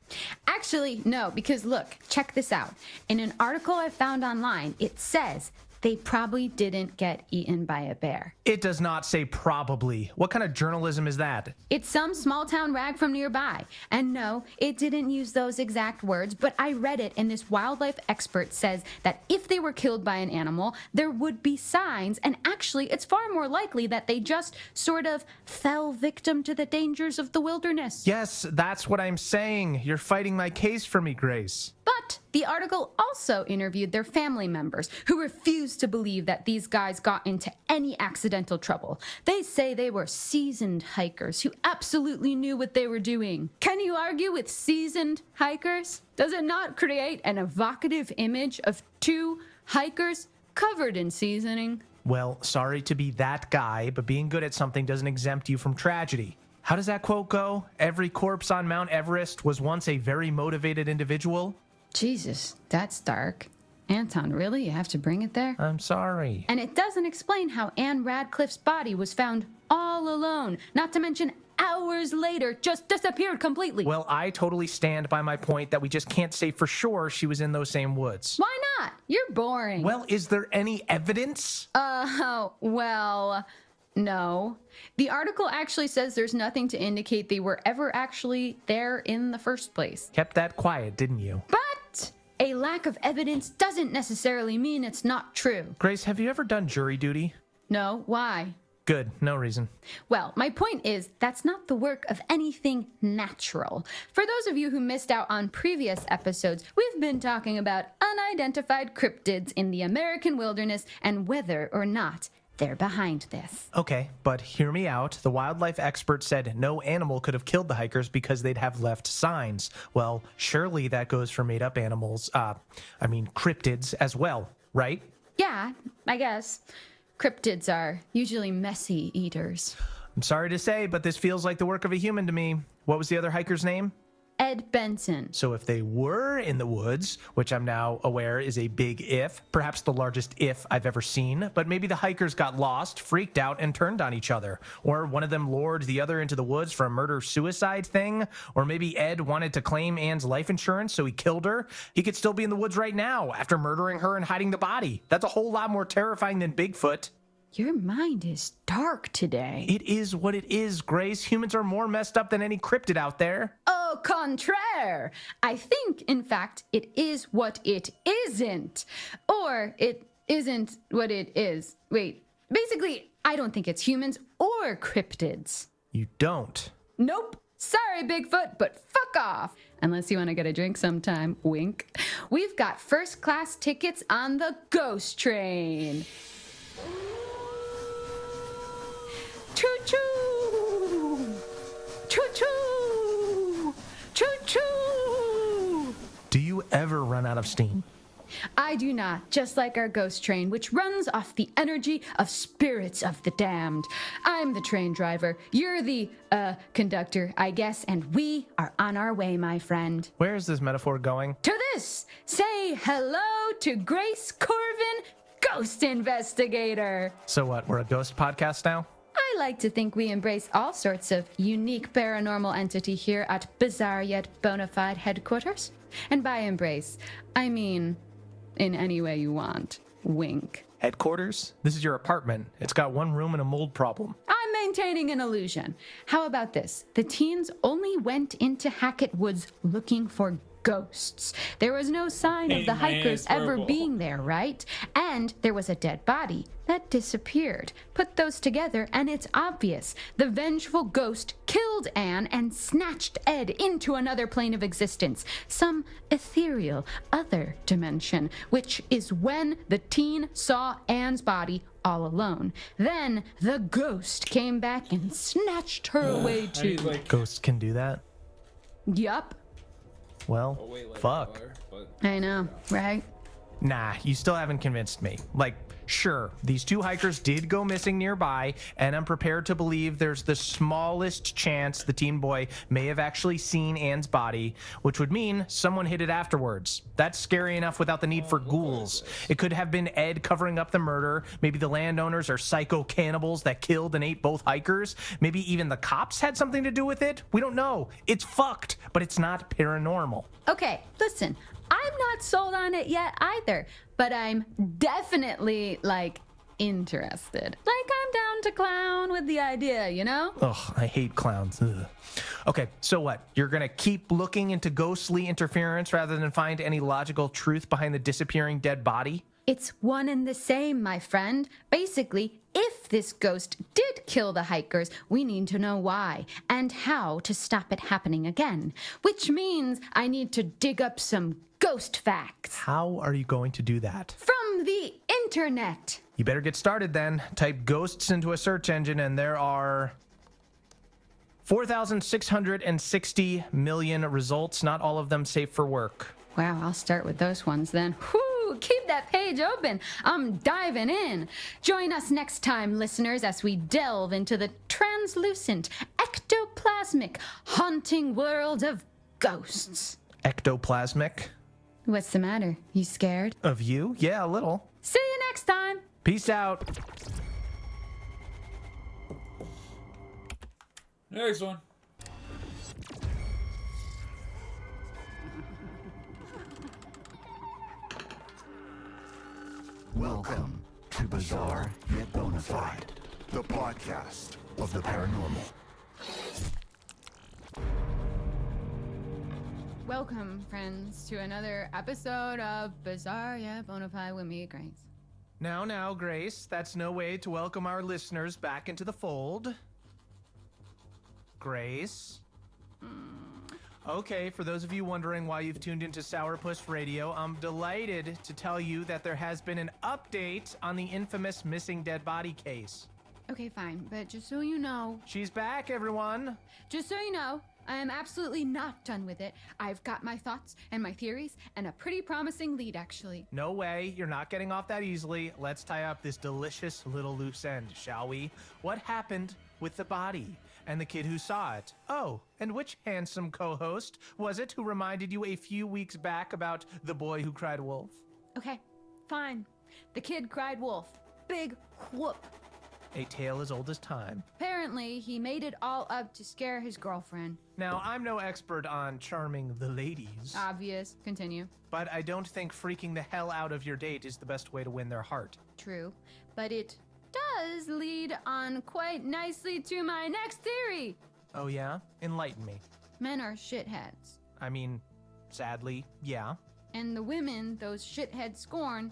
Actually, no, because look, check this out. In an article I found online, it says they probably didn't get eaten by a bear. It does not say probably. What kind of journalism is that? It's some small town rag from nearby. And no, it didn't use those exact words, but I read it, and this wildlife expert says that if they were killed by an animal, there would be signs, and actually, it's far more likely that they just sort of fell victim to the dangers of the wilderness. Yes, that's what I'm saying. You're fighting my case for me, Grace. But the article also interviewed their family members who refused to believe that these guys got into any accidental trouble. They say they were seasoned hikers who absolutely knew what they were doing. Can you argue with seasoned hikers? Does it not create an evocative image of 2 hikers covered in seasoning? Well, sorry to be that guy, but being good at something doesn't exempt you from tragedy. How does that quote go? Every corpse on Mount Everest was once a very motivated individual? Jesus, that's dark. Anton, really? You have to bring it there? I'm sorry. And it doesn't explain how Anne Radcliffe's body was found all alone, not to mention hours later just disappeared completely. Well, I totally stand by my point that we just can't say for sure she was in those same woods. Why not? You're boring. Well, is there any evidence? Well, no. The article actually says there's nothing to indicate they were ever actually there in the first place. Kept that quiet, didn't you? But a lack of evidence doesn't necessarily mean it's not true. Grace, have you ever done jury duty? No, why? Good, no reason. Well, my point is, that's not the work of anything natural. For those of you who missed out on previous episodes, we've been talking about unidentified cryptids in the American wilderness and whether or not they're behind this. Okay, but hear me out. The wildlife expert said no animal could have killed the hikers because they'd have left signs. Well, surely that goes for made-up animals, cryptids as well, right? Yeah, I guess. Cryptids are usually messy eaters. I'm sorry to say, but this feels like the work of a human to me. What was the other hiker's name? Ed Benson. So if they were in the woods, which I'm now aware is a big if, perhaps the largest if I've ever seen, but maybe the hikers got lost, freaked out, and turned on each other. Or one of them lured the other into the woods for a murder-suicide thing. Or maybe Ed wanted to claim Anne's life insurance, so he killed her. He could still be in the woods right now after murdering her and hiding the body. That's a whole lot more terrifying than Bigfoot. Your mind is dark today. It is what it is, Grace. Humans are more messed up than any cryptid out there. Au contraire. I think, in fact, it is what it isn't. Or it isn't what it is. Wait, basically, I don't think it's humans or cryptids. You don't? Nope. Sorry, Bigfoot, but fuck off. Unless you want to get a drink sometime, wink. We've got first-class tickets on the ghost train. Choo-choo! Choo-choo! Choo-choo! Do you ever run out of steam? I do not, just like our ghost train, which runs off the energy of spirits of the damned. I'm the train driver. You're the, conductor, I guess, and we are on our way, my friend. Where is this metaphor going? To this! Say hello to Grace Corvin, Ghost Investigator. So what, we're a ghost podcast now? I like to think we embrace all sorts of unique paranormal entity here at Bizarre Yet Bonafide headquarters. And by embrace, I mean in any way you want. Wink. Headquarters? This is your apartment. It's got one room and a mold problem. I'm maintaining an illusion. How about this? The teens only went into Hackett Woods looking for ghosts. There was no sign of the hikers ever being there, right? And there was a dead body that disappeared. Put those together and it's obvious. The vengeful ghost killed Anne and snatched Ed into another plane of existence, some ethereal other dimension, which is when the teen saw Anne's body all alone. Then the ghost came back and snatched her away too. Ghosts can do that? Yup. Well, fuck. I know, right? Nah, you still haven't convinced me. Like, sure, these two hikers did go missing nearby, and I'm prepared to believe there's the smallest chance the teen boy may have actually seen Anne's body, which would mean someone hid it afterwards. That's scary enough without the need for ghouls. It could have been Ed covering up the murder. Maybe the landowners are psycho cannibals that killed and ate both hikers. Maybe even the cops had something to do with it. We don't know. It's fucked, but it's not paranormal. Okay, listen. I'm not sold on it yet either, but I'm definitely, interested. I'm down to clown with the idea, you know? Ugh, I hate clowns. Ugh. Okay, so what? You're gonna keep looking into ghostly interference rather than find any logical truth behind the disappearing dead body? It's one and the same, my friend. Basically, if this ghost did kill the hikers, we need to know why and how to stop it happening again. Which means I need to dig up some ghost facts. How are you going to do that? From the internet. You better get started then. Type ghosts into a search engine and there are 4,660 million results, not all of them safe for work. Wow, I'll start with those ones then. Whew, keep that page open. I'm diving in. Join us next time, listeners, as we delve into the translucent, ectoplasmic, haunting world of ghosts. Ectoplasmic? What's the matter? You scared? Of you? Yeah, a little. See you next time. Peace out. Next one. Welcome to Bizarre Yet Bonafide, the podcast of the paranormal. Welcome, friends, to another episode of Bizarre Yet Bonafide with me, Grace. Now, Grace, that's no way to welcome our listeners back into the fold. Grace? Okay, for those of you wondering why you've tuned into Sourpuss Radio, I'm delighted to tell you that there has been an update on the infamous missing dead body case. Okay, fine, but just so you know... She's back, everyone! Just so you know, I am absolutely not done with it. I've got my thoughts and my theories and a pretty promising lead, actually. No way, you're not getting off that easily. Let's tie up this delicious little loose end, shall we? What happened with the body and the kid who saw it? Oh, and which handsome co-host was it who reminded you a few weeks back about the boy who cried wolf? Okay, fine. The kid cried wolf. Big whoop. A tale as old as time. Apparently, he made it all up to scare his girlfriend. Now, I'm no expert on charming the ladies. Obvious. Continue. But I don't think freaking the hell out of your date is the best way to win their heart. True. But it does lead on quite nicely to my next theory. Oh yeah? Enlighten me. Men are shitheads. I mean, sadly, yeah. And the women those shitheads scorn,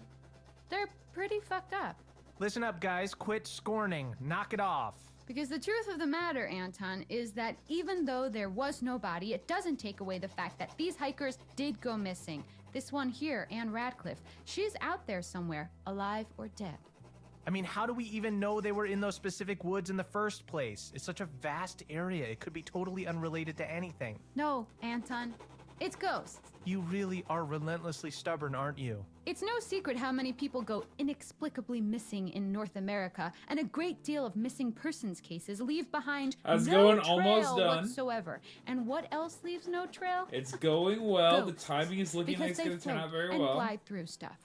they're pretty fucked up. Listen up, guys. Quit scorning. Knock it off. Because the truth of the matter, Anton, is that even though there was no body, it doesn't take away the fact that these hikers did go missing. This one here, Anne Radcliffe, she's out there somewhere, alive or dead. I mean, how do we even know they were in those specific woods in the first place? It's such a vast area. It could be totally unrelated to anything. No, Anton. It's ghosts. You really are relentlessly stubborn, aren't you? It's no secret how many people go inexplicably missing in North America, and a great deal of missing persons cases leave behind no going trail almost done. whatsoever. And what else leaves no trail? It's going well. Ghosts. The timing is looking like it's going to turn out very well. And glide through stuff.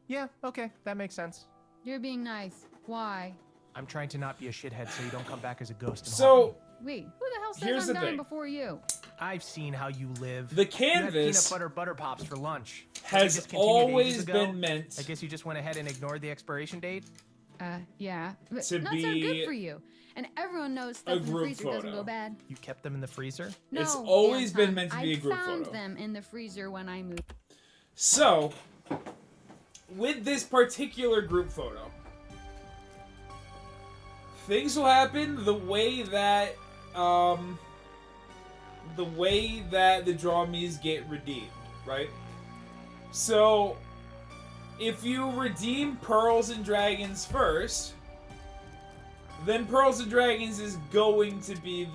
Yeah, okay, that makes sense. You're being nice. Why? I'm trying to not be a shithead so you don't come back as a ghost. So, wait, who the hell says here's I'm the dying thing. before you? I've seen how you live. The You canvas had peanut butter pops for lunch. has Just continued always ages ago. been meant I guess you just went ahead and ignored the expiration date. Yeah. But To not so be good for you. And everyone knows a stuff in the group freezer doesn't photo. go bad. You kept them in the freezer? No, It's always been Anton, meant to be a group I found photo. them in the freezer when I moved. So, with this particular group photo, things will happen the way that the draw me's get redeemed, right? So, if you redeem Pearls and Dragons first, then Pearls and Dragons is going to be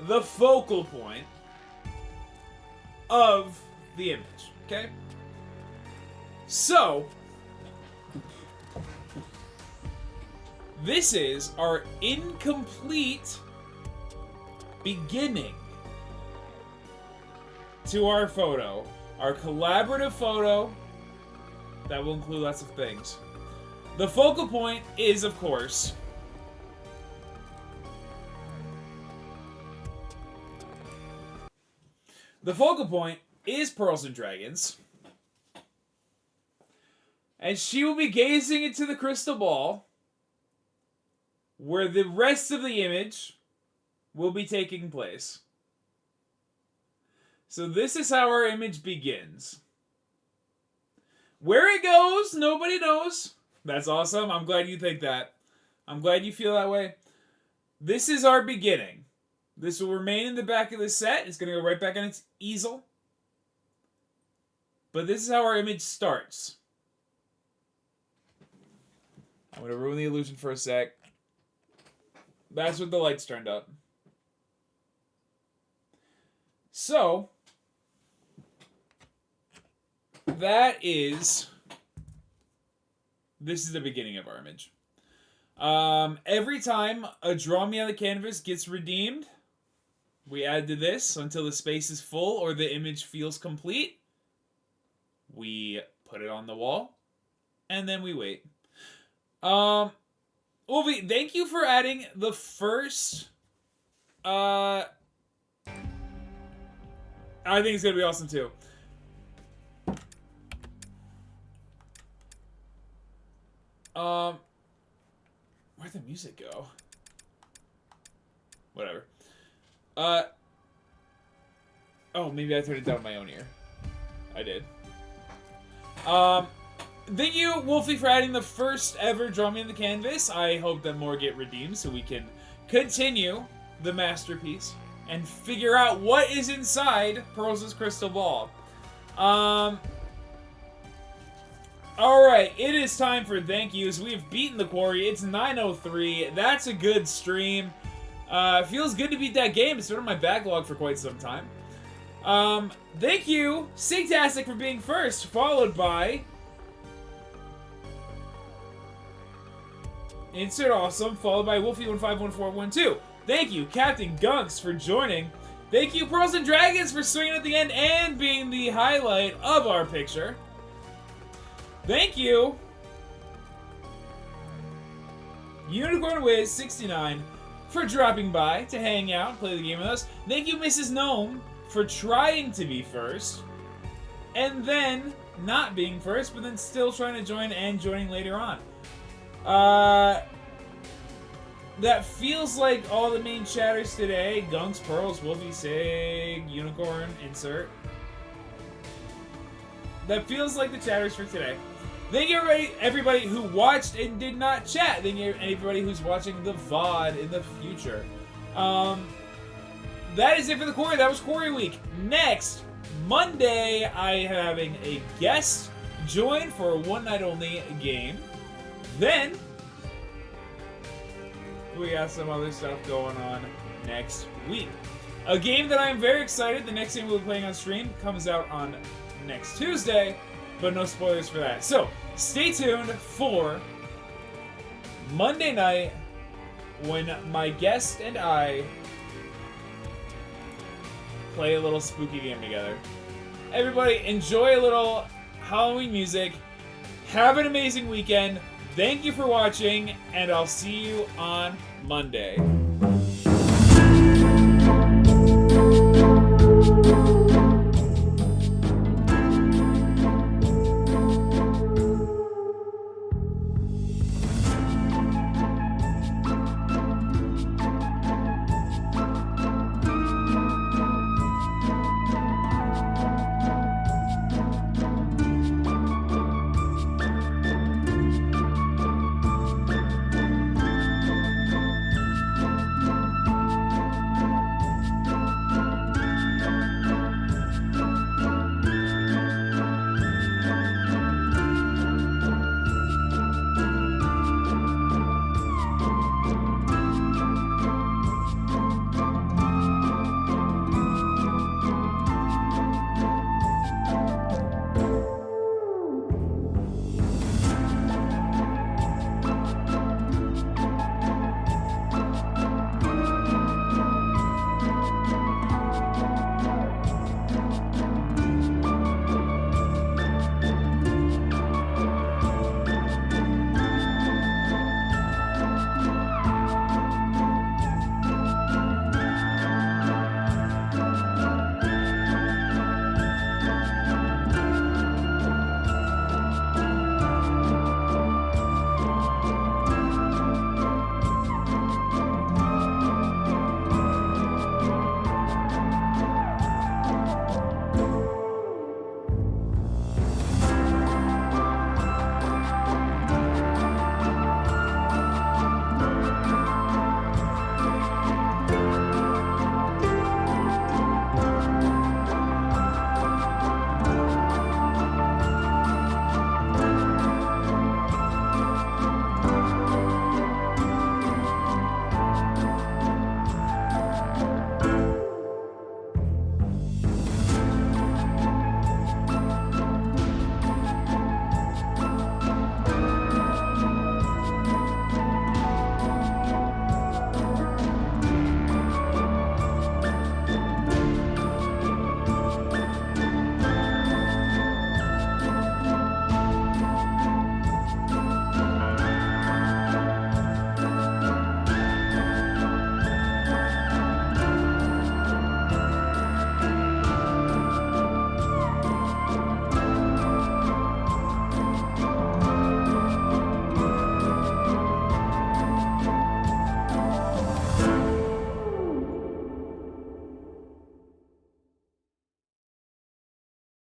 the focal point of the image, okay? So, this is our incomplete beginning to our photo, our collaborative photo that will include lots of things. The focal point is, of course, Pearls and Dragons. And she will be gazing into the crystal ball, where the rest of the image will be taking place. So this is how our image begins. Where it goes, nobody knows. That's awesome. I'm glad you think that. I'm glad you feel that way. This is our beginning. This will remain in the back of the set. It's going to go right back on its easel. But this is how our image starts. I'm going to ruin the illusion for a sec. That's when the lights turned up. So, this is the beginning of our image. Every time a Draw Me on the canvas gets redeemed, we add to this until the space is full or the image feels complete. We put it on the wall, and then we wait. Ulvi, thank you for adding the first. I think it's gonna be awesome too. Where'd the music go? Whatever. Oh, maybe I turned it down in my own ear. I did. Thank you, Wolfie, for adding the first ever drumming in the canvas. I hope that more get redeemed so we can continue the masterpiece and figure out what is inside Pearls' crystal ball. Alright, it is time for thank yous. We have beaten the Quarry. It's 9:03. That's a good stream. Feels good to beat that game. It's been on my backlog for quite some time. Thank you, Sigtastic, for being first, followed by Insert Awesome, followed by Wolfie151412. Thank you, Captain Gunks, for joining. Thank you, Pearls and Dragons, for swinging at the end and being the highlight of our picture. Thank you, Unicorn Wiz 69, for dropping by to hang out and play the game with us. Thank you, Mrs. Gnome, for trying to be first, and then not being first, but then still trying to join and joining later on. That feels like all the main chatters today. Gunks, Pearls, Wolfie, Sig, Unicorn, Insert. That feels like the chatters for today. Thank you, everybody who watched and did not chat. Thank you, everybody who's watching the VOD in the future. That is it for the Quarry. That was Quarry Week. Next Monday, I am having a guest join for a one-night-only game. Then, we got some other stuff going on next week. A game that I am very excited. The next game we'll be playing on stream comes out on next Tuesday, but no spoilers for that. So, stay tuned for Monday night when my guest and I play a little spooky game together. Everybody, enjoy a little Halloween music. Have an amazing weekend. Thank you for watching, and I'll see you on Monday.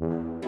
You